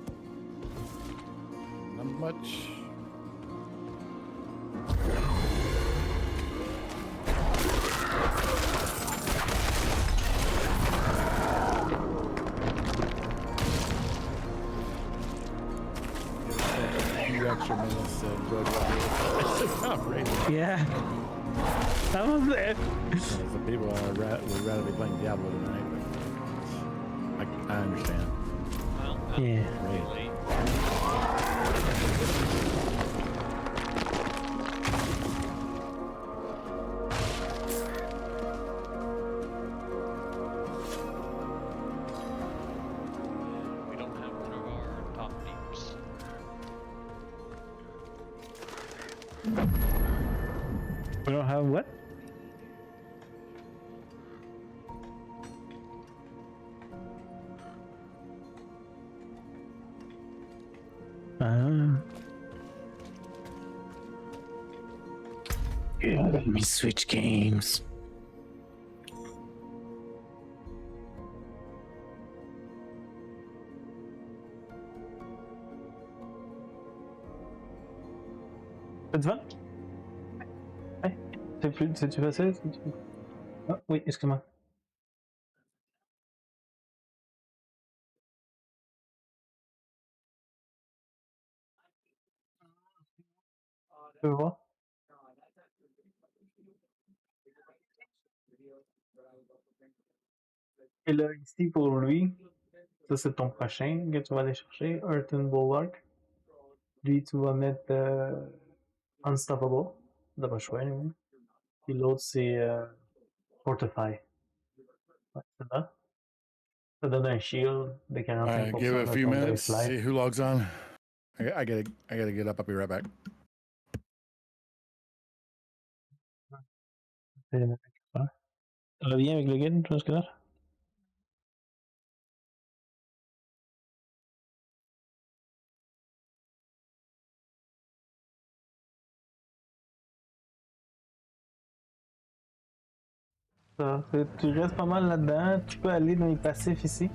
Not much. Few extra minutes to enjoy the Yeah. I was there. Some people would rather be playing Diablo tonight, but I understand. Yeah. Right. We don't have one of our top teams. We don't have what? Yeah, let me switch games. C'est fun? Hey, c'est-tu facile? Ah, oui, excuse-moi. Tu veux voir? Et là, ici, pour lui, ça c'est ton prochain que tu vas aller chercher, Earthen Bulwark. Lui, tu vas mettre Unstoppable, t'as pas le choix, anyway. Puis l'autre, c'est Fortify. Ouais, c'est ça. Ça donne un shield de 45% Give it a few de ton minutes. base life. See who logs on. I gotta get up. I'll be right back. Ça va bien avec le guide, jusque-là? Ça, tu restes pas mal là-dedans. Tu peux aller dans les passifs ici.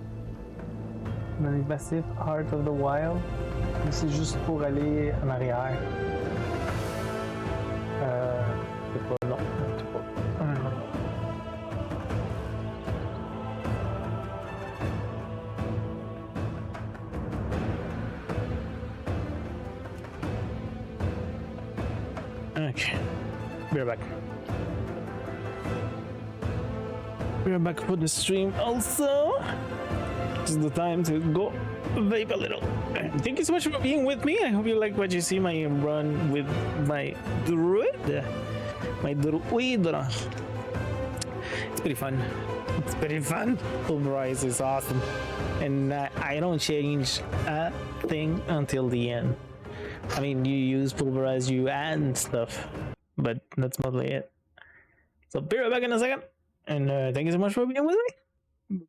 Dans les passifs Heart of the Wild. C'est juste pour aller en arrière. C'est pas long. C'est pas. Okay. We're back. We're back for the stream also. This is the time to go vape a little. Thank you so much for being with me. I hope you like what you see my run with my druid. My druid. It's pretty fun. It's pretty fun. Pulverize is awesome. And I don't change a thing until the end. I mean, you use pulverize, you add stuff, but that's mostly it. So be right back in a second. And thank you so much for being with me.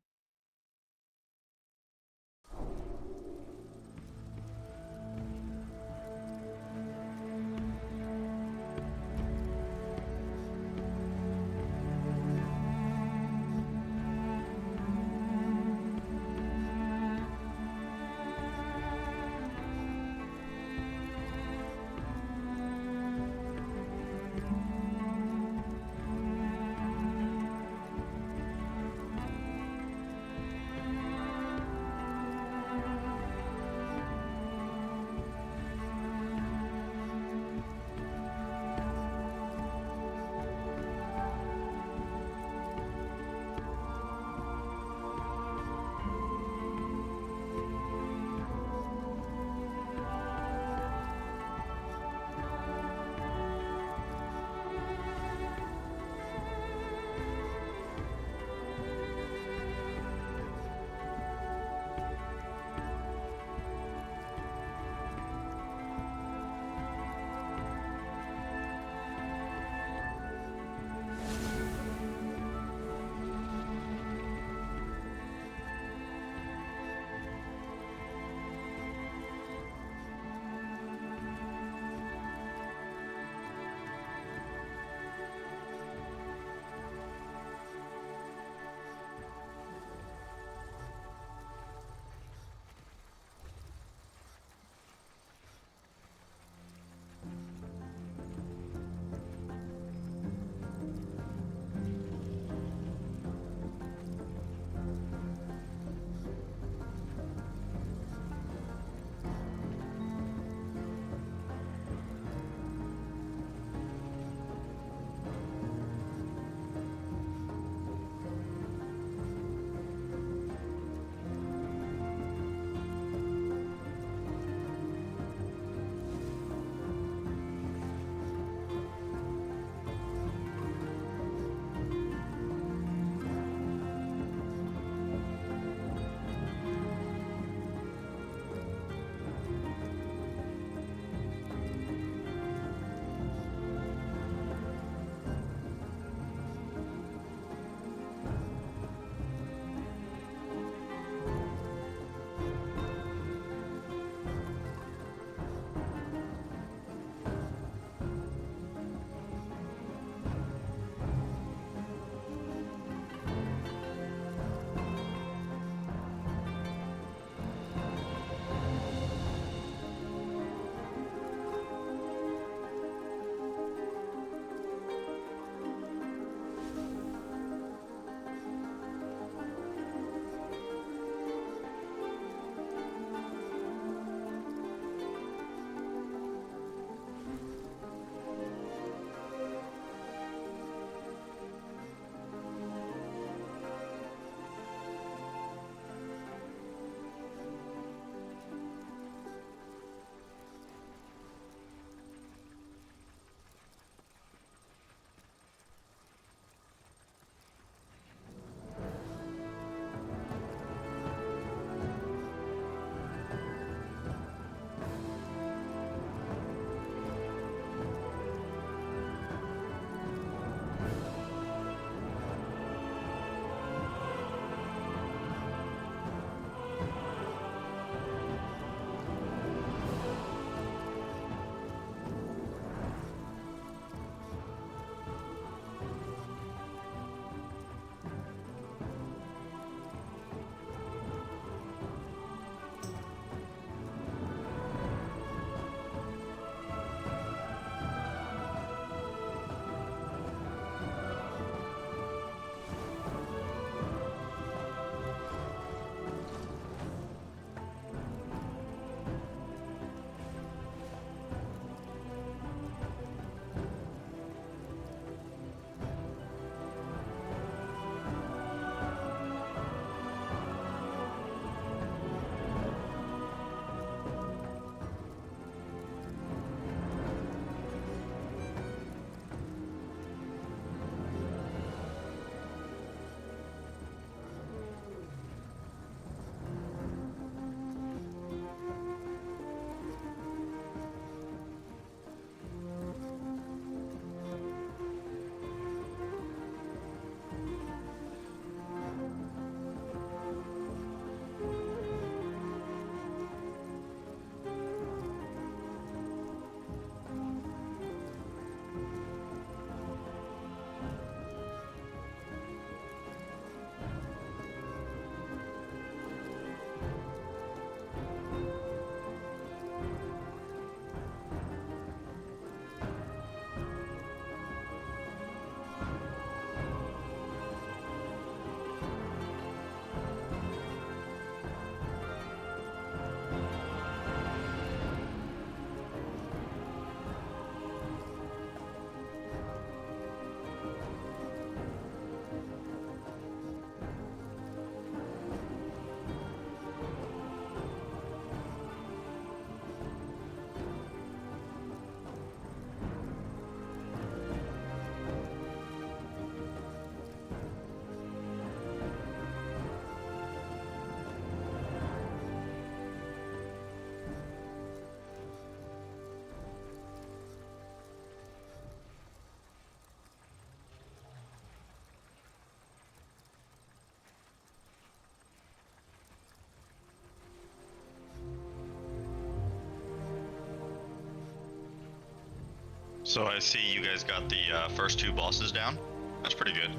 So I see you guys got the first 2 bosses down. That's pretty good.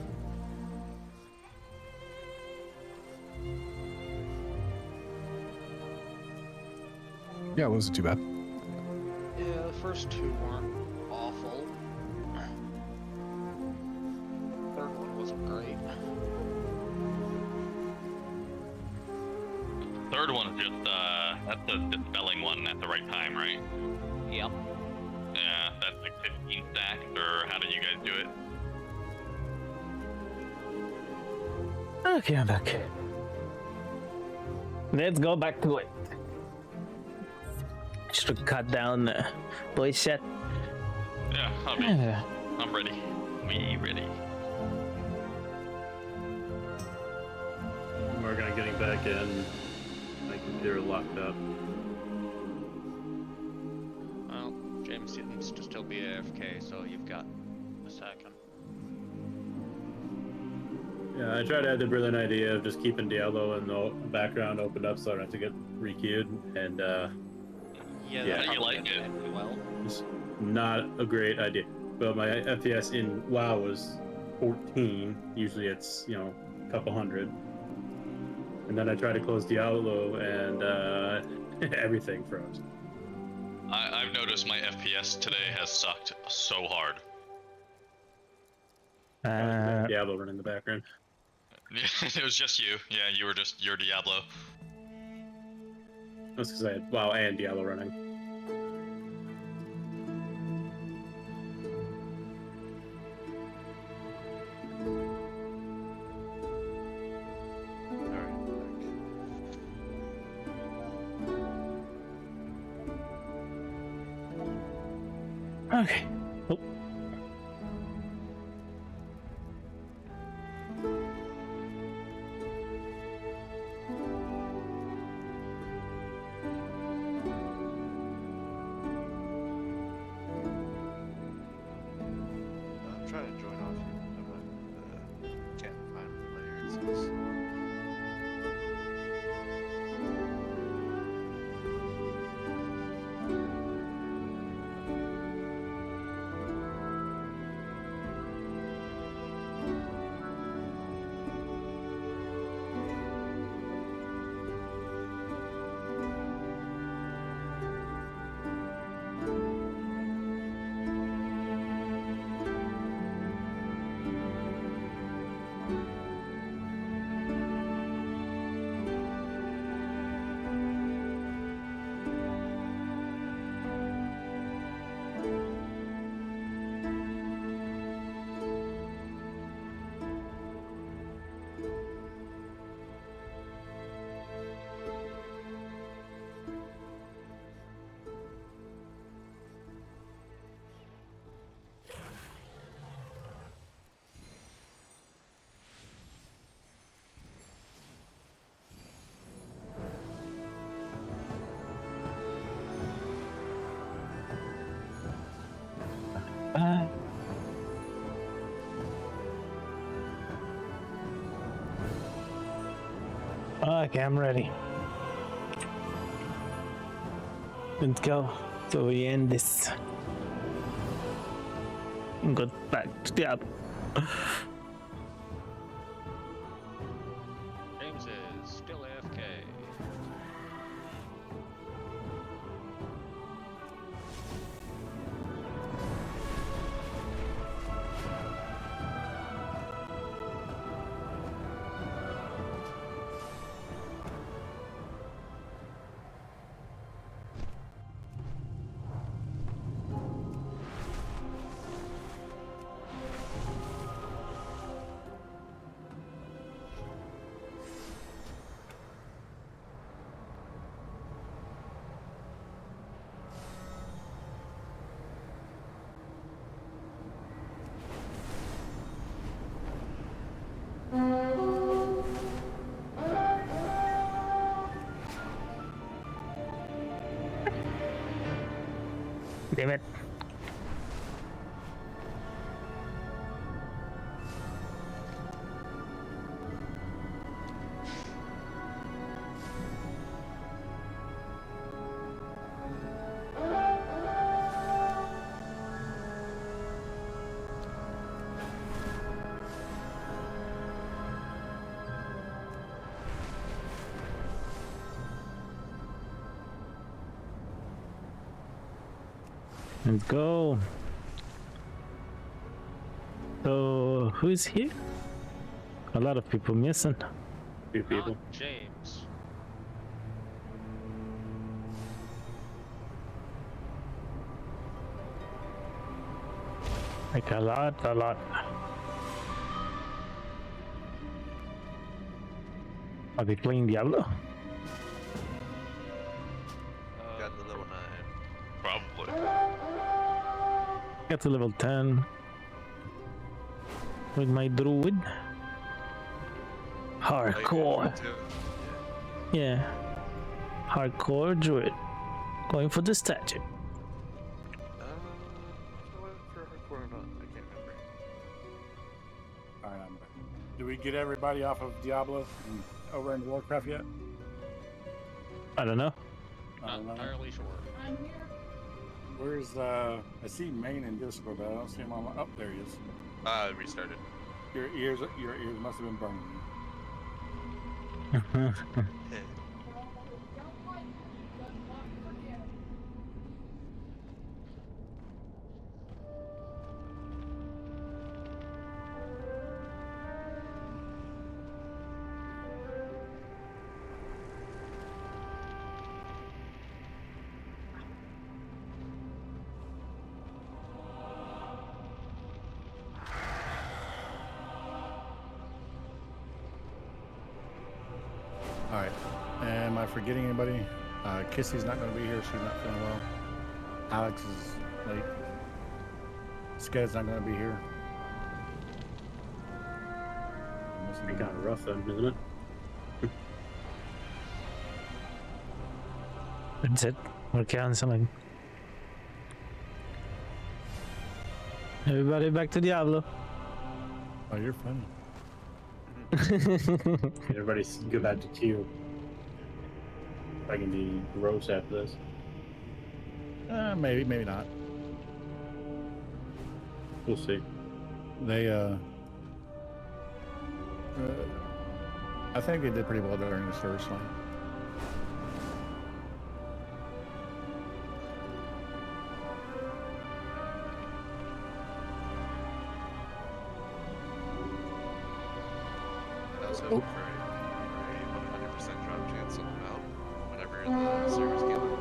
Yeah, it wasn't too bad. Yeah, the first 2 weren't awful. Third one wasn't great. Third one is just that's the dispelling one at the right time, right? Yep. Yeah, that's like 15 stacks, or how did you guys do it? Okay, I'm back. Let's go back to it. Just to cut down the voice chat. Yeah, I'm ready. We ready. I'm working on getting back in. My computer locked up. Well, James seems to still be AFK, so you've got a second. Yeah, I tried to have the brilliant idea of just keeping Diablo in the background opened up so I don't have to get re-queued, and yeah, you like it. Well, it's not a great idea. But my FPS in WoW was 14. Usually it's, you know, a couple hundred. And then I tried to close Diablo and everything froze. I've noticed my FPS today has sucked so hard. Diablo running in the background. It was just you. Yeah, you were just your Diablo. That's because I had WoW and Diablo running. Okay. Oh. I'm trying to join off here, but can't find the player, it says. Okay, I'm ready. Let's go. So we end this. And go back to Diablo. James is still AFK. Damn it. Let's go. So who is here? A lot of people missing. Few people. Not James. Like a lot. Are they playing Diablo? Got the level 9. Probably. Got to level 10 with my druid. Hardcore. Yeah. Hardcore druid. Going for the statue. For hardcore or not? I can't remember. Alright, I'm back. Did we get everybody off of Diablo and over into Warcraft yet? I don't know. Not entirely sure. Where's I see Main in Discord, but I don't see him on. Oh, there he is. Restarted. Your ears must have been burning. Alright. Am I forgetting anybody? Kissy's not going to be here. She's not feeling well. Alex is late. Sked's not going to be here. It got rough then, isn't it? That's it. We're canceling. Everybody back to Diablo. Oh, you're funny. Everybody go back to Q. If I can be gross after this. Maybe not. We'll see. They, I think they did pretty well during the first line. I was hoping for a 100% drop chance of them out whenever the servers get them.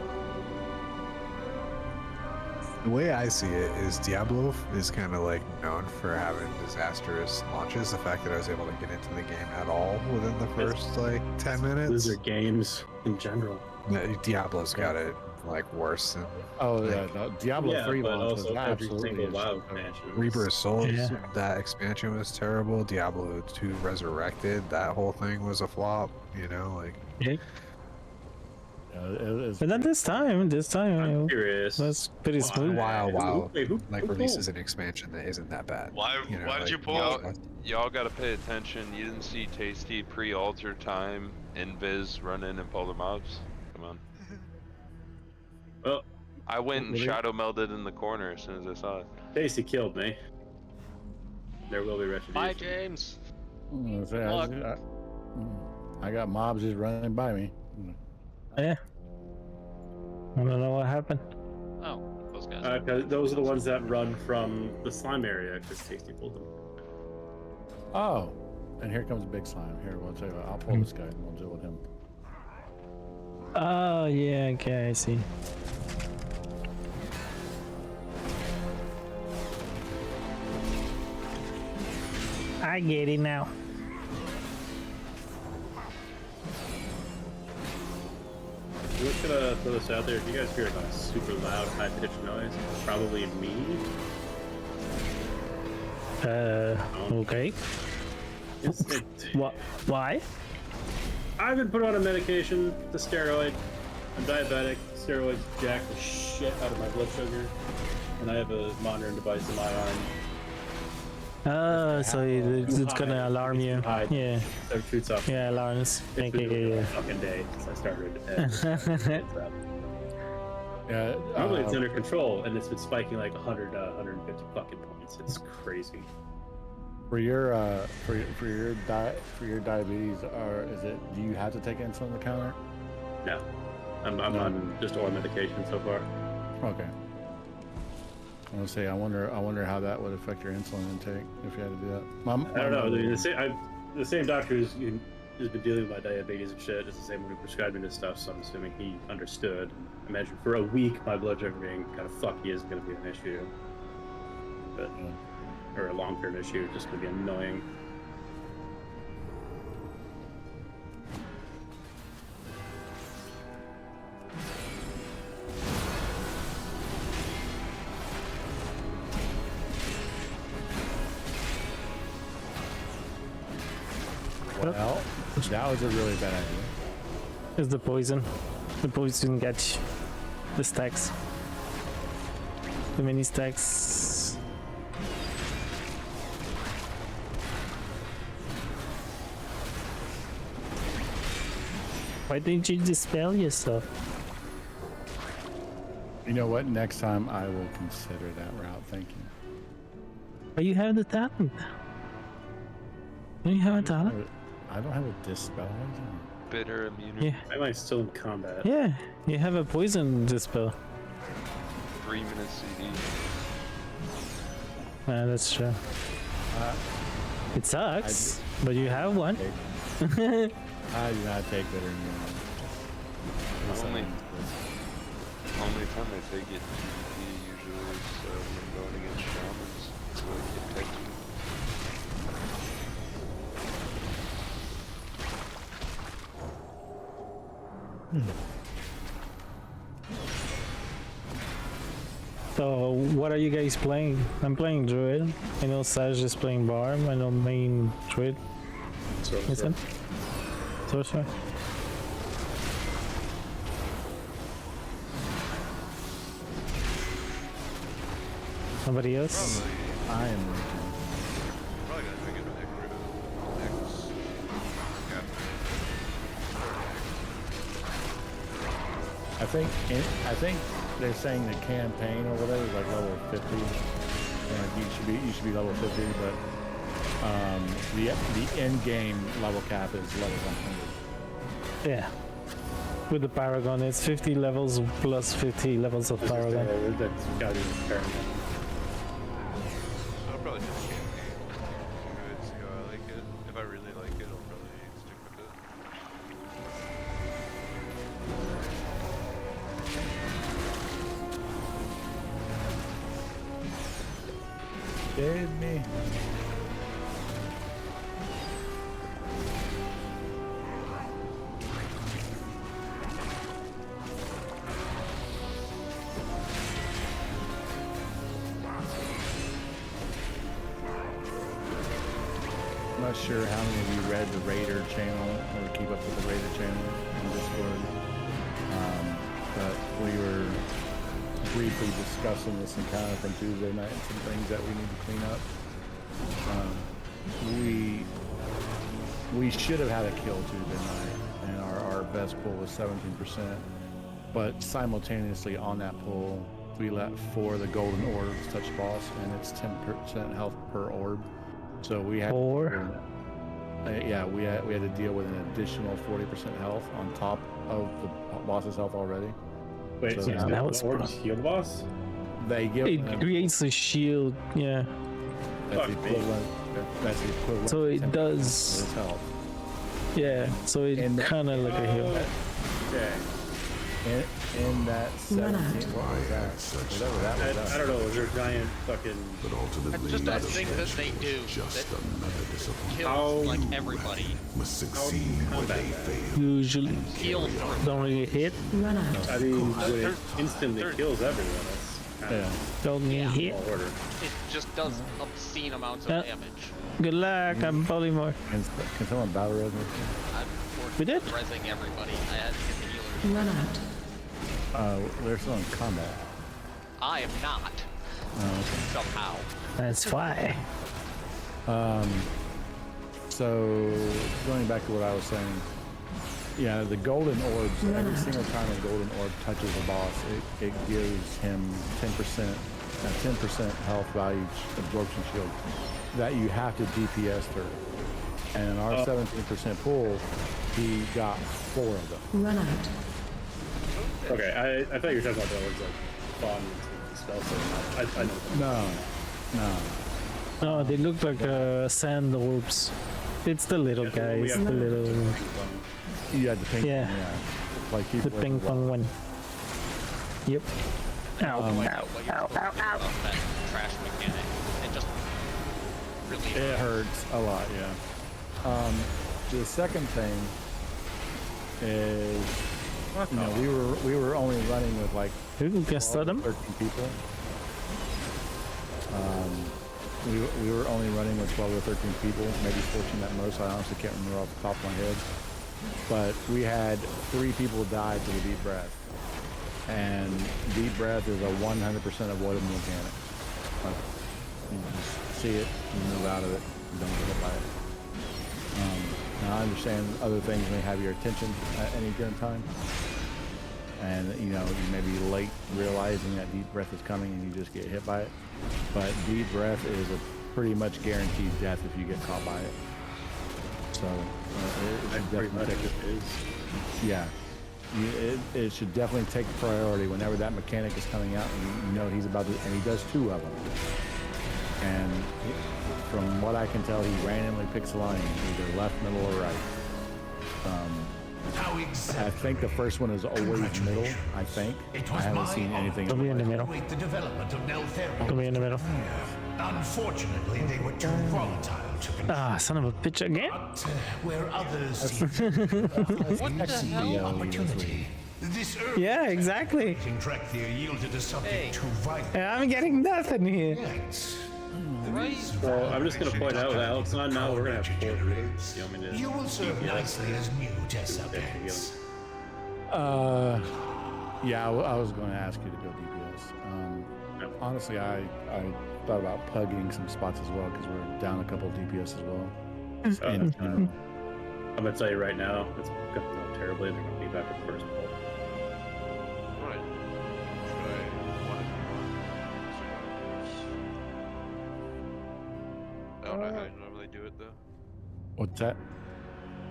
The way I see it is Diablo is kind of like known for having disastrous launches. The fact that I was able to get into the game at all within the first like 10 minutes. Blizzard games in general. Diablo's got it like worse than. Oh yeah, no, Diablo 3 but launch was also every absolutely single WoW expansion. Reaper of Souls, that expansion was terrible. Diablo 2 Resurrected, that whole thing was a flop. You know, like. Yeah. But not this time. I'm curious. That's pretty smooth. WoW like releases an expansion that isn't that bad. Why? You know, Why did like, you pull? Y'all gotta pay attention. You didn't see Tasty pre-alter time invis run in and pull the mobs. Come on. Well, I went and shadow melded in the corner as soon as I saw it. Tasty killed me. There will be retribution. Bye, James. I got mobs just running by me. Yeah. I don't know what happened. Oh, those guys. Those are the ones that run from the slime area because Tasty pulled them. Oh, and here comes Big Slime. Here, we'll tell you what, I'll pull this guy and we'll deal with him. Oh yeah, okay, I see. I get it now. I'm just gonna throw this out there. If you guys hear like a super loud, high-pitched noise, it's probably me. Okay. What? Why? I've been put on a medication, the steroid. I'm diabetic. Steroids jack the shit out of my blood sugar, and I have a monitoring device in my arm. Oh, so it's gonna alarm you. Yeah. So it shoots up. Yeah, alarms. It's been a fucking day since I started. Yeah. Normally it's under control, and it's been spiking like 100, 150 fucking points. It's crazy. For your diabetes, do you have to take insulin on the counter? No, I'm on just oral medication so far. Okay. I want to say, I wonder how that would affect your insulin intake if you had to do that. I don't know. I mean, the same doctor who's been dealing with my diabetes and shit is the same one who prescribed me this stuff. So I'm assuming he understood. I imagine for a week my blood sugar being kind of fucky isn't going to be an issue, but or a long-term issue, just going to be annoying. Well, that was a really bad idea. It's the poison. The poison gets the stacks. The mini stacks. Why didn't you dispel yourself? You know what? Next time I will consider that route. Thank you. But you have the talent. Don't you have a talent? I don't have a dispel. Bitter immunity. Yeah. Am I still in combat? Yeah, you have a poison dispel. 3 minutes CD. Yeah, that's true. It sucks, but you have one. I do not take bitter immunity. Only time I take it PvP usually is when I'm going against shamans. So it protects me. So, what are you guys playing? I'm playing Druid. I know Saj is playing Barm. I know main Druid. Sorcerer. Sorcerer. Somebody else? I am. Probably gonna drink it with next. I think they're saying the campaign or whatever is like level 50. And you should be level 50, but the end game level cap is level 100. Yeah. With the Paragon, it's 50 levels plus 50 levels of Paragon. That's gotta be fair. I'll probably do the campaign. Do it, see how I like it. If I really like it, I'll probably stick with it. Save me. I'm not sure how many of you read the Raider channel or keep up with the Raider channel on Discord, but we were briefly discussing this encounter from Tuesday night and some things that we need to clean up. We should have had a kill Tuesday night, and our best pull was 17%, but simultaneously on that pull, we let 4 of the golden orbs touch boss, and it's 10% health per orb. So we had 4? Yeah, we had to deal with an additional 40% health on top of the boss's health already. Wait, so yeah, that was orbs heal the boss? They give it creates a shield, yeah. That's the equivalent. That's the equivalent. So it does. His health. Yeah, so it kind of like a heal. Okay. In that 17, what was that? Whatever that was. I don't know, is there a giant fucking... But ultimately, That's just a thing that they do just that another disappointment. kills like everybody. Must succeed when they fail. Usually Heal through. don't really hit. Run out. I mean, when it instantly kills everyone, that's kind of Don't need hit. tall order. It just does obscene amounts of Yeah. damage. Good luck, I'm polymorph. Can someone battle res me? We did? Rezzing everybody. I had to get the healers. Run out. They're still in combat. I am not. Somehow. That's why. So going back to what I was saying, yeah, the golden orbs. Every single time a golden orb touches a boss, it gives him 10% health value absorption shield that you have to DPS through. And in our 17% pool, he got 4 of them. Run out. Okay, I thought you were talking about the ones like bottom stealth so much. I know. No. No, they look like sand orbs. It's the little guys, the little. Yeah, the pink. Yeah. Like The ping pong one. Yep. Ow, ow, ow, ow, ow. That trash mechanic. It just really It hurts a lot, yeah. The second thing is, you know, we were only running with like 13 people. We were only running with 12 or 13 people, maybe 14 at most. I honestly can't remember off the top of my head. But we had 3 people die to the deep breath. And deep breath is a 100% avoidable mechanic. Like, you just see it, you move out of it, you don't get hit by it. Now I understand other things may have your attention at any given time. And you know, you may be late realizing that deep breath is coming and you just get hit by it. But deep breath is a pretty much guaranteed death if you get caught by it. So it should definitely take yeah. It should definitely take priority whenever that mechanic is coming out, and you know he's about to, and he does 2 of them. And from what I can tell, he randomly picks a line, either left, middle, or right. I think the first one is always middle. I think I haven't seen anything. Don't be in the middle. The development of Don't be in the middle. Unfortunately, they were too volatile to Ah, son of a bitch again. where others What the hell? opportunity. This Yeah, exactly. Dracthir yielded a subject too violent. I'm getting nothing here. Well, I'm just going to point out that Alex on now we're going to have 4 groups. You want me to? You will serve nicely as new test subjects. Yeah, I was going to ask you to go DPS. Honestly, I thought about plugging some spots as well because we're down a couple of DPS as well. I'm going to tell you right now, it's going to go terribly. They're going to be back at first pull. Right. I don't know how you normally do it though. What's that?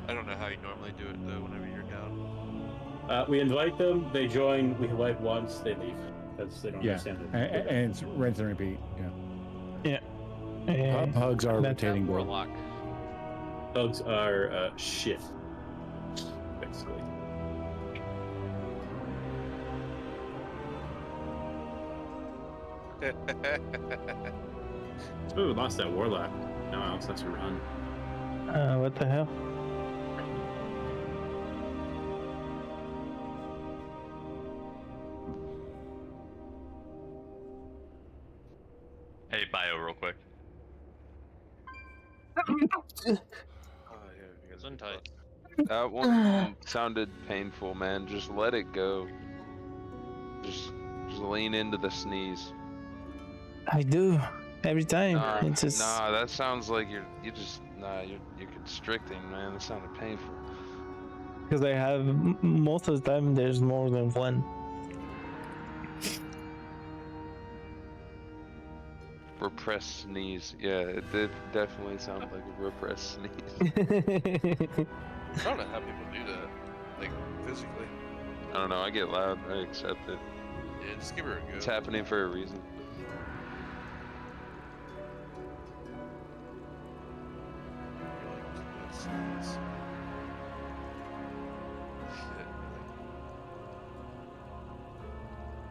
I don't know how you normally do it though whenever you're down. We invite them, they join, we invite once, they leave. Because they don't understand it. And it's rinse and repeat. Yeah. Hugs are rotating board. Hugs are shift, basically. So we lost that warlock. Now Alex has to run. What the hell? Hey, bio, real quick. That one sounded painful, man. Just let it go. Just lean into the sneeze. I do every time. It's just Nah, that sounds like you're constricting, man. That sounded painful. because I have most of the time there's more than one. Repressed sneeze. Yeah, it did definitely sound like a repressed sneeze. I don't know how people do that, like physically. I don't know. I get loud. I accept it. Yeah, just give her a go. It's happening for a reason.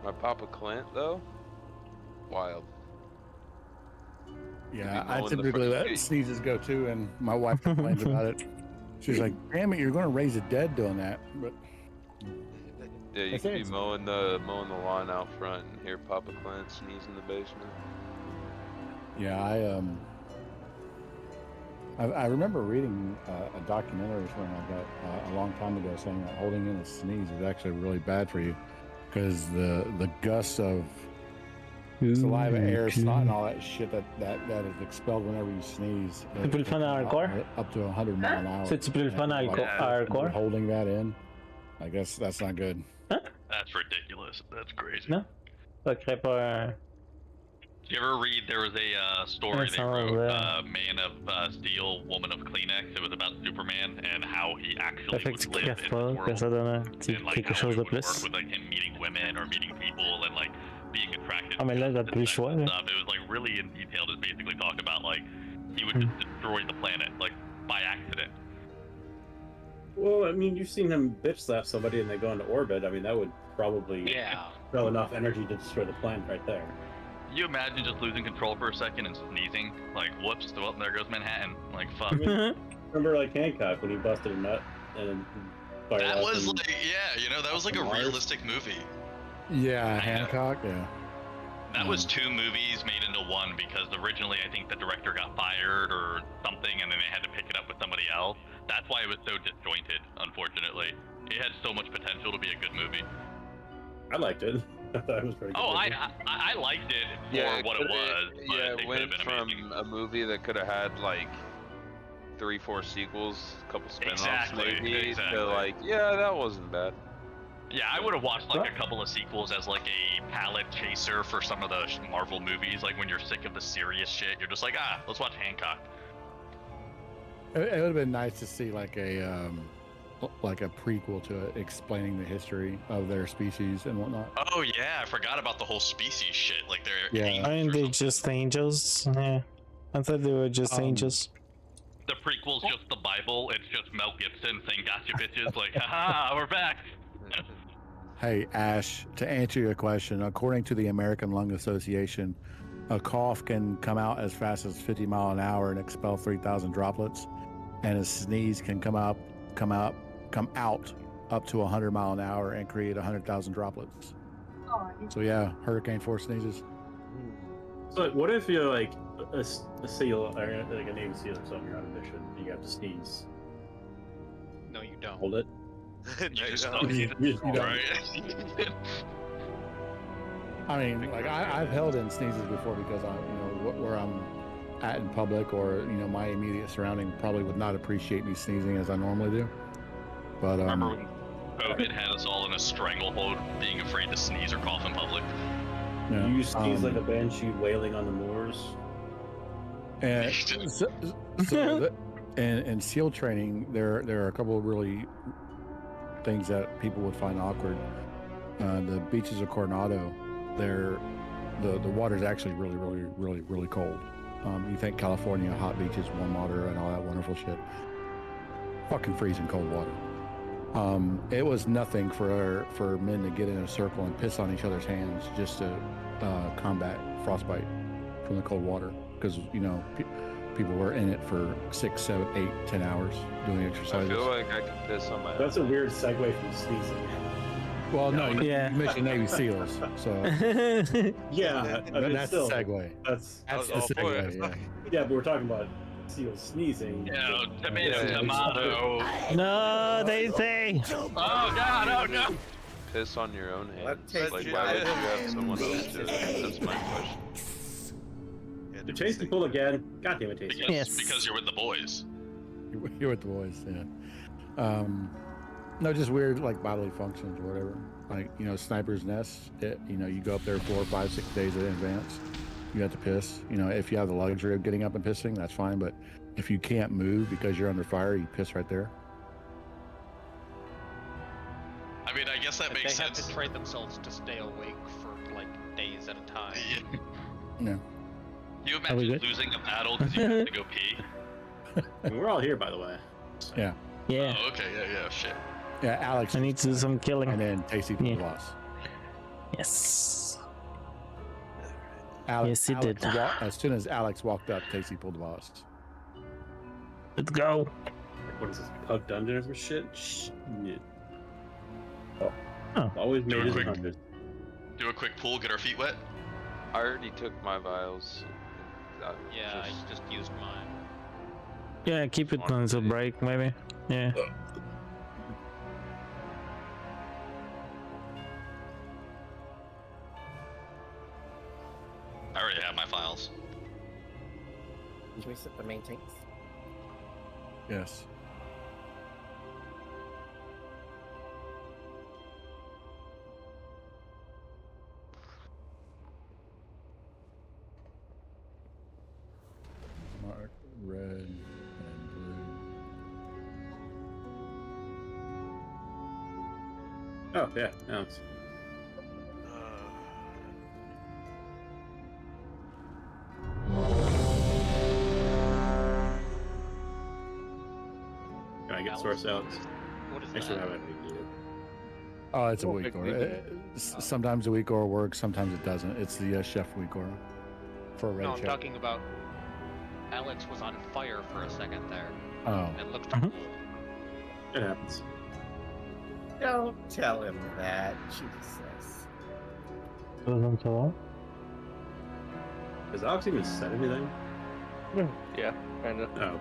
My Papa Clint, though, wild. Yeah, I typically let sneezes go too, and my wife complains about it. She's like, "Damn it, you're going to raise a dead doing that." But yeah, you could be mowing the lawn out front and hear Papa Clint sneeze in the basement. yeah, I remember reading a documentary from like a long time ago saying that holding in a sneeze is actually really bad for you because the gusts of saliva, air, snot, and all that shit that is expelled whenever you sneeze. People find hardcore? Up to 100 mile an hour. So it's people find hardcore? Holding that in, I guess that's not good. That's ridiculous. That's crazy. No? Okay, but Did you ever read, there was a story they wrote, Man of Steel, Woman of Kleenex. It was about Superman and how he actually would live in this world. Pensadona, And like how it would work with like him meeting women or meeting people and like being attracted I mean, to look at this visual. stuff. It was like really in detail, just basically talked about like he would just destroy the planet like by accident. Well, I mean, you've seen him bitch slap somebody and they go into orbit. I mean, that would probably throw enough energy to destroy the planet right there. You imagine just losing control for a second and sneezing, like whoops, well there goes Manhattan, like fuck. I mean, remember like Hancock when he busted a nut and fired That off was and- like, yeah, you know, that was like a Mars? realistic movie. Yeah, Hancock. Yeah. That was two movies made into one because originally I think the director got fired or something and then they had to pick it up with somebody else. That's why it was so disjointed, unfortunately. It had so much potential to be a good movie. I liked it. I thought it was pretty good. Oh, I liked it for what it was. But Yeah, it it went from a movie that could have had like 3-4 sequels, a couple spin-offs Exactly, maybe, to like, yeah, that wasn't bad. Yeah, I would have watched like a couple of sequels as like a palette chaser for some of the Marvel movies. Like when you're sick of the serious shit, you're just like, let's watch Hancock. It would have been nice to see like a prequel to it, explaining the history of their species and whatnot. Oh yeah, I forgot about the whole species shit. Like they're Yeah. Aren't they just angels? Yeah. I thought they were just angels. The prequel's just the Bible. It's just Mel Gibson saying "Gotcha, bitches!" Like, haha, we're back. Hey, Ash, to answer your question, according to the American Lung Association, a cough can come out as fast as 50 miles an hour and expel 3,000 droplets, and a sneeze can come out up to 100 miles an hour and create 100,000 droplets. So yeah, hurricane force sneezes. So what if you're like a seal, or like a Navy SEAL or something, you're on a mission, you have to sneeze? No, you don't. Hold it. No, you don't. You don't. Right. I mean, like I've held in sneezes before because I'm, where I'm at in public, or my immediate surrounding probably would not appreciate me sneezing as I normally do. But Remember when COVID had us all in a stranglehold, being afraid to sneeze or cough in public? Yeah, You sneeze like a banshee wailing on the moors. And in SEAL training, there are a couple of really things that people would find awkward. The beaches of Coronado, the water is actually really, really, really, really cold. You think California, hot beaches, warm water, and all that wonderful shit. Fucking freezing cold water. It was nothing for men to get in a circle and piss on each other's hands just to combat frostbite from the cold water, because people were in it for 6, 7, 8, 10 hours doing exercises. I feel like I could piss on my That's a weird segue from sneezing. Well, no, you mentioned Navy SEALs, so yeah, I mean, that's still, the segue. That's the segue. Yeah. Yeah, but we're talking about SEAls sneezing. Yeah, tomato. No, they say. Oh god, oh no. Piss on your own hands. Let's Like, take why would it. you have someone else do it? That's my question. Did Tasty pull again? God damn it, Tasty. Because you're with the boys. You're with the boys, yeah. No, just weird like bodily functions or whatever. Like sniper's nest. You go up there 4, 5, 6 days in advance. You have to piss. If you have the luxury of getting up and pissing, that's fine. But if you can't move because you're under fire, you piss right there. I mean, I guess that makes They have sense. to train themselves to stay awake for like days at a time. Yeah. You imagine losing a battle because you have to go pee? We're all here, by the way. Yeah. Yeah. Oh, okay, yeah, shit. Yeah, Alex. I need to do some killing. And then Tasty pulled the boss. Yes. Alex, Yes, he did. As soon as Alex walked up, Tasty pulled the boss. Let's go. What is this, Pug Dungeon or some shit? Shit. Oh. Always made it quick- 100. Do a quick pool, get our feet wet. I already took my vials. Yeah, I just used mine. Yeah, keep it until break, maybe. Yeah. I already have my files. Can we set the main tanks? Yes. Mark red and blue. Oh yeah, no. get source out. What is Thanks for that? having me need it. Oh, it's a weak aura. Sometimes a weak aura works, sometimes it doesn't. It's the chef weak aura for a red No, I'm chef. talking about Alex was on fire for a second there. Oh. It looked Mhm. cool. It happens. Don't tell him that, Jesus. Doesn't tell. Has Alex even said anything? Yeah, kind of. Oh.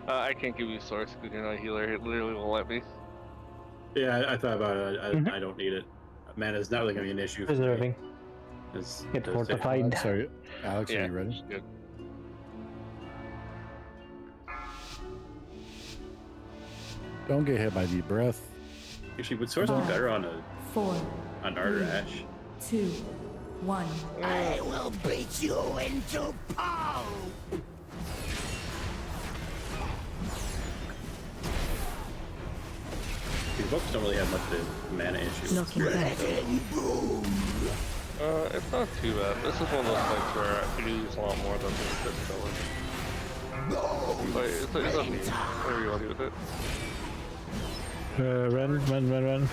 I can't give you source because you're not a healer. It literally won't let me. Yeah, I thought about it. I don't need it. Man, it's not really gonna be an issue. For me. Preserving. It's Get fortified. Sorry, Alex, Yeah, are you ready? good. Don't get hit by deep breath. Actually, would source be better on a 4, on Ardor Ash? 2, 1. I will beat you into pulp! These books don't really have much of a mana issue. Knocking back. It's not too bad. This is one of those fights where I could use a lot more than this filler. But it's up to you. Whatever you want to do with it. Run.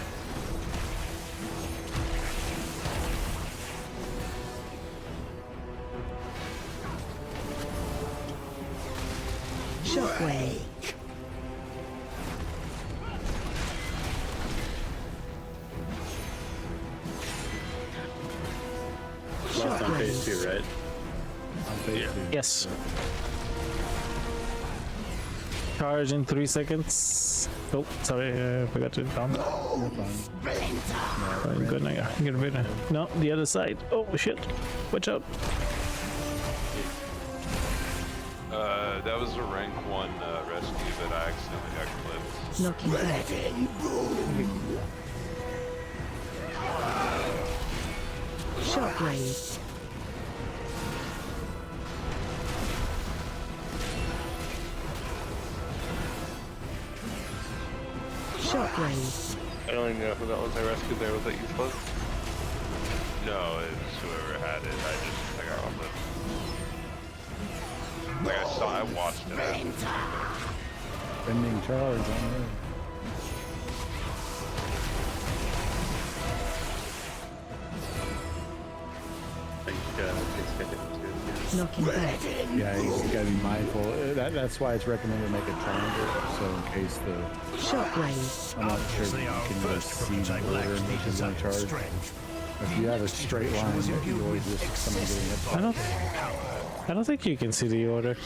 Shockwave. Lost on phase 2, right? On phase 2. Yes. Charge in 3 seconds. Oh, sorry, I forgot to down. I'm good now. Get rid of. No, the other side. Oh shit! Watch out. That was a rank 1 rescue that I accidentally got clipped. Knocking back. Shockwave. Shockwave. I don't even know who that was I rescued there. Was that you, Spud? No, it was whoever had it. I got off it. Like I watched it. Bending charge on there. Knocking back. Yeah, you gotta be mindful. That's why it's recommended to make a triangle, so in case the Shockwave. I'm not sure if you can really see the order in which is in charge. If you have a straight line, you always just someone getting hit. I don't think you can see the order.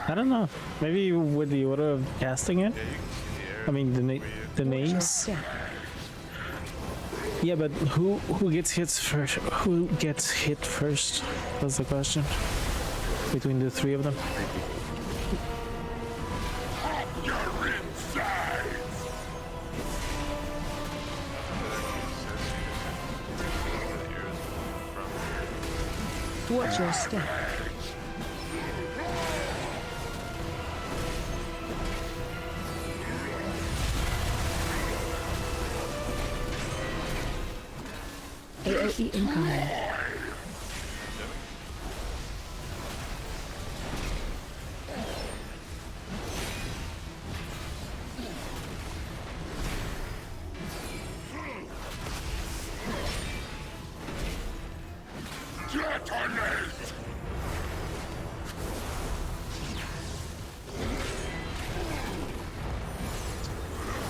I don't know. Maybe with the order of casting it. I mean the names. Yeah, but who gets hit first? Who gets hit first? That's the question. Between the three of them. Watch your step. AOE incoming.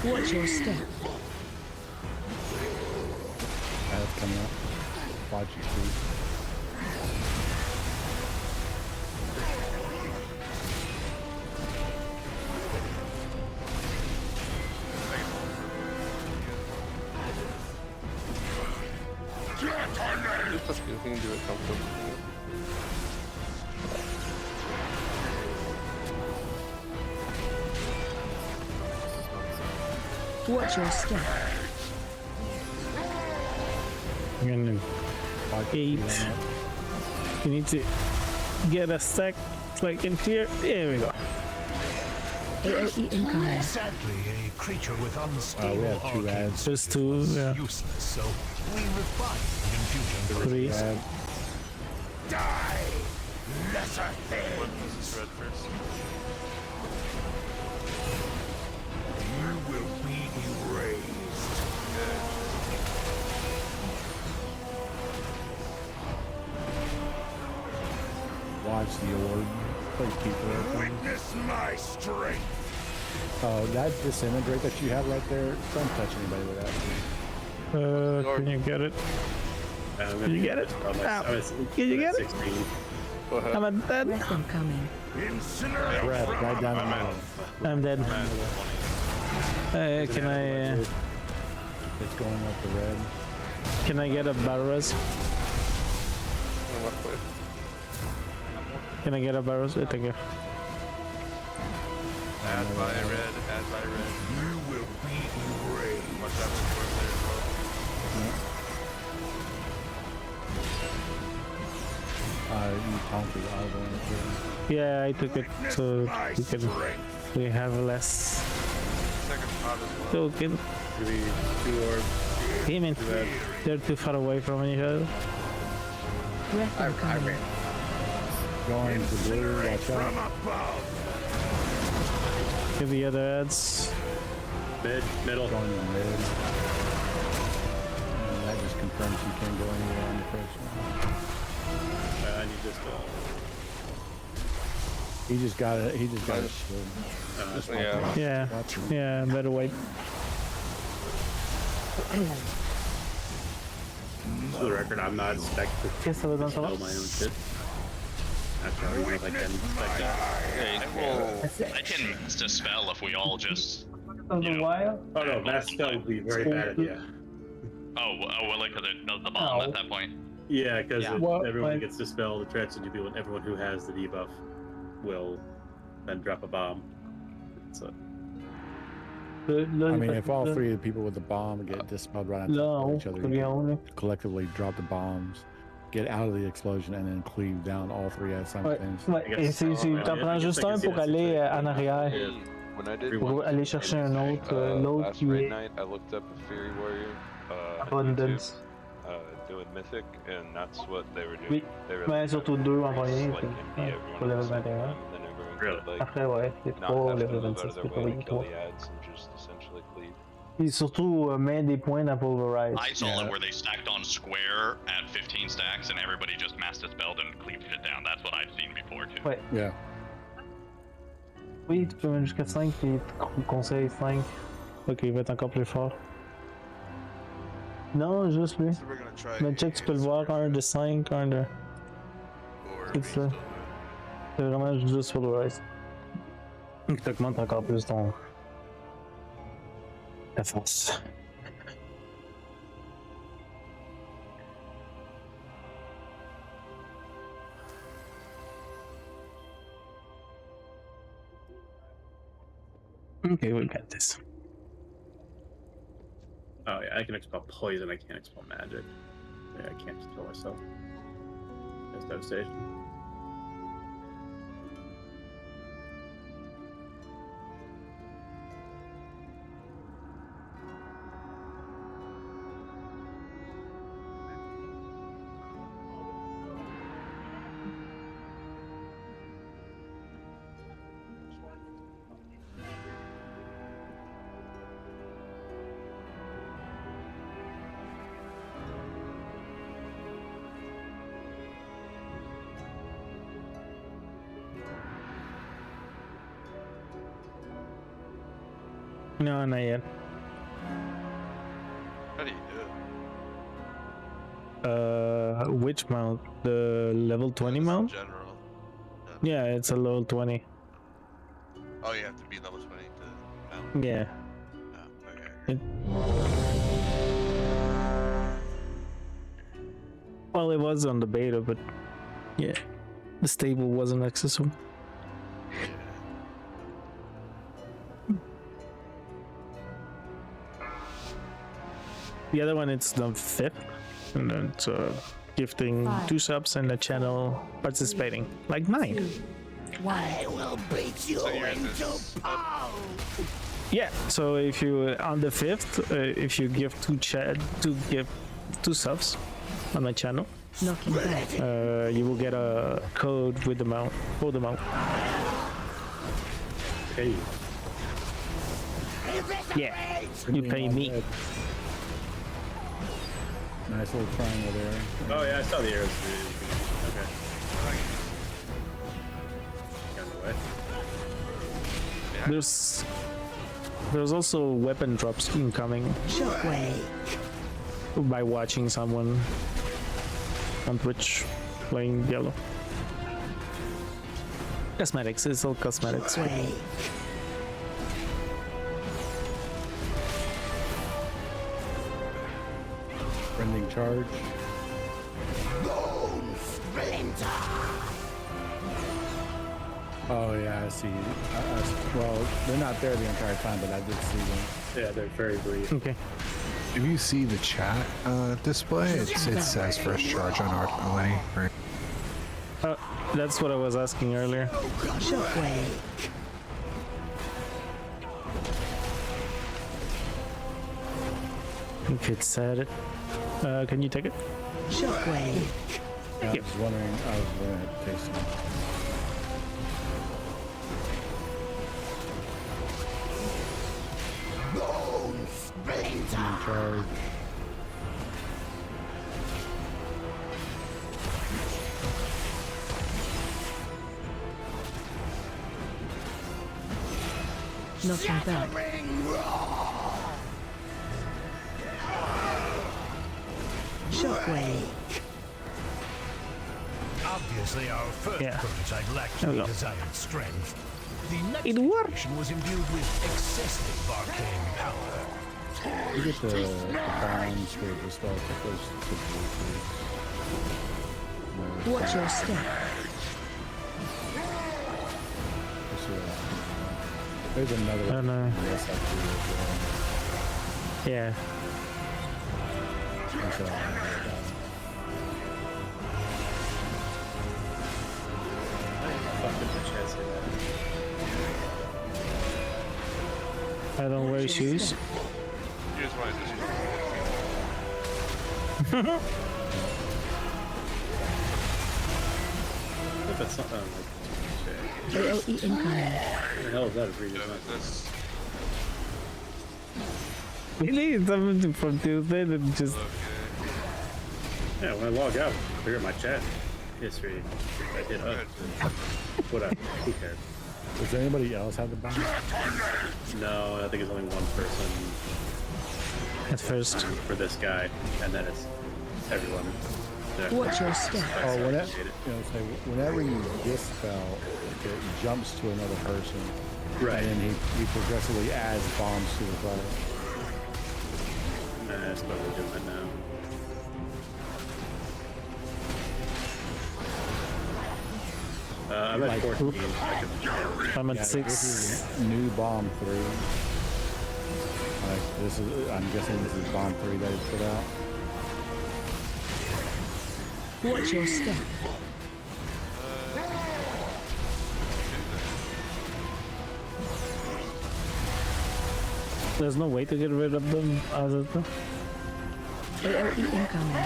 Watch your step. That's coming up. Watch your feet. It's just good. We can do it comfortably. Watch your step. And then 8. You need to get a stack like in here. There we go. AOE incoming. Sadly, a creature with unstable We have 2 ads. Just 2, yeah. useless, so we refine infusion. 3. Die, lesser thing. What was this red first? watch the orb. Like people. Witness my strength. Oh, that disintegrate that you have right there. Don't touch anybody with that. Can you get it? Can you get it? Ow. Can you get it? 16. I'm dead. Breath incoming. Incinerate. Breath right down the middle. I'm dead. Can I? It's going up the red. Can I get a barrels? Can I get a barrels? Thank you. Add by red, add by red. You will be erased. Watch out for there as well. You conquered the island. Yeah, I took it so we have less Second pot as well. token. Maybe 2 orbs. Damn it. They're too far away from each other. Breath incoming. Going to blue, watch out. Get the other ads. Mid, middle. Going in mid. And that just confirms you can't go anywhere on the first one. I need this ball. He just got it. He just got it. Yeah. Yeah, better wait. For the record, I'm not expected to spell my own shit. Actually, I don't know if I can expect that. I can cast a spell if we all just. Oh no, that spell would be a very bad idea. Oh, well, like, because it does the bomb at that point. Yeah, because everyone gets to spell the transcend to be when everyone who has the debuff will then drop a bomb. So. I mean, if all 3 of the people with the bomb get dispelled right on top of each other, you collectively drop the bombs, get out of the explosion, and then cleave down all 3 at simultaneously. Et si t'en prends juste un pour aller en arrière, pour aller chercher un autre, l'autre qui est night, I looked up a Fury Warrior Abundance. doing Mythic, and that's what they were doing. Oui, mais surtout 2 en moyen, like, pour level 21. Après, ouais, les 3 level 26, c'est pas rien, toi. Et surtout, met des points dans Pulverize. I saw it where they stacked on square at 15 stacks and everybody just massed a spell and cleaved it down. That's what I've seen before too. Ouais. Yeah. Oui, tu peux mettre jusqu'à 5 et conseil 5. Ok, il va être encore plus fort. Non, juste lui. Mais check, tu peux le voir, un de 5, un de. C'est ça. C'est vraiment juste pour le reste. Qui t'augmente encore plus ton. Ta force. Okay, we got this. Oh yeah, I can expel poison, I can't expel magic. Yeah, I can't just kill myself. That's devastation. No, not yet. How do you do it? Which mount? The level 20 mount? General. Yeah, it's a level 20. Oh, you have to be level 20 to mount. Yeah. Oh, okay. Well, it was on the beta, but yeah, the stable wasn't accessible. The other one, it's the 5th, and then it's gifting 2 subs and the channel participating, like 9. I will beat you into pulp. Yeah, so if you on the 5th, if you give 2 subs on my channel, you will get a code with the mount for the mount. Hey. Yeah, you pay me. Nice little triangle there. Oh yeah, I saw the arrows. Okay. There's also weapon drops incoming by watching someone on Twitch playing Diablo. Cosmetics, it's all cosmetics. Bending charge. Oh yeah, I see. Well, they're not there the entire time, but I did see them. Yeah, they're very brief. Okay. If you see the chat display, it says first charge on Arc Melanie. Right? That's what I was asking earlier. I think it said it. Can you take it? Shockwave. Yeah, I was wondering. I was going to taste it. Charge. Nothing back. Shockwave. Obviously, our first prototype lacked the desired strength. The next generation was imbued with excessive arcane power. You get the bombs for the spell. Check those. Watch your step. There's another one. Yes, yeah. I don't wear shoes. Here's why this If it's something like AOE incoming. what the hell is that? A previous one? Really? Something from Tuesday that just. Yeah, when I log out, clear my chat history. I hit up. Whatever. Who cares? Does anybody else have the bomb? No, I think it's only one person. At first. For this guy, and then it's everyone. Watch your step. Oh, whenever you dispel, it jumps to another person. Right. And then he progressively adds bombs to the fire. That's what we're doing now. I'm at 14. I'm at 6. This is new bomb 3. Like this is, I'm guessing this is bomb 3 that he put out. Watch your step. There's no way to get rid of them as of now. AOE incoming.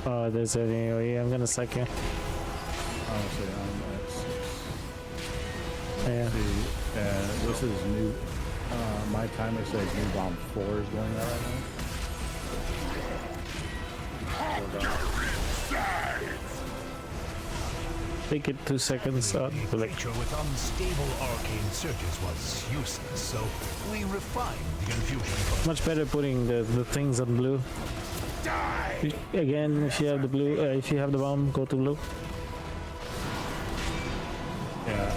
Oh, there's an AOE. I'm gonna suck you. Honestly, I'm at 6. Yeah. See, this is new. My timer says new bomb 4 is going out right now. Take it 2 seconds out. Creature with unstable arcane surges was useless, so we refined the infusion. Much better putting the things on blue. Again, if you have the blue, if you have the bomb, go to blue. Yeah.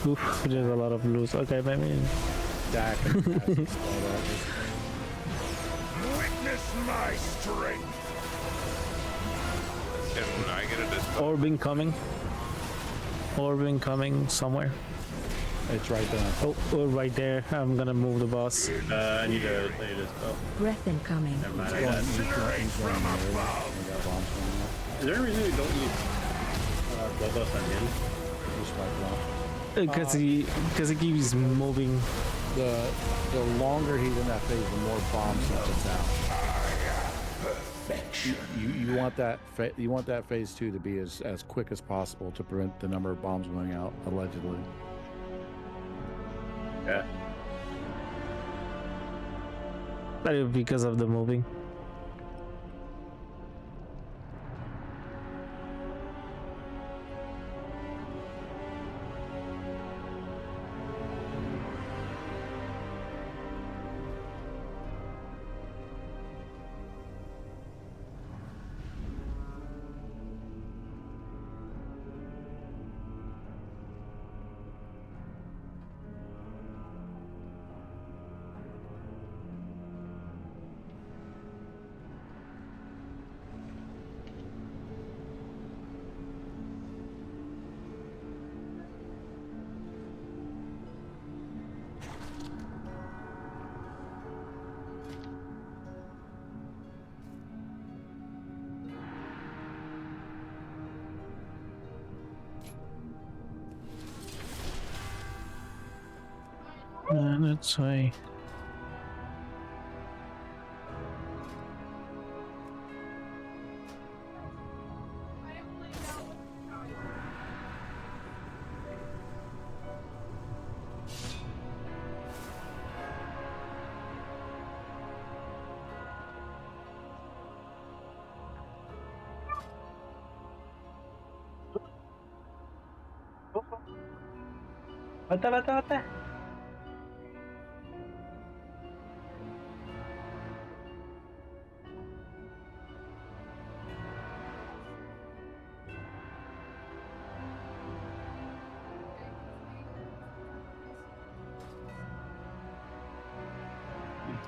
Oof, there's a lot of blues. Okay, maybe. Dak and Witness my strength. Can I get a discount? Orb incoming. Orb incoming somewhere. It's right there. Oh, right there. I'm gonna move the boss. I need to spell. Breath incoming. Never mind, I got it. Is there a reason you don't use bloodlust on him? Because he keeps moving. The longer he's in that phase, the more bombs he puts out. You want that phase 2 to be as quick as possible to prevent the number of bombs going out, allegedly. Yeah. But because of the moving. That's why. Vata.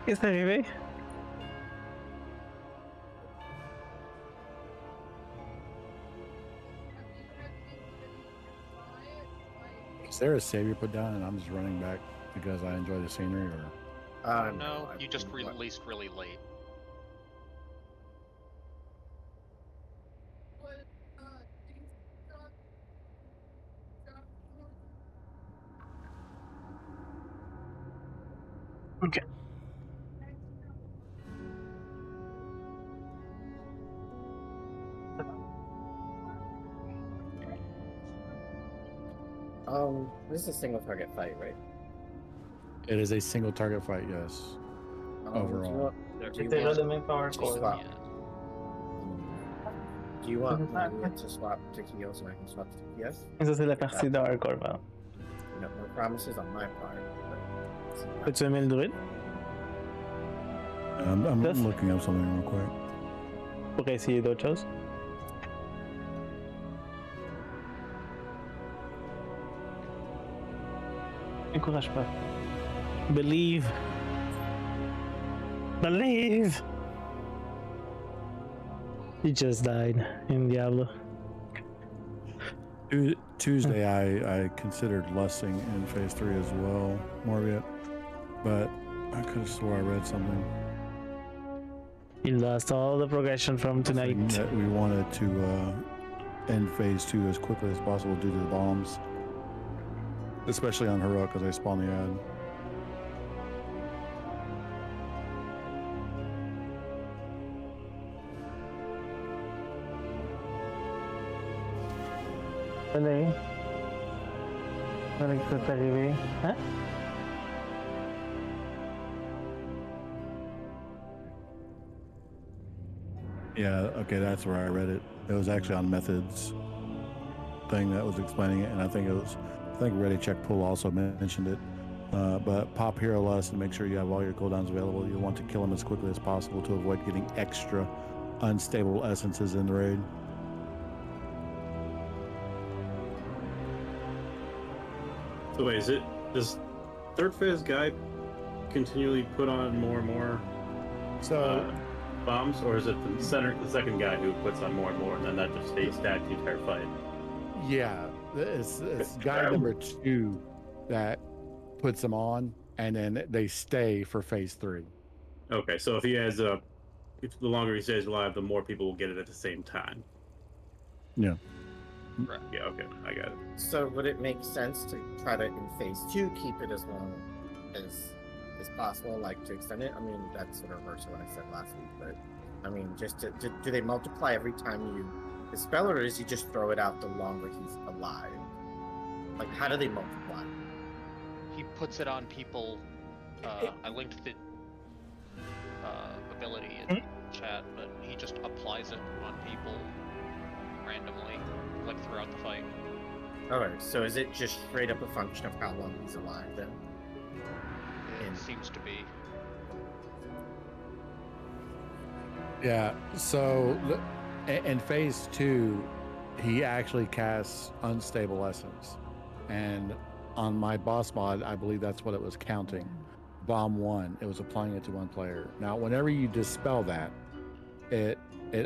Qu'est-ce qui est arrivé? Is there a savior put down and I'm just running back because I enjoy the scenery, or? No, you just released really late. Okay. This is a single target fight, right? It is a single target fight, yes. Overall. Do you want to swap? Do you want me to swap to Kyo so I can swap to TPS? Esa c'est la partie de hardcore, man. No promises on my part. Peux-tu aimer le druide? I'm looking up something real quick. Pour essayer d'autres choses? Encourage pas. Believe. Believe! He just died in Diablo. Tuesday, I considered lusting in phase 3 as well, Morbius, but I could have swore I read something. He lost all the progression from tonight. That we wanted to end phase 2 as quickly as possible due to the bombs, especially on heroic because they spawn the ad. Allez. Avec ça, c'est arrivé. Hein? Yeah, okay, that's where I read it. It was actually on methods thing that was explaining it, and I think Ready Check Pull also mentioned it. But pop hero lust and make sure you have all your cooldowns available. You want to kill them as quickly as possible to avoid getting extra unstable essences in the raid. So wait, does third phase guy continually put on more and more bombs, or is it the second guy who puts on more and more, and then that just stays stacked the entire fight? Yeah, it's guy number 2 that puts them on, and then they stay for phase 3. Okay, so if he has if the longer he stays alive, the more people will get it at the same time. Yeah. Right. Yeah. Okay, I got it. So would it make sense to try to in phase 2 keep it as long as possible, like to extend it? I mean, that's sort of reverse what I said last week, but I mean, just do they multiply every time you dispel, or does he just throw it out the longer he's alive? Like, how do they multiply? He puts it on people. I linked the ability in chat, but he just applies it on people randomly, like throughout the fight. Alright, so is it just straight up a function of how long he's alive then? It seems to be. Yeah, so in phase 2, he actually casts Unstable Essence. And on my boss mod, I believe that's what it was counting. Bomb 1, it was applying it to one player. Now, whenever you dispel that, it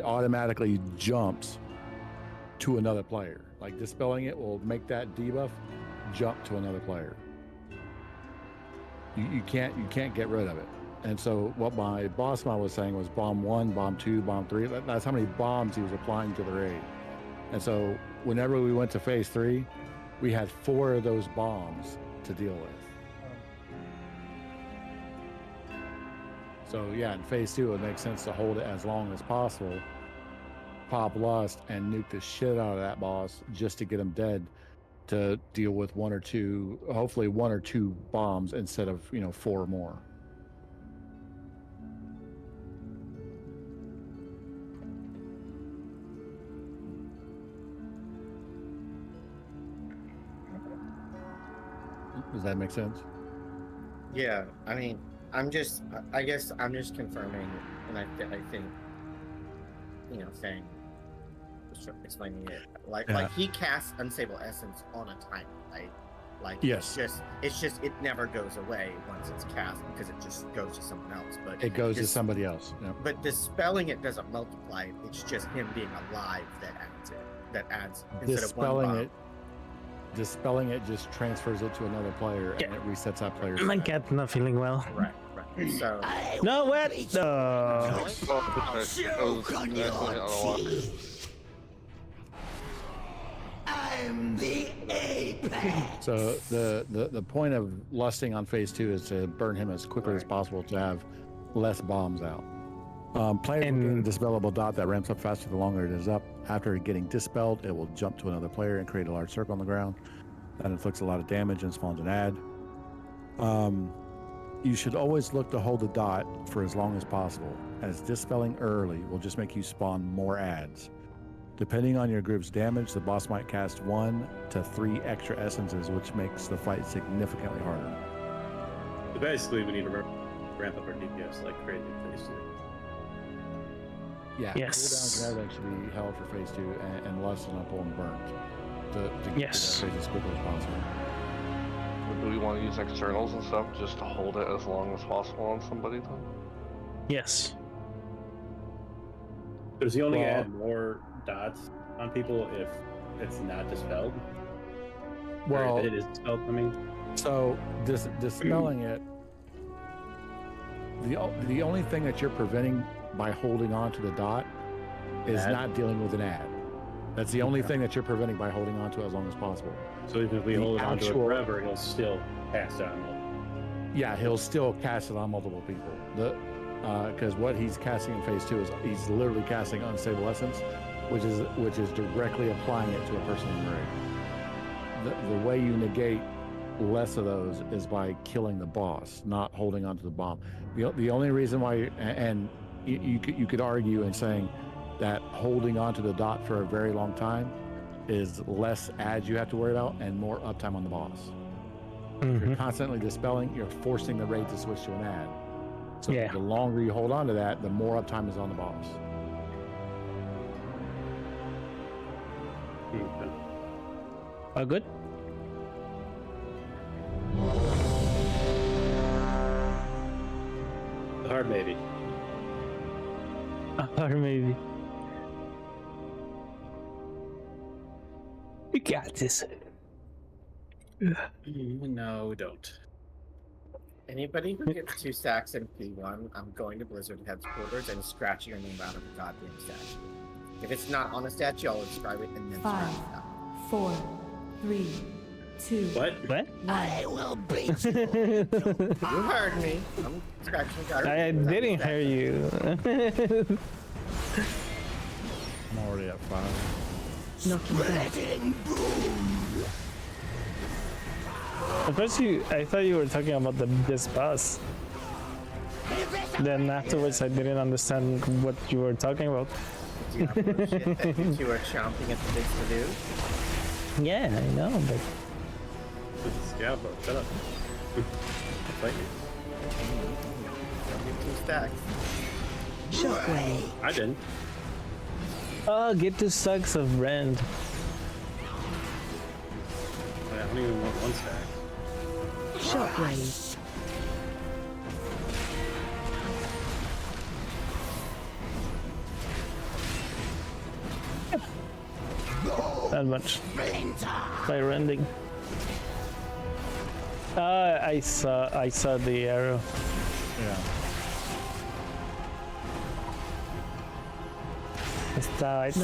automatically jumps to another player. Like, dispelling it will make that debuff jump to another player. You can't get rid of it. And so what my boss mod was saying was bomb 1, bomb 2, bomb 3. That's how many bombs he was applying to the raid. And so whenever we went to phase 3, we had 4 of those bombs to deal with. So yeah, in phase 2, it makes sense to hold it as long as possible, pop Lust, and nuke the shit out of that boss just to get him dead, to deal with 1 or 2, hopefully 1 or 2 bombs instead of 4 more. Does that make sense? Yeah, I mean, I guess I'm just confirming, and I think, saying, explaining it, like he casts Unstable Essence on a timer, right? Like, yes, it's just it never goes away once it's cast because it just goes to someone else. But it goes to somebody else. Yeah. But dispelling it doesn't multiply it. It's just him being alive that adds it. That adds instead of one bomb. Dispelling it just transfers it to another player, and it resets that player's. My cat's not feeling well. Right. So. No, what? I'm the apex. So the point of lusting on phase 2 is to burn him as quickly as possible to have less bombs out. Players will get a dispellable dot that ramps up faster the longer it is up. After getting dispelled, it will jump to another player and create a large circle on the ground. That inflicts a lot of damage and spawns an ad. You should always look to hold the dot for as long as possible, as dispelling early will just make you spawn more ads. Depending on your group's damage, the boss might cast 1 to 3 extra essences, which makes the fight significantly harder. So basically, we need to ramp up our DPS like crazy phase 2. Yeah, yes. Cooldowns and everything should be held for phase 2, and less than up and burnt to get that phase as quickly as possible. Do we want to use externals and stuff just to hold it as long as possible on somebody then? Yes. Does he only add more dots on people if it's not dispelled? Well, or if it is dispelled, I mean. So dispelling it, the only thing that you're preventing by holding on to the dot is not dealing with an ad. That's the only thing that you're preventing by holding on to it as long as possible. So even if we hold on to it forever, he'll still cast it on multiple. Yeah, he'll still cast it on multiple people. Because what he's casting in phase 2 is he's literally casting Unstable Essence, which is directly applying it to a person in raid. The way you negate less of those is by killing the boss, not holding on to the bomb. The only reason why, and you could argue in saying that holding on to the dot for a very long time is less ads you have to worry about and more uptime on the boss. If you're constantly dispelling, you're forcing the raid to switch to an ad. So the longer you hold on to that, the more uptime is on the boss. All good? Hard maybe. Hard maybe. You got this. No, don't. Anybody who gets 2 stacks in P1, I'm going to Blizzard headquarters and scratching your name out of a goddamn statue. If it's not on a statue, I'll inscribe it and then 5, 4, 3, 2. What? I will beat you. You heard me. I'm scratching your I didn't hear you. I'm already at 5. Knocking back. At first I thought you were talking about this boss. Then afterwards I didn't understand what you were talking about. Diablo shit that you are chomping at the bits to do. Yeah, I know, but... Diablo, shut up. Fight me. Don't get 2 stacks. Shockwave. I didn't. Oh, get 2 stacks of rend. I don't even want 1 stack. Shockwave. Not much. By rending. I saw the arrow. Yeah. I saw it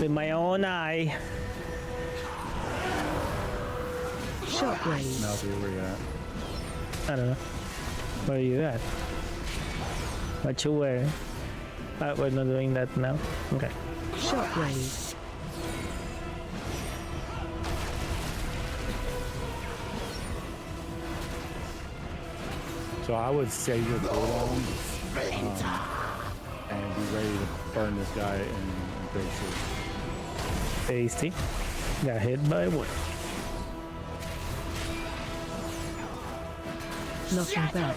with my own eye. Shockwave. Now where you at? I don't know. Where are you at? What you wear? We're not doing that now. Okay. Shockwave. So I would save your cooldown and be ready to burn this guy in great shape. Tasty. Got hit by wood. Nothing back.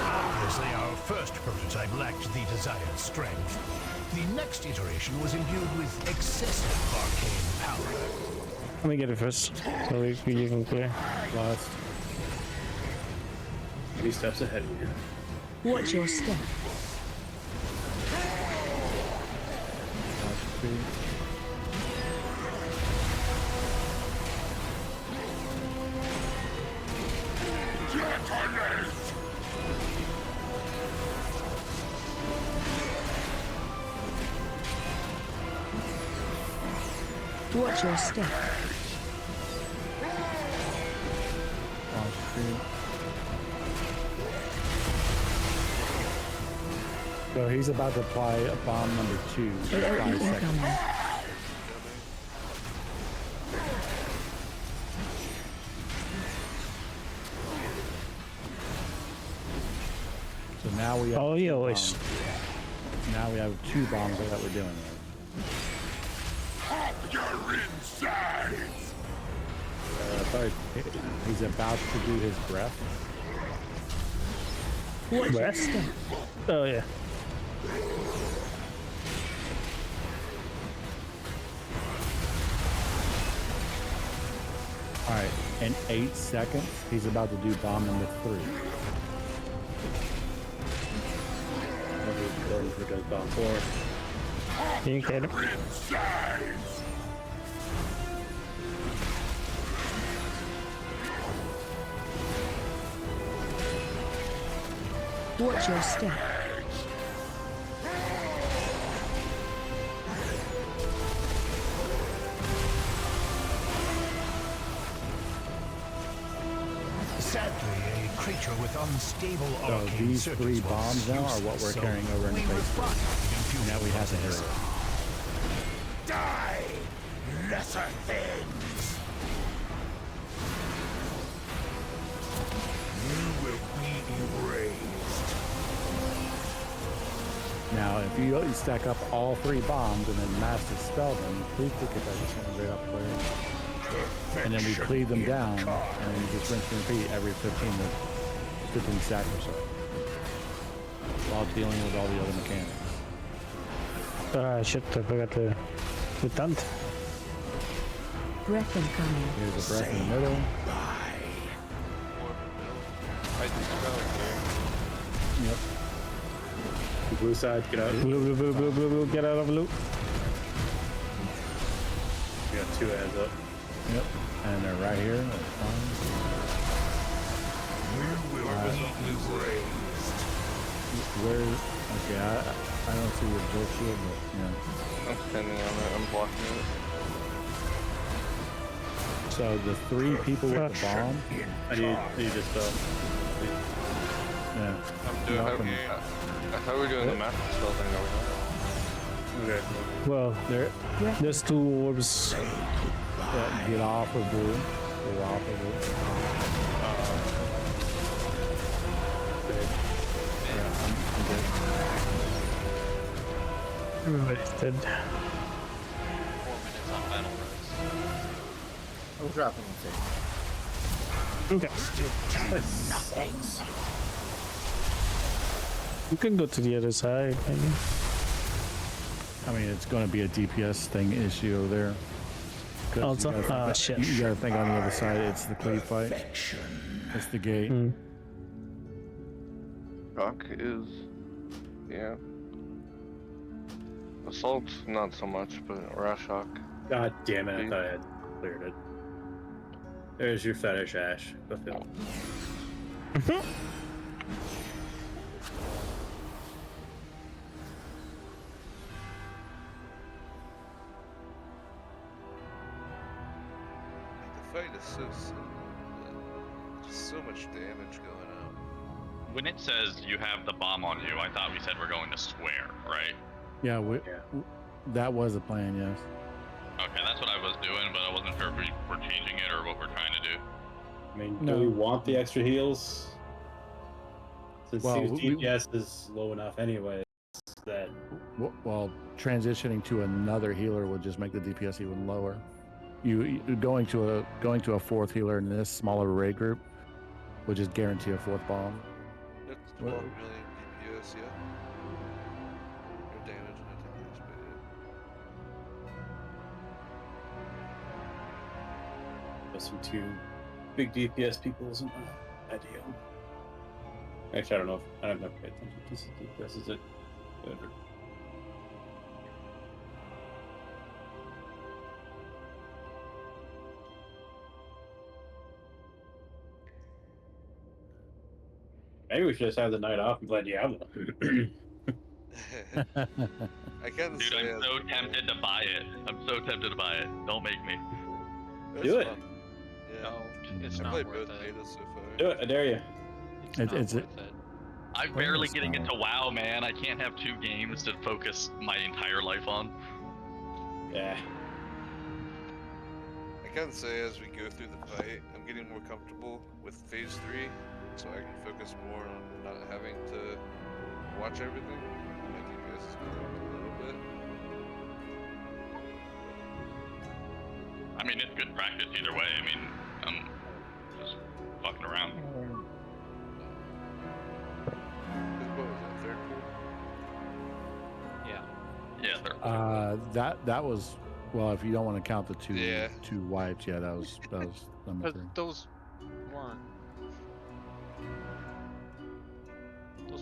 Obviously, our first prototype lacked the desired strength. The next iteration was imbued with excessive arcane power. Let me get it first, so you can clear. Last. 3 steps ahead of you. Watch your step. Watch your step. So he's about to apply a bomb number 2 in 5 seconds. So now we have now we have 2 bombs that we're dealing with. Your insides! Sorry, he's about to do his breath. Breath? Oh yeah. Alright, in 8 seconds, he's about to do bomb number 3. Who does bomb 4? You get it. Watch your step. Sadly, a creature with unstable So arcane these circuits 3 was bombs now are what we're useless, carrying over into we phase 3. refined the infusion Now we have to hit process. it. Die, lesser things! You will be erased. Now, if you stack up all 3 bombs and then mass dispel them, please look at that just right up there. And then we cleave them down, and then you just rinse and repeat every 15 seconds or so, while dealing with all the other mechanics. Ah shit, I forgot the mutant. Breath incoming. Here's a breath in the middle. Yep. The blue side, get out. Blue, get out of blue. You got 2 hands up. Yep. And they're right here. That's fine. Where? Okay, I don't see your bull shield, but yeah. I'm standing on it. I'm blocking it. So the 3 people with the bomb. I need dispel. Yeah. I'm doing. I thought we were doing the master spell thing. Are we not? Okay. Well, there's 2 orbs. Yeah, get off of blue. Get off of blue. Yeah, I'm good. Everybody's dead. 4 minutes on battle res. I'm dropping the Okay. You can go to the other side, maybe. I mean, it's going to be a DPS thing issue over there. 'Cause Also, you gotta, shit. You gotta think on the other side, it's the cleave fight. It's the gate. Shock is, yeah. Assault, not so much, but Rash Shock. God damn it, I thought I had cleared it. There's your fetish, Ash. Fulfilled. The fight is so simple, but there's so much damage going on. when it says you have the bomb on you, I thought we said we're going to square, right? Yeah, that was the plan, yes. Okay, that's what I was doing, but I wasn't sure if we were changing it or what we're trying to do. I mean, No. do we want the extra heals? Since Well, DPS is low enough anyway, that well, transitioning to another healer would just make the DPS even lower. You going to a fourth healer in this smaller raid group would just guarantee a fourth bomb. It's 12 million DPS, yeah. Or damage and DPS, but yeah. some 2 big DPS people isn't ideal. Actually, I don't know if I've never paid attention to DPS. Is it good? Maybe we should just have the night off and play Diablo. I can't Dude, say I'm so tempted to buy it. I'm so tempted to buy it. Don't make me. Do it. Fun. Yeah. No, it's I not played worth both it. betas so far. Do it. I dare you. It's not worth it. I'm barely getting into WoW, man. I can't have 2 games to focus my entire life on. Yeah. I can say as we go through the fight, I'm getting more comfortable with phase 3, so I can focus more on not having to watch everything. My DPS is going up a little bit. I mean, it's good practice either way. I mean, I'm just fucking around. What was that, third pool? Yeah. Yeah, third. That was, well, if you don't want to count the two wipes, yeah, that was number But 3. those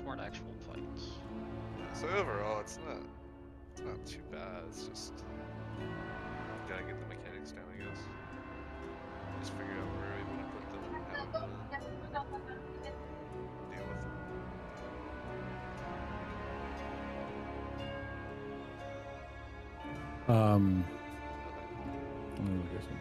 weren't actual fights. So overall, it's not too bad. It's just gotta get the mechanics down, I guess. Just figure out where we want to put them and how we want to deal with them. Let me look at something.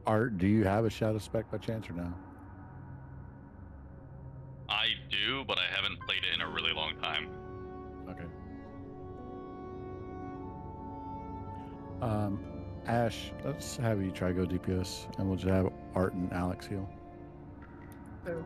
Art, do you have a shadow spec by chance or no? I do, but I haven't played it in a really long time. Okay. Ash, let's have you try go DPS, and we'll just have Art and Alex heal. So,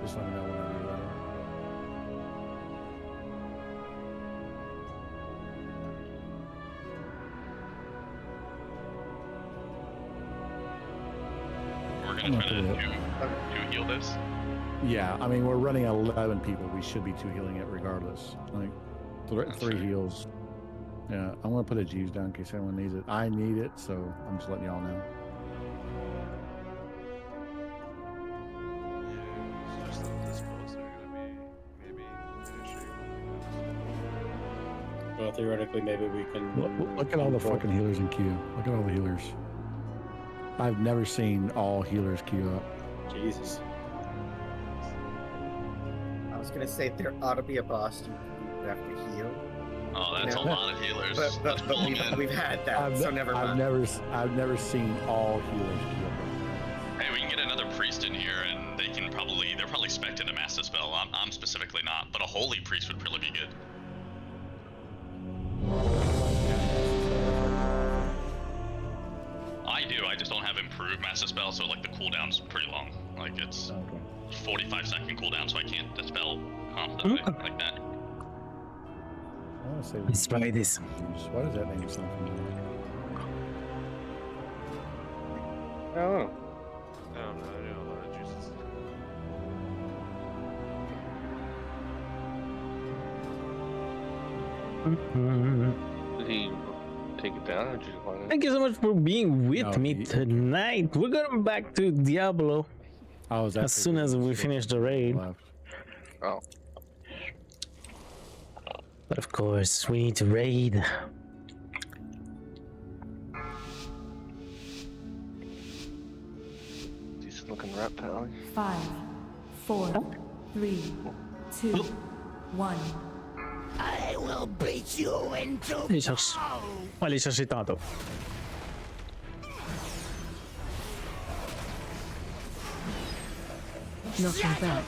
Just let me know whenever you're ready. We're gonna try to heal this. Yeah, I mean, we're running 11 people. We should be 2 healing it regardless. Like, 3 heals. Yeah, I'm going to put a G's down in case anyone needs it. I need it, so I'm just letting y'all know. Yeah, it's just that this boss are gonna be maybe finishing. Well, theoretically, maybe we can. Look at all the fucking healers in queue. Look at all the healers. I've never seen all healers queue up. Jesus. I was gonna say there ought to be a boss you have to heal. Oh, that's a lot of healers. But we've had that, so never mind. I've never seen all healers queue up. Hey, we can get another priest in here, and they're probably spec'd into Master Spell. I'm specifically not, but a holy priest would really be good. I do. I just don't have improved Master Spell, so like the cooldown's pretty long. Like it's 45-second cooldown, so I can't dispel constantly like that. I want to say Let's try this. Why does that name sound familiar? Oh. I don't know. I know a lot of juices. Did he take it down, or did you find it? Thank you so much for being with me tonight. We're going back to Diablo as soon as we finish the raid. Oh. But of course, we need to raid. Decent looking reptile. 5, 4, 3, 2, 1. I will beat you into Olha, isso agitado. Knocking back.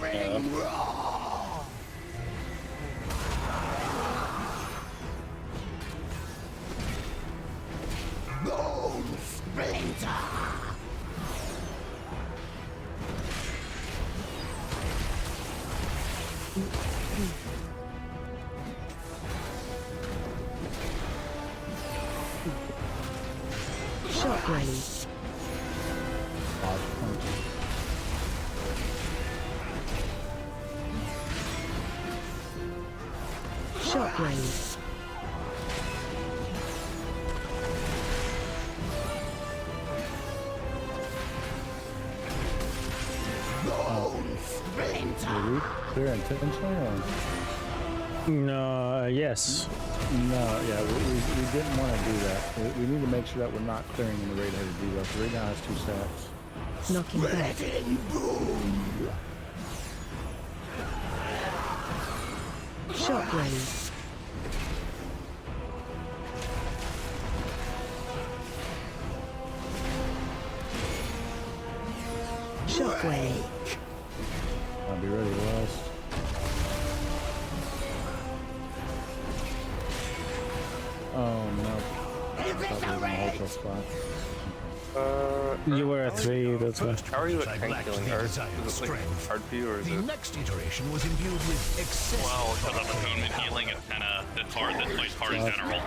Bone Splinter. Shockwave. Shockwave. Bone Splinter. Did we clear intentionally or? No, yes. No, yeah, we didn't want to do that. We need to make sure that we're not clearing in the raid headed debuff. Right now has 2 stacks. Knocking back. Let it boom. Shockwave. Shockwave. I'll be ready, West. Oh no. I thought we were gonna hold this spot. You were at 3, that's why. How are you at tank killing? Or is it like hard for you, or is The it? next iteration was imbued with excessive. Well, because of attunement healing, it's kind of this hard. This fight's hard in general.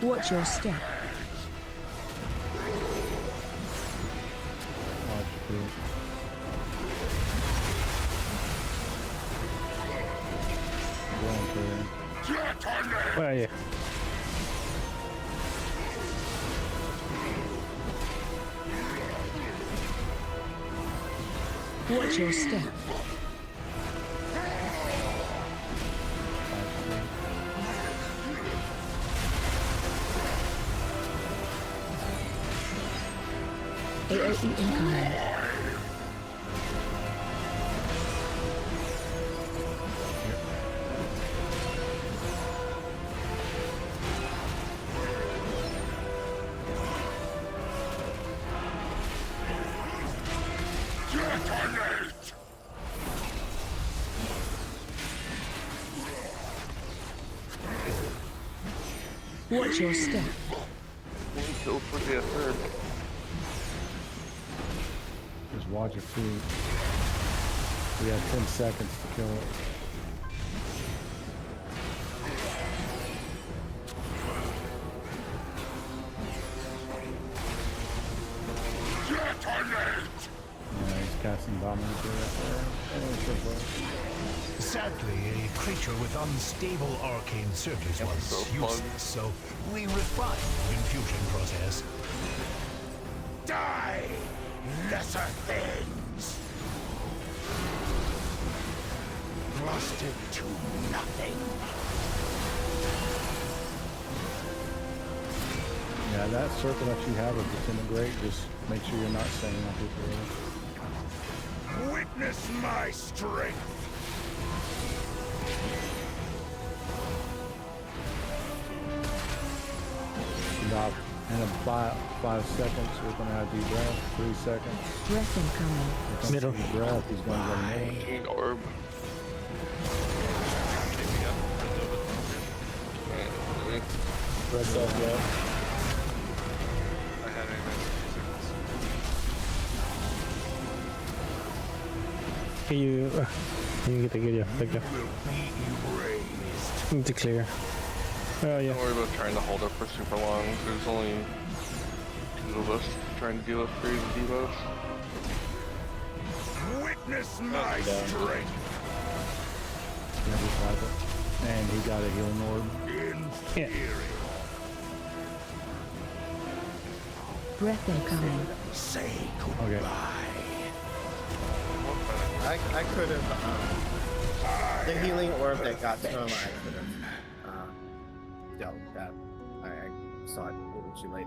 Watch your step. Where are you? Watch your step. AOE incoming. Watch your step. One kill for the third. Just watch your feet. We have 10 seconds to kill it. Yeah, he's casting bombing right there. Oh, it's good, bro. Sadly, a creature with unstable arcane surges was useless, so we refined the infusion process. Die, lesser things! Rusted to nothing. Yeah, that circle that you have of disintegrate, just make sure you're not staying on people. Witness my strength! About in about 5 seconds, we're gonna have deep breath. 3 seconds. Breath incoming. Middle. Breath, he's gonna go middle. Orb. Breath up, yeah. I had Can you get the video? Thank you. Need to clear. Oh yeah. Don't worry about trying to hold up for super long. There's only 2 of us trying to deal with 3 debuffs. Witness my strength! And he got a healing orb. Yeah. Breath incoming. Say Okay. I could have the healing orb that got to him. I could have dealt with that. I saw it a little too late.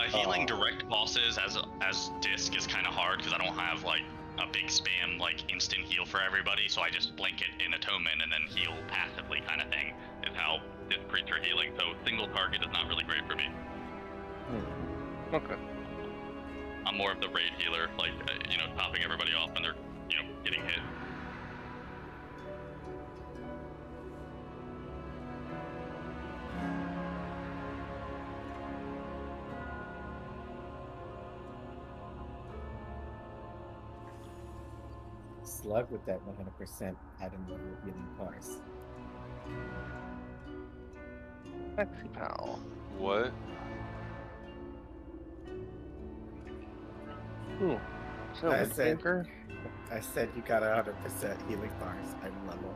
Healing direct bosses as disc is kind of hard because I don't have like a big spam like instant heal for everybody, so I just blanket in atonement and then heal passively kind of thing is how this creature healing. So single target is not really great for me. Okay. I'm more of the raid healer, like you know, topping everybody off when they're getting hit. Slug with that 100% item level healing bars. Sexy pal. What? Ooh. So I said you got 100% healing bars item level.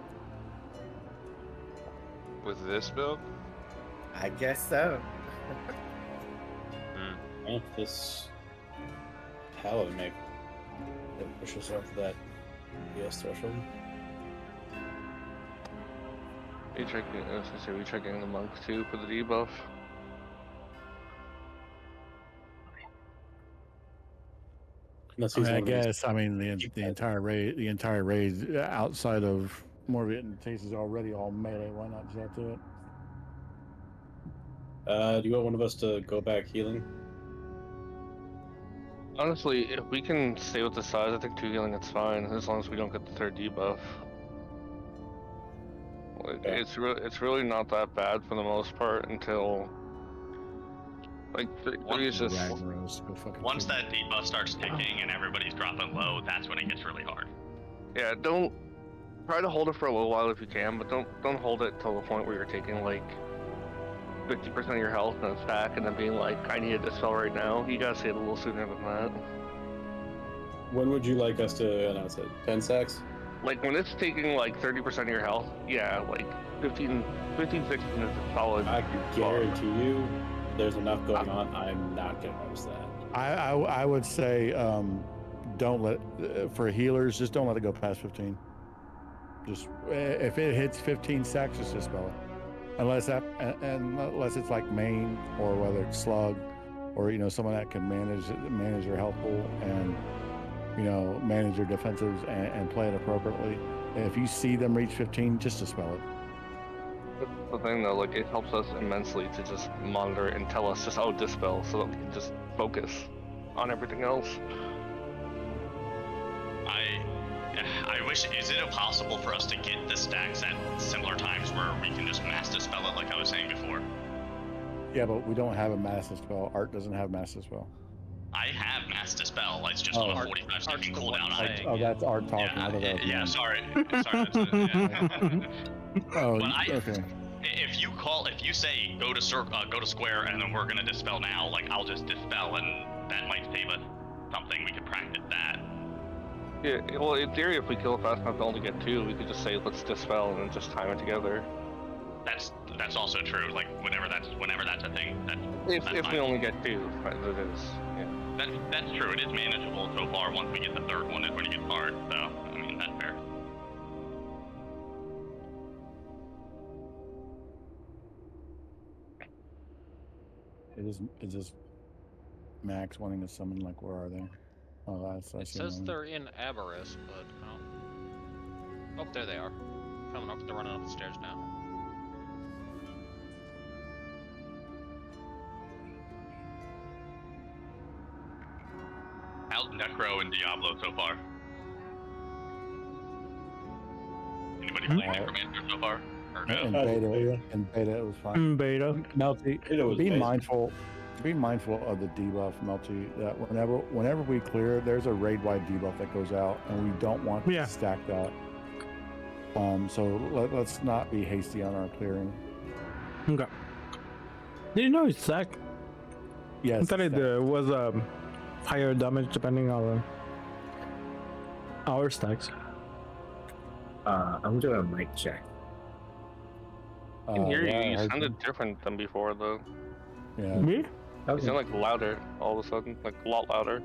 With this build? I guess so. If this paladin make push us up to that PS threshold. We checking. I was gonna say we checking the monk too for the debuff. I guess. I mean, the entire raid outside of Morbid and Taste is already all melee. Why not just add to it? Do you want one of us to go back healing? Honestly, if we can stay with the size, I think 2 healing it's fine, as long as we don't get the 3rd debuff. Like, it's really not that bad for the most part until like 3 is just Once that debuff starts ticking and everybody's dropping low, that's when it gets really hard. yeah. Don't try to hold it for a little while if you can, but don't hold it till the point where you're taking like 50% of your health and it's back, and then being like, I need a dispel right now. You gotta say it a little sooner than that. When would you like us to announce it? 10 seconds? Like when it's taking like 30% of your health, yeah, like 15, 16 is a solid. I can guarantee you there's enough going on. I'm not gonna notice that. I would say don't let for healers, just don't let it go past 15. Just if it hits 15 sacks, just dispel it. Unless it's like main, or whether it's slug, or someone that can manage their health pool and manage their defensives and play it appropriately. If you see them reach 15, just dispel it. That's the thing though, like it helps us immensely to just monitor it and tell us just dispel, so that we can just focus on everything else. I wish, is it possible for us to get the stacks at similar times where we can just mass dispel it like I was saying before? Yeah, but we don't have a mass dispel. Art doesn't have mass dispel. I have mass dispel, it's just on a 45 second cooldown. That's Art talking. Yeah, sorry. Okay. If you say go to square and then we're gonna dispel now, I'll just dispel and that might save us something. We could practice that. Yeah, well, in theory, if we kill it fast enough to only get 2, we could just say let's dispel and then just time it together. That's also true. Whenever that's a thing. If we only get 2, it is. Yeah. That's true. It is manageable so far. Once we get the 3rd one, is when it gets hard. So I mean that's fair. It is Max wanting to summon. Where are they? Oh, It says they're in Aberrus, but oh, there they are. Coming up. They're running up the stairs now. How's Necro and Diablo so far? Anybody play Necromancer so far? Or no? In beta, it was fine. Beta. Melty, be mindful of the debuff, Melty. That whenever we clear, there's a raid-wide debuff that goes out, and we don't want to stack that. So let's not be hasty on our clearing. Okay. Did you know it's Zach? Yes. I thought it was higher damage depending on our stacks. I'm doing a mic check. I can hear yeah, I you. You heard sounded different than before, though. Yeah. Me? You sound like louder all of a sudden, like a lot louder.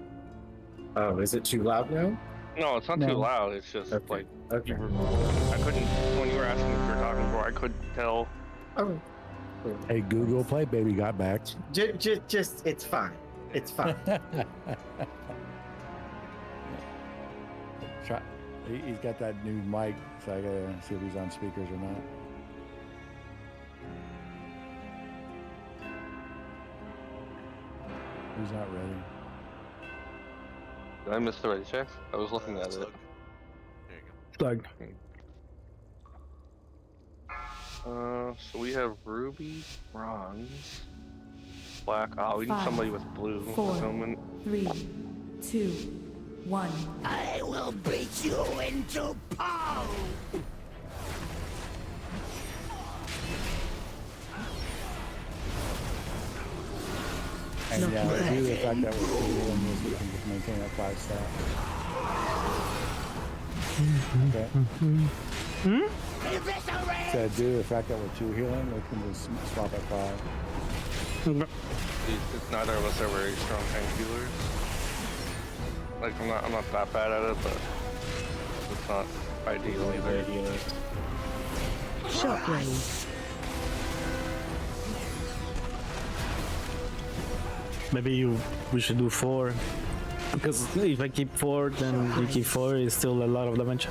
Oh, is it too loud now? No, it's not too loud. It's just like you were. I couldn't when you were asking if you were talking before. I couldn't tell. Oh. Hey, Google Play Baby got back. Just it's fine. It's fine. He's got that new mic, so I gotta see if he's on speakers or not. He's not ready. Did I miss the ready check? I was looking at it. There you Plug. So we have ruby, bronze, black. Oh, we need 5, somebody with blue. 4, Fulfillment. 3, 2, 1. I will beat you into pulp! And yeah, due to the fact that we're cool and we can just maintain that 5 stat. Okay. So due to the fact that we're 2 healing, we can just swap at 5. It's neither of us are very strong tank healers. Like I'm not that bad at it, but it's not ideal either. Shockwave. Maybe we should do 4. Because if I keep 4, then you keep 4 is still a lot of damage.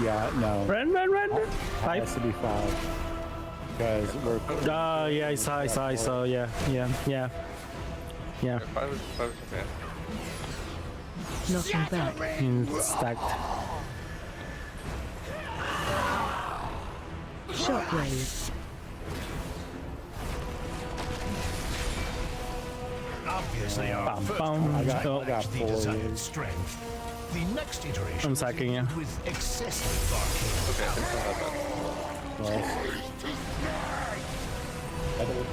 Yeah, no. Run. It has to be 5. Because we're. Yeah, I saw. Yeah. 5 is okay. Knocking back. Stacked. Shockwave. Obviously, our first I got reached the 4. desired strength. The next iteration I'm sacking you. with excessive arcane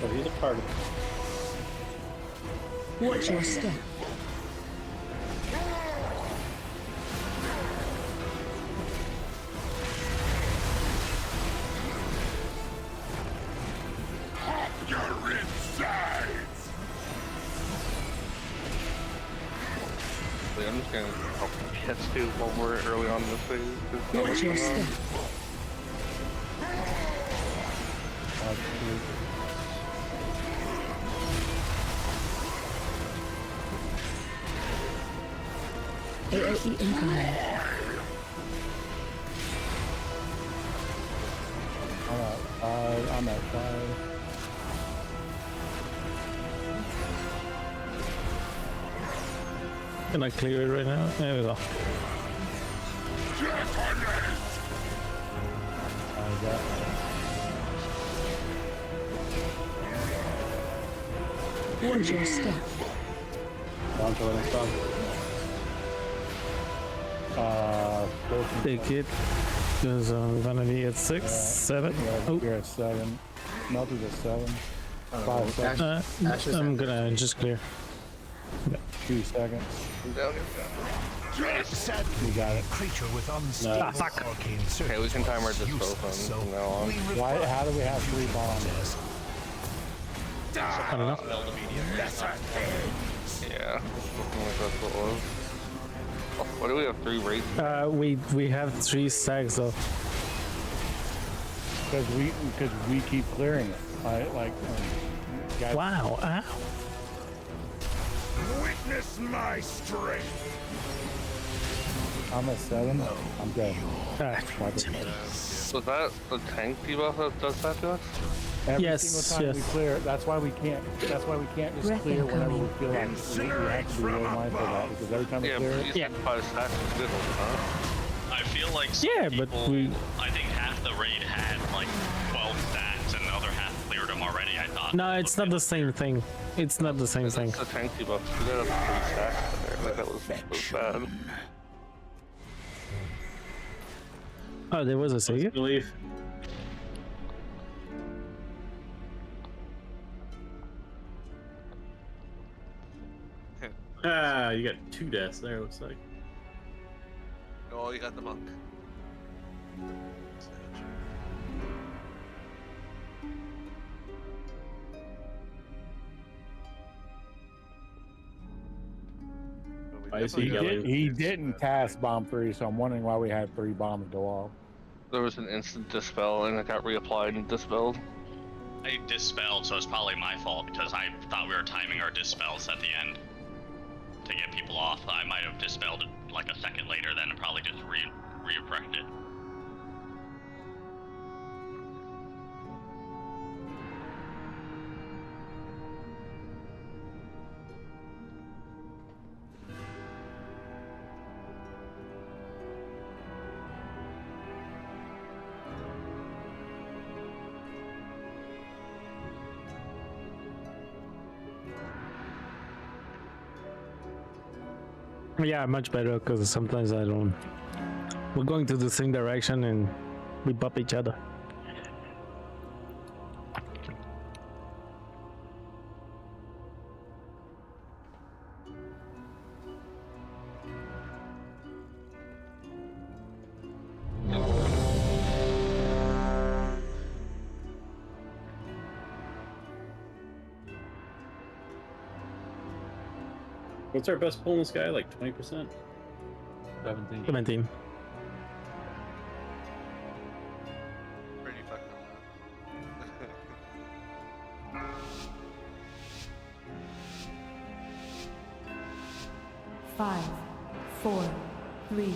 power. He's a part of Watch your step. I'm just gonna help get to while we're early on in this phase. Watch your step. AOE incoming. I'm at 5. Can I clear it right now? There we go. Watch your step. Launch over next time. Take it. Because I'm gonna be at 6, 7. Oh. You're at 7. Melty's at 7. 5 seconds. I'm gonna just clear. 2 seconds. You got it. Creature with unstable arcane surge. Okay, we can time our dispo from now on. Why? How do we have 3 bombs? I don't know. Yeah, that's what it was. Oh, what do we have? 3 raids? We have 3 stacks though. Because we keep clearing it. Guys. Wow. Ow. Witness my strength. I'm at 7. I'm dead. So that the tank debuff that does that to us? Every single time we clear, that's why we can't just clear whenever we feel like we have to be really mindful of that, because every time we clear it. Yeah, 5 stacks is good, huh? I feel like some but people, I think half the raid had like 12 stacks and the other half cleared them already. I thought. No, it's not the same thing. It's not the same thing. It's a tank debuff. We got 3 stacks there. Like that was bad. Oh, there was a savior? Belief. Ah, you got 2 deaths there, looks like. Oh, you got the monk. I see yelling. He didn't cast bomb 3, so I'm wondering why we had 3 bombs go off. There was an instant dispel and it got reapplied and dispelled. I dispelled, so it's probably my fault because I thought we were timing our dispels at the end to get people off. I might have dispelled it like a second later, then and probably just refreshed it. Yeah, much better because sometimes I don't. We're going to the same direction and we bump each other. What's our best pull in this guy? Like 20%? 17. 17. Pretty fucked up. 5, 4, 3,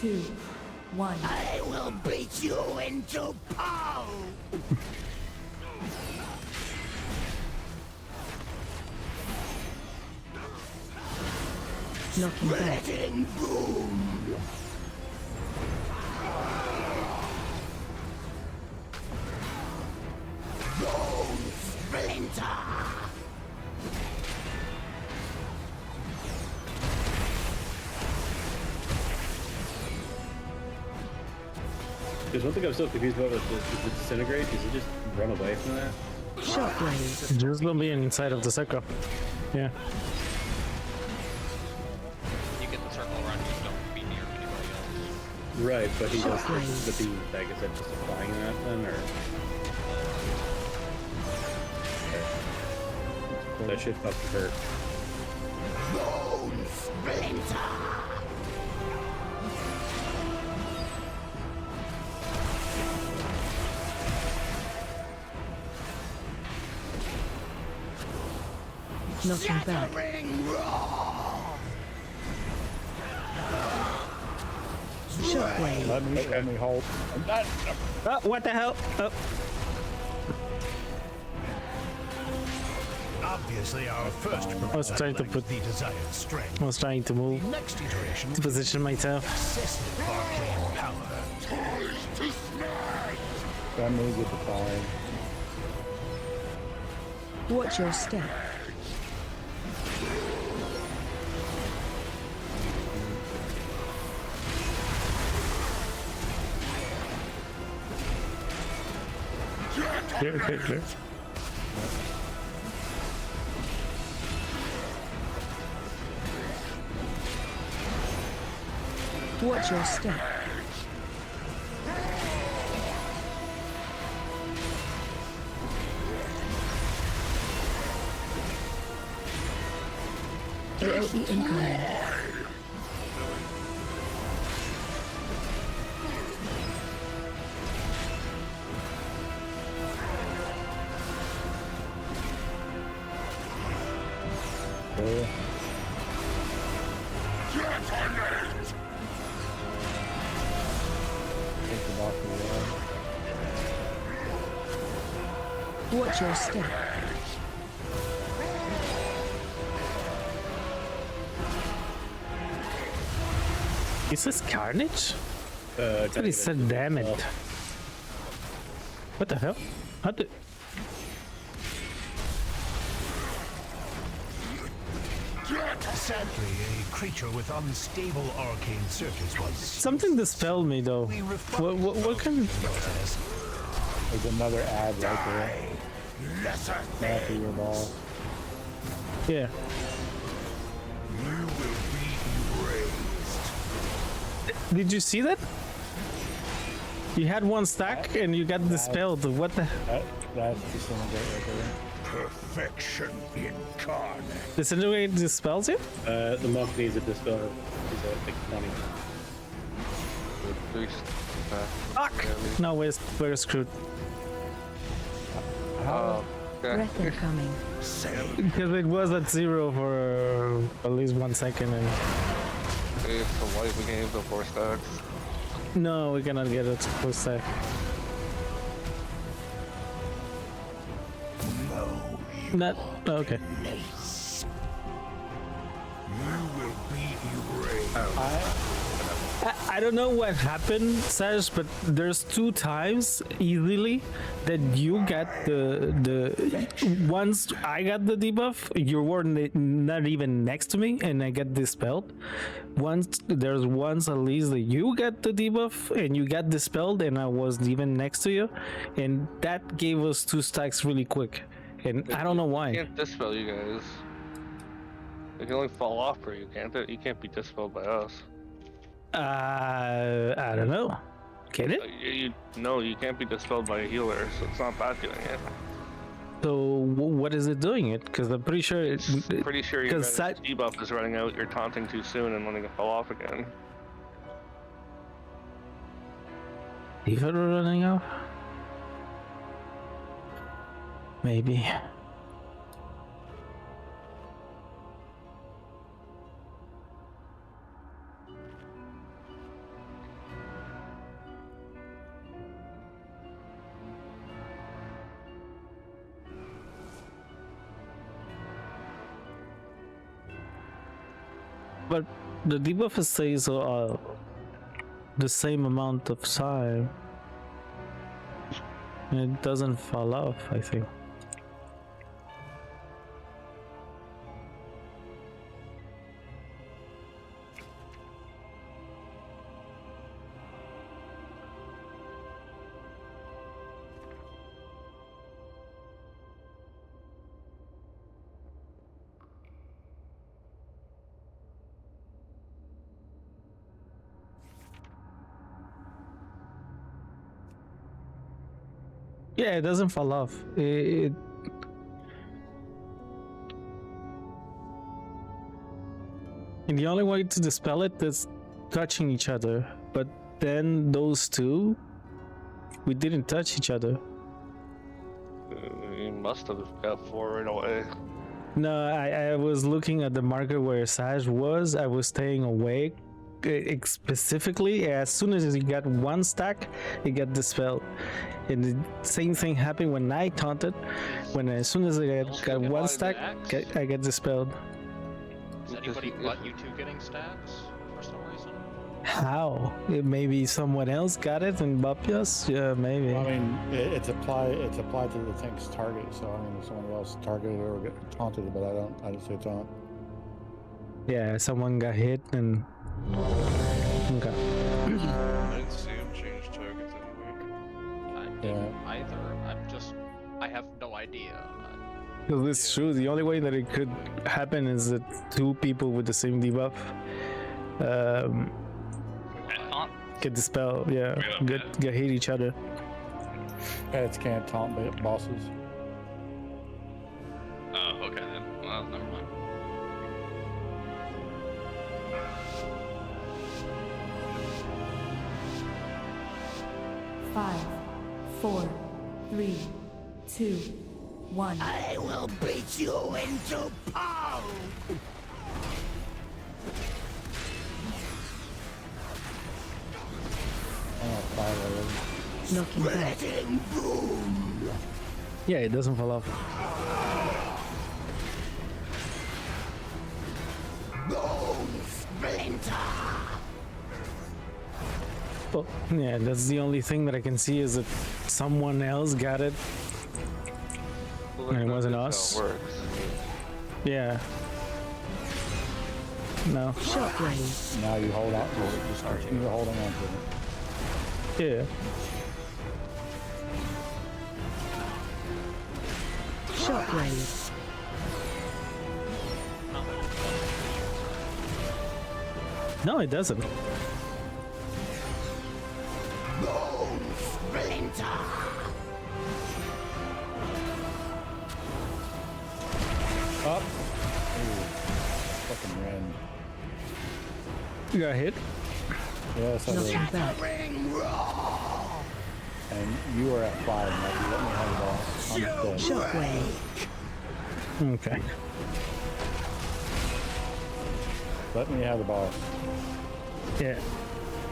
2, 1. I will beat you into pulp! Knocking back. Letting boom! Bone splinter! There's one thing I'm still confused about with the disintegrate. Does he just run away from that? Shockwave. Just gonna be inside of the circle. Yeah. You get the circle around, you don't be near anybody else. Right, but he does the beam attack. Is that just applying that then, or? That shit fucking hurt. Bone splinter! Knocking back. Shockwave. Let me hold. Oh, what the hell? Oh. Obviously, our first I was trying to put. the desired strength. I was trying to move. The next iteration To position myself. excessive arcane power. That move with the fire. Watch your step. Clear, clear, clear. Watch your step. AOE incoming. Watch your step. Is this Carnage? I thought he said damn it. What the hell? How did... Sadly, a creature with unstable arcane surface was... Something dispelled me though. What kind of... There's another ad right there. Lesser After your ball. Yeah. You will be erased. Did you see that? You had one stack and you got dispelled. What the? That's disintegrate right there. Perfection incarnate. Disintegrate dispels you? The monk needs a dispel. He's at like 20. Fuck! No, we're screwed. Breath incoming. Because it was at 0 for at least 1 second and... It's the white we gave the 4 stacks. No, we cannot get it full stack. No, Not... okay. you will be erased. I don't know what happened, Sash, but there's 2 times easily that you got the once I got the debuff, you were not even next to me, and I got dispelled. There's once at least that you got the debuff and you got dispelled, and I wasn't even next to you, and that gave us 2 stacks really quick, and I don't know why. I can't dispel you guys. They can only fall off for you, can't they? You can't be dispelled by us. I don't know. Can it? No, you can't be dispelled by a healer, so it's not bad doing it. So what is it doing it? Because I'm pretty sure it's... Pretty sure your debuff is running out, you're taunting too soon and letting it fall off again. Debuff running out? Maybe. But the debuff stays the same amount of time. And it doesn't fall off, I think. Yeah, it doesn't fall off. And the only way to dispel it is touching each other. But then those 2, we didn't touch each other. You must have got 4 right away. No, I was looking at the marker where Saj was. I was staying away. Specifically, as soon as you got 1 stack, it got dispelled. And the same thing happened when I taunted. As soon as I got 1 stack, I get dispelled. Is anybody but you 2 getting stacks for some reason? How? Maybe someone else got it and bumped us? Yeah, maybe. I mean, it's applied to the tank's target. So I mean, if someone else targeted or get taunted, but I didn't say taunt. Yeah, someone got hit and. Okay. I didn't see him change targets anyway. I didn't either. I have no idea. Because it's true, the only way that it could happen is that 2 people with the same debuff get dispelled, get hit each other. Pets can't taunt bosses. Oh, okay then. Well, never mind. Five, 4, 3, 2, 1. I will beat you into pulp! Knocking back. Spreading boom! Yeah, it doesn't fall off. Bone splinter! Well, yeah, that's the only thing that I can see is that someone else got it. Well, And it that's wasn't how it us. works. Yeah. No. Shockwave. Now you hold on. Just continue holding on to it. Yeah. Shockwave. No, it doesn't. Up. Ooh. Fucking ran. You got hit? Yes, I did. Knocking back. And you are at 5 now. You let me have the ball. I'm dead. Shockwave. Okay. Let me have the ball. Yeah.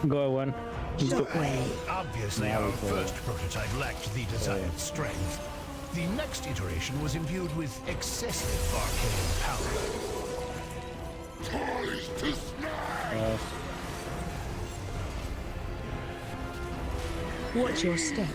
Go one. Shockwave. Obviously, Now our we play. first prototype lacked the desired strength. The next iteration was imbued with excessive arcane power. Watch your step.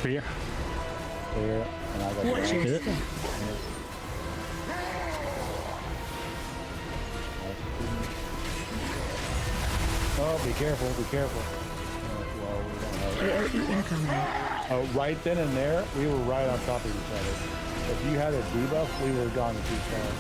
Here. There, and I got Watch your step. Oh, be careful, be careful. Well, we don't have AOE incoming. Oh, right then and there, we were right on top of each other. If you had a debuff, we would have gone to 2 stars.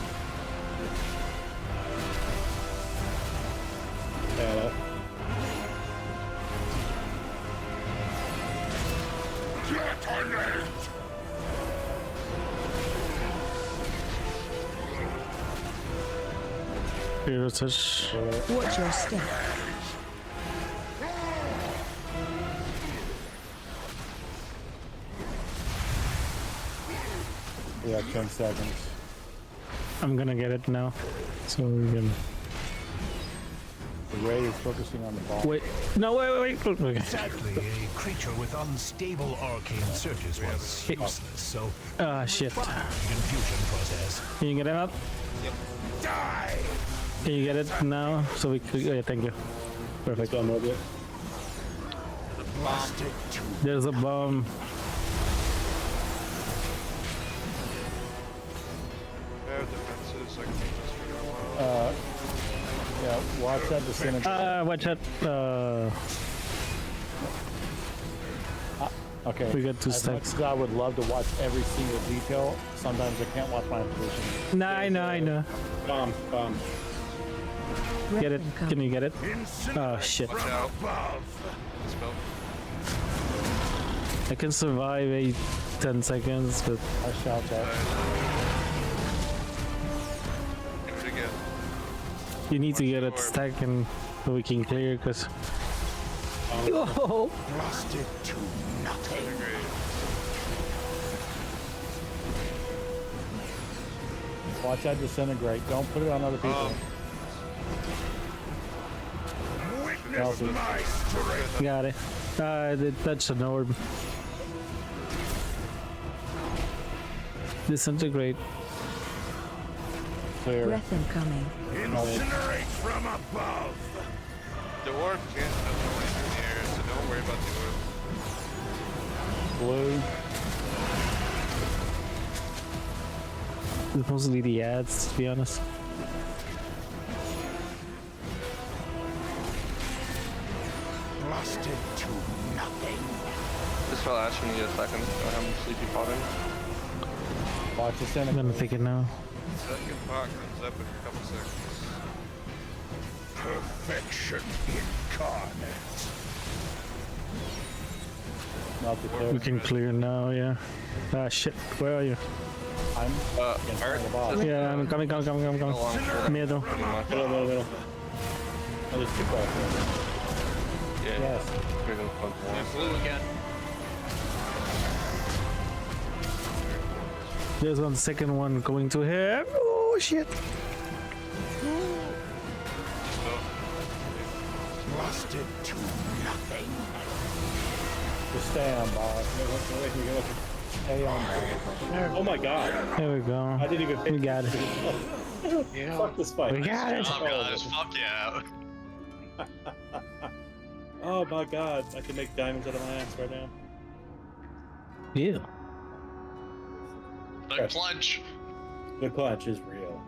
Here it is. Watch your step. We have 10 seconds. I'm gonna get it now. So we can. The Ray is focusing on the ball. Wait. No, wait. Okay. Sadly, a creature with unstable arcane surges was useless, so Ah, shit. confusion process. Can you get it up? Die! Can you get it now? So we could. Yeah, thank you. Perfect. There's a bomb. I have defenses, I can make this for a while. Yeah, watch that disintegrate. Watch out. Okay. We got 2 as stacks. much as I would love to watch every single detail, sometimes I can't watch my position. Nah, I know. Bomb. Get it? Can you get it? Oh shit. Watch out. Spell. I can survive 10 seconds, but I shout that. Give it again. you need to get it stack and so we can clear because. Oh. Rusted to nothing. Watch that disintegrate. Don't put it on other people. Witness my strength. Got it. That's an orb. Disintegrate. Clear. Breath incoming. Incinerate from above. The orb can't have no way through the air, so don't worry about the orb. Blue. It's mostly the ads, to be honest. Rusted to nothing. This fell Ash when you get a second. I'm sleepy potting. Watch I'm disintegrate. gonna take it now. Second pot comes up in a couple seconds. Perfection incarnate. Not the clear. We can clear now, yeah. Ah shit, where are you? I'm Art. the boss. Yeah, I'm coming. Middle. Pretty Middle. much. Oh, there's 2 balls. Yeah. Yes. You're gonna punch one. And blue again. There's one second one going to him. Oh shit. Rusted to nothing. Just stay on, boss. Stay on there. Oh my god. There we go. I didn't even We got it. Yeah. Fuck this fight. We got it. Oh, guys, fuck yeah. Oh my god. I can make diamonds out of my ass right now. Yeah. The clutch. The clutch is real.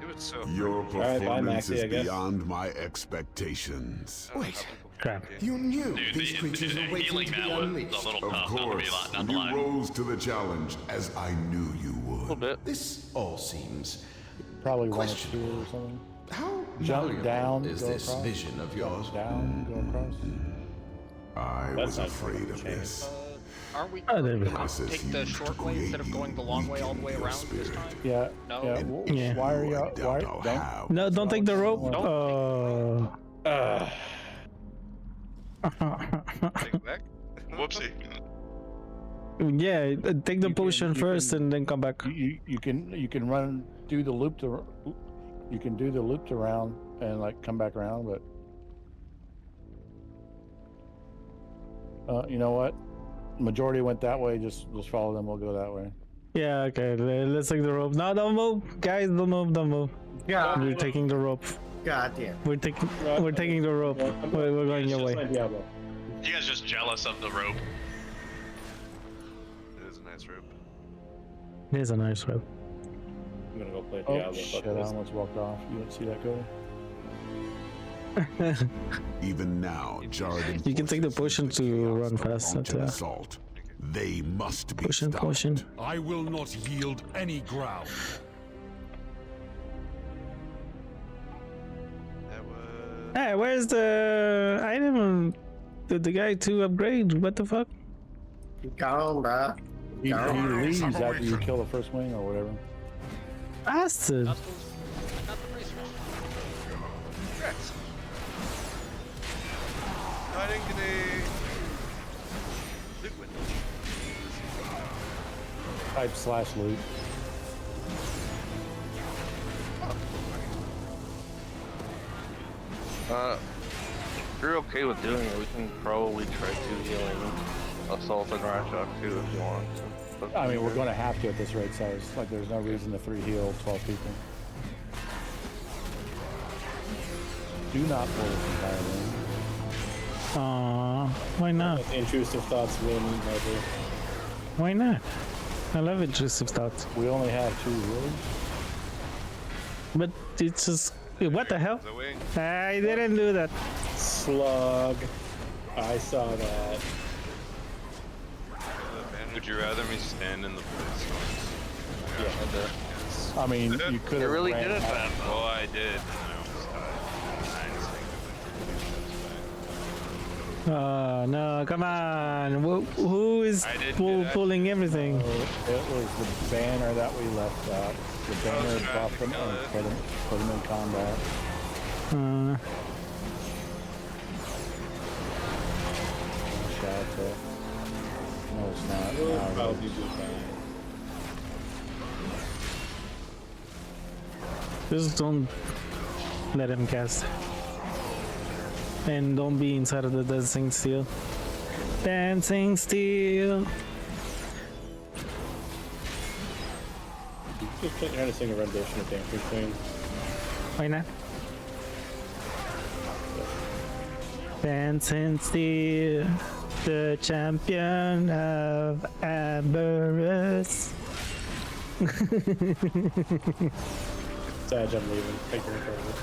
It was so. Your Alright, bye, performance Maxie, I is guess. beyond my expectations. Wait. Crap. You knew Dude, healing that was a little Of tough, not to be course, not to you lie. rose to the challenge, as I knew you would. A little bit. This all seems Probably 1 or 2 or something. how Jump malleable down, is go this across. vision of yours? Down, go across. I That's was not afraid of okay. this. Aren't we Oh, there we gonna go. take the short way instead of going the long way all the way around this time? Yeah. No. Yeah. Yeah. Why are you? I doubt Why? I'll Don't. have. No, don't take the rope. Take it back. Whoopsie. Yeah, take the You potion can- first and then come back. You can run do the loop to. You can do the loop around and like come back around, but. You know what? Majority went that way. Just follow them. We'll go that way. Yeah, okay. Let's take the rope. No, don't move, guys. Don't move. Don't move. God, We're taking the rope. God damn. We're taking the rope. We're going your way. Diablo. You guys just jealous of the rope. It is a nice rope. It is a nice rope. I'm gonna go play Oh Diablo. shit! Fuck I this. almost walked off. You didn't see that go? Even now, jarred You can take the potion to run faster. to Yeah. assault. They must be Potion, stopped. potion. I will not yield any ground. That was. Hey, where's the item? The guy to upgrade? What the fuck? Gone, bruh. He Gone. leaves after you kill the first wing or whatever. Bastard. Not the racers. Congrats. I didn't get a loot window. Type / loot. If you're okay with doing it, we can probably try to healing assault and Rashok too if you want. But I mean, we're going to have to at this rate size. Like, there's no reason to 3 heal 12 people. Do not pull this entire room. Why not? Let the intrusive thoughts win, maybe. Why not? I love intrusive thoughts. We only have 2 healers. But it's just... What the hell? The wing. I didn't do that. Slug. I saw that. Would you rather me stand in the place? I mean, you could have. really did it, man. Well, I did. No, come on. Who is pulling everything? It was the banner that we left out. The banner buff them and put them in combat. Shout out. No, it's not. We'll No, probably be fine. Just don't let him cast. And don't be inside of the dancing steel. Dancing steel. Just trying to sing a rendition of Dancing Queen. Why not? Dancing steel. The champion of Amberus. Sag, I'm leaving. Take your control.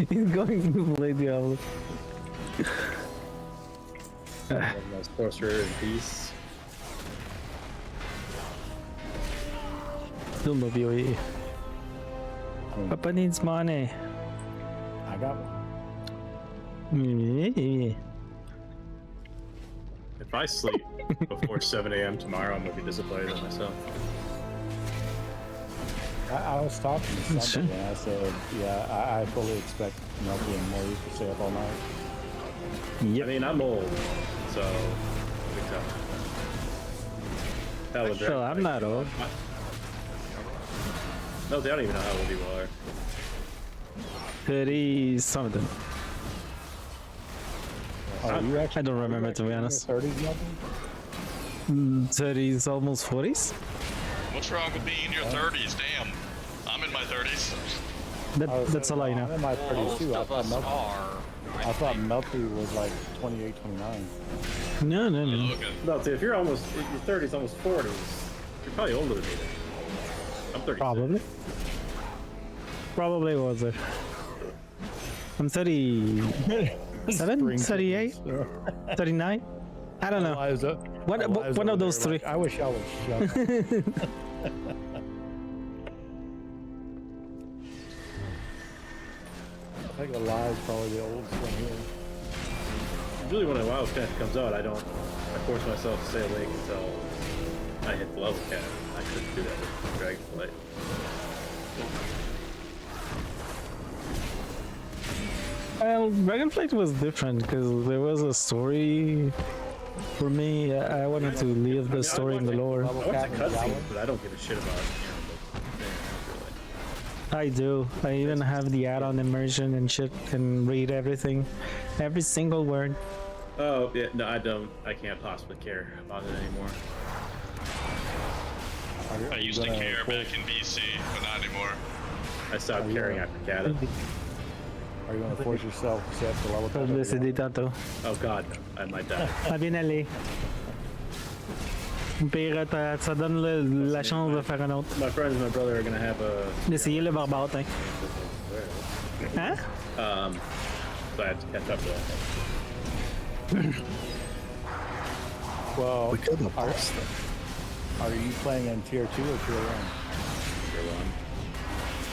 He's going to play Diablo. My sorcerer in peace. Don't move your ear. Papa needs money. I got one. If I sleep before 7 a.m. tomorrow, I'm gonna be disappointed in myself. I was talking to somebody and I said, yeah, I fully expect Melky and Maurice to stay up all night. I mean, I'm old, so big tough. So I'm not old. No, they don't even know how old you are. 30 something. Oh you actually, I don't remember, to be honest. 30s, nothing? 30s, almost 40s. What's wrong with being in your 30s? Damn. I'm in my 30s. That's all I know. I'm in my 30s too. Most of us are. I thought Melty was like 28, 29. No. No, see, if you're almost in your 30s, almost 40s, you're probably older than me. Then. I'm 36. Probably was it. I'm 37, 38, 39. I don't know. One of those three. I wish I was shut. I think Alive's probably the oldest one here. Usually when a WoW cap comes out, I force myself to stay awake until I hit the level cap. I couldn't do that with Dragonflight. Well, Dragonflight was different because there was a story. For me, I wanted to leave the story in the lore. I want the cutscenes, but I don't give a shit about I do. I even have the add-on immersion and shit, and read everything, every single word. Oh, yeah, no, I don't. I can't possibly care about it anymore. I used to care back in BC, but not anymore. I stopped caring after Cata. Are you going to force yourself to set the level cap? Decidí tanto. Oh god, I might die. Ah, bien allé. Pire, ça donne la chance de faire un autre. My friends and my brother are gonna have a... D'essayer le barbatin. Hein? So I have to catch up to that. Well, We killed the boss. are you playing in tier 2 or tier 1? Tier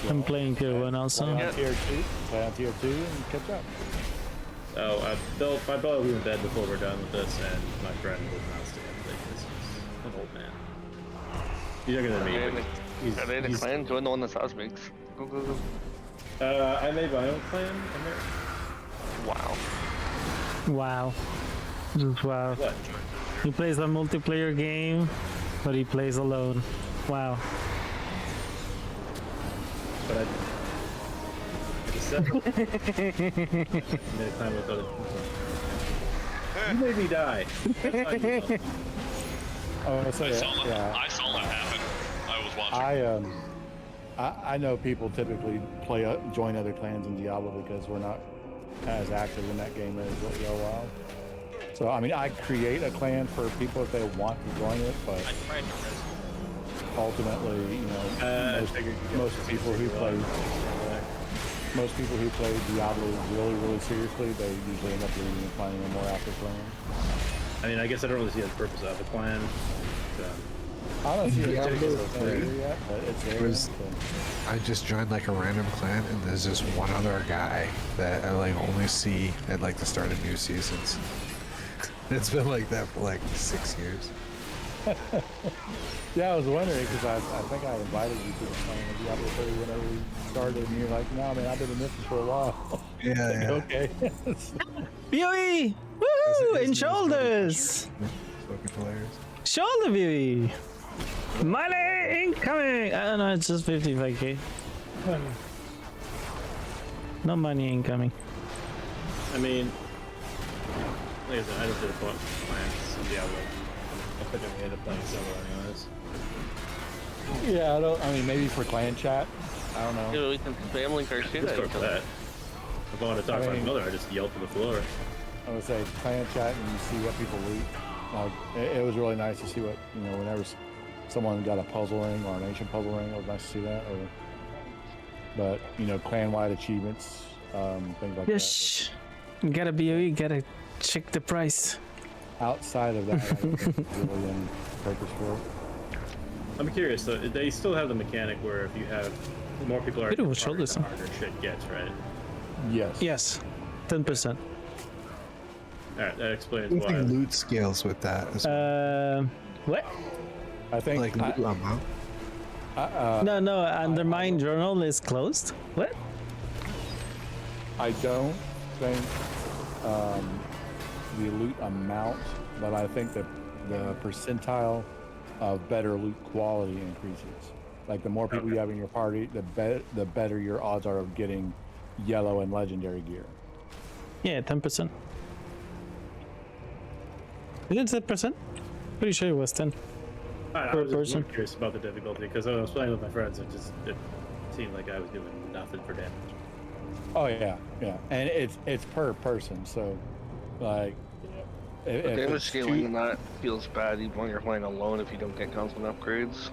1. I'm playing tier 1 also. Play on tier 2. Play on tier 2 and catch up. Oh, my brother will be in bed before we're done with this, and my friend will not stay up late. This is an old man. He's younger than me, but Are they the clan? Join the one that Sauce makes. Go, go, go. I made my own clan. Wow. Wow. Just wow. What? He plays a multiplayer game, but he plays alone. Wow. But I just said made a clan with other people. You made me die. Oh, I saw that happen. I was watching. I know people typically join other clans in Diablo because we're not as active in that game as what we are WoW. So I mean, I create a clan for people if they want to join it, but ultimately, you know, most people who play Diablo really seriously, they usually end up leaving and finding a more active clan. I mean, I guess I don't really see the purpose of a clan. I don't see Diablo it yet, but it's there. I just joined like a random clan, and there's this one other guy that I like only see at like the start of new seasons. It's been like that for like 6 years. Yeah, I was wondering because I think I invited you to the clan of Diablo 3 whenever we started, and you're like, "No, man, I've been in this for a while." Yeah. Okay. BOE! Woo! In shoulders! Fucking hilarious. Shoulder BOE! Money incoming! I don't know, it's just 55k. No money incoming. I mean, like I said, I just did a bunch of plans in Diablo. I think I ended up playing solo anyways. Yeah, I mean, maybe for clan chat. I don't know. Yeah, we can spam link our shit at Discord each for other. that. If I want to talk to my mother, I just yell to the floor. I would say clan chat and you see what people loot. Like, it was really nice to see what, you know, whenever someone got a puzzle ring or an ancient puzzle ring, it was nice to see that. But, you know, clan-wide achievements, things like Yes. You gotta BOE, gotta check the price. that. Outside of that, I don't think there's really any purpose for it. I'm curious though, they still have the mechanic where if you have more people are Beautiful shoulders, the harder shit gets, right? Yes. Yes. 10%. Alright, that explains I why. think loot scales with that. What? I think like loot amount. No, Undermine Journal is closed. What? I don't think the loot amount, but I think that the percentile of better loot quality increases. Like the more people you have in your party, the better your odds are of getting yellow and legendary gear. Yeah, 10%. Is it 10%? Pretty sure it was 10. I Per was just person. curious about the difficulty because when I was playing with my friends, it seemed like I was doing nothing for damage. Oh yeah, yeah, and it's per person. So, like, The if damage it's scaling in that feels bad even when you're playing alone if you don't get constant upgrades.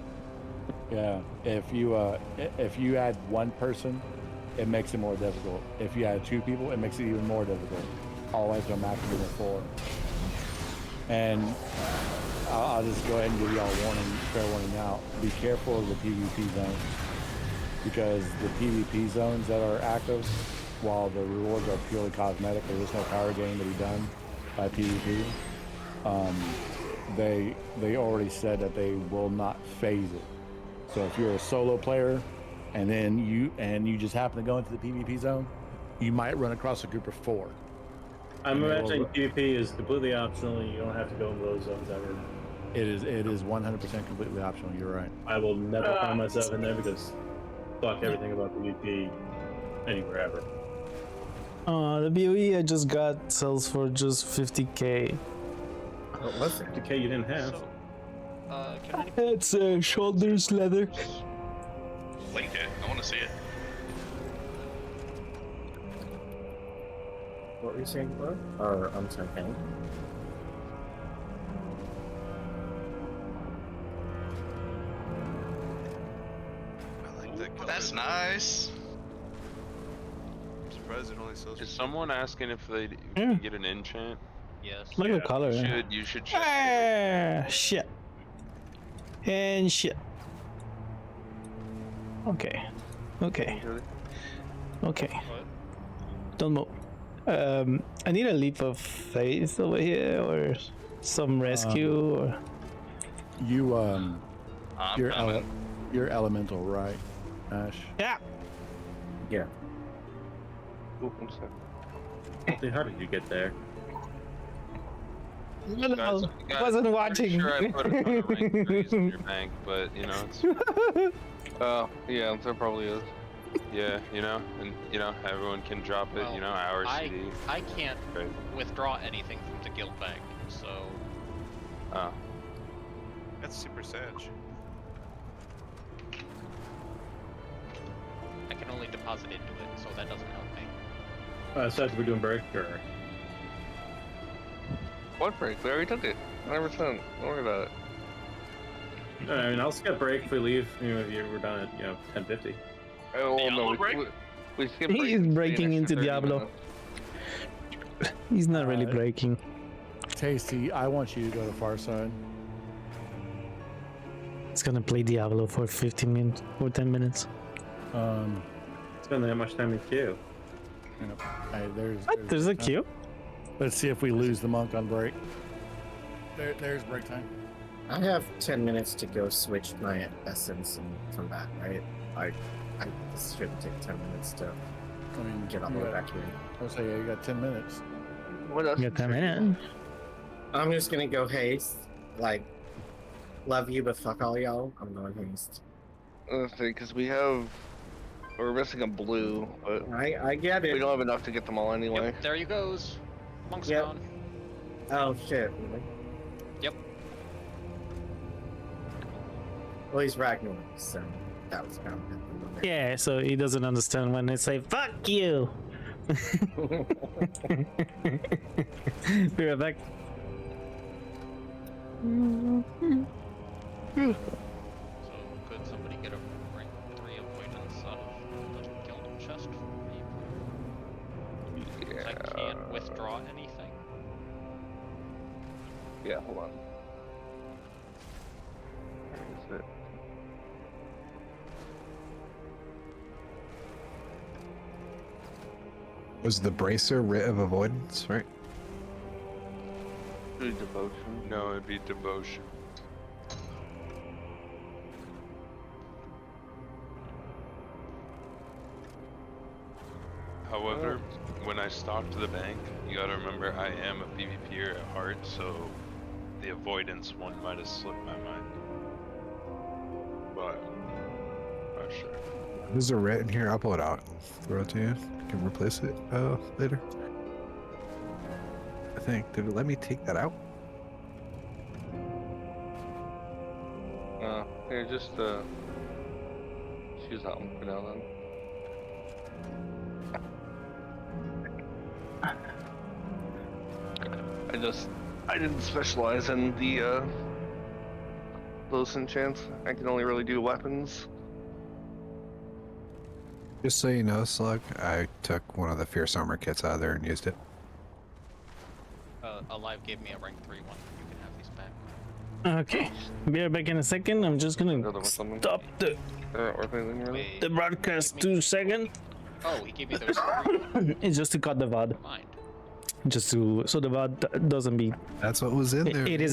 yeah, if you add one person, it makes it more difficult. If you add two people, it makes it even more difficult. All the way to a maximum of 4. And I'll just go ahead and give you all fair warning now. Be careful of the PvP zones, because the PvP zones that are active, while the rewards are purely cosmetic, there is no power gain to be done by PvP. They already said that they will not phase it. So if you're a solo player, and then you just happen to go into the PvP zone, you might run across a group of 4. I'm And they imagining will- PvP is completely optional. You don't have to go in those zones ever. It is 100% completely optional. You're right. I will never find myself in there because fuck everything about PvP anywhere ever. The BOE I just got sells for just 50k. What was it? 50k you didn't have. Can It's shoulders leather. Link it. I want to see it. What were you saying, bro? Or I'm sorry, Penny? I like that color. That's nice. I'm surprised it only sells. Is someone asking if they can get an enchant? Yes. Like a color. You should check. Shit. And shit. Okay. Okay. Okay. Don't move. I need a leap of faith over here, or some rescue, or You I'm coming. you're elemental, right, Ash? yeah. Yeah. How did you get there? No, I wasn't watching. Sure, I put a ton of rank 3s in your bank, but you know it's. Yeah, there probably is. Yeah, you know, and you know everyone can drop it. Well, You know, our CD. I can't Right. withdraw anything from the guild bank, so Oh. That's super sage. I can only deposit into it, so that doesn't help me. So we're doing break or? What break? We already took it. 100%. Don't worry about it. I mean, I'll skip break if we leave. You know, if we're done at 10:50. Oh no, break? we skip break. He's and stay breaking an extra into 30 Diablo. minutes. He's not really breaking. Tasty, I want you to go to far side. It's gonna play Diablo for 15 minutes or 10 minutes. Spend that much time in queue. You know, hey, What? There's a queue? Let's see if we lose the monk on break. There's break time. I have 10 minutes to go switch my essence and come back, right? This shouldn't take 10 minutes to get all the way back here. I was saying, yeah, you got 10 minutes. What else? You got 10 minutes. I'm just gonna go haste. Like, love you, but fuck all y'all. I'm going haste. Because we're missing a blue, but I get it. we don't have enough to get them all anyway. Yep, there you goes. Monk's Yep. gone. Oh shit. Really? Yep. Well, he's Ragnar, so that was kind of good. Yeah, so he doesn't understand when I say "fuck you." Be right back. So could somebody get a rank 3 avoidance out of the guild chest for me? Yeah. I can't withdraw anything. Yeah, hold on. Where is it? Was the bracer writ of avoidance, right? Devotion. No, it'd be devotion. However, when I stocked the bank, you gotta remember I am a PvPer at heart, so the avoidance one might have slipped my mind. But, not sure. There's a writ in here. I'll pull it out and throw it to you. You can replace it later. I think. Did it let me take that out? Here, just choose that one for now then. I didn't specialize in the those enchants. I can only really do weapons. Just so you know, Slug, I took one of the Fierce Armor kits out of there and used it. Alive gave me a rank 3 one. You can have these back. Okay, be right back in a second. I'm just gonna stop the broadcast 2 seconds. Oh, he gave me those. It's just to cut the VOD. Mind. Just to so the VOD doesn't be. That's what was in there. It is in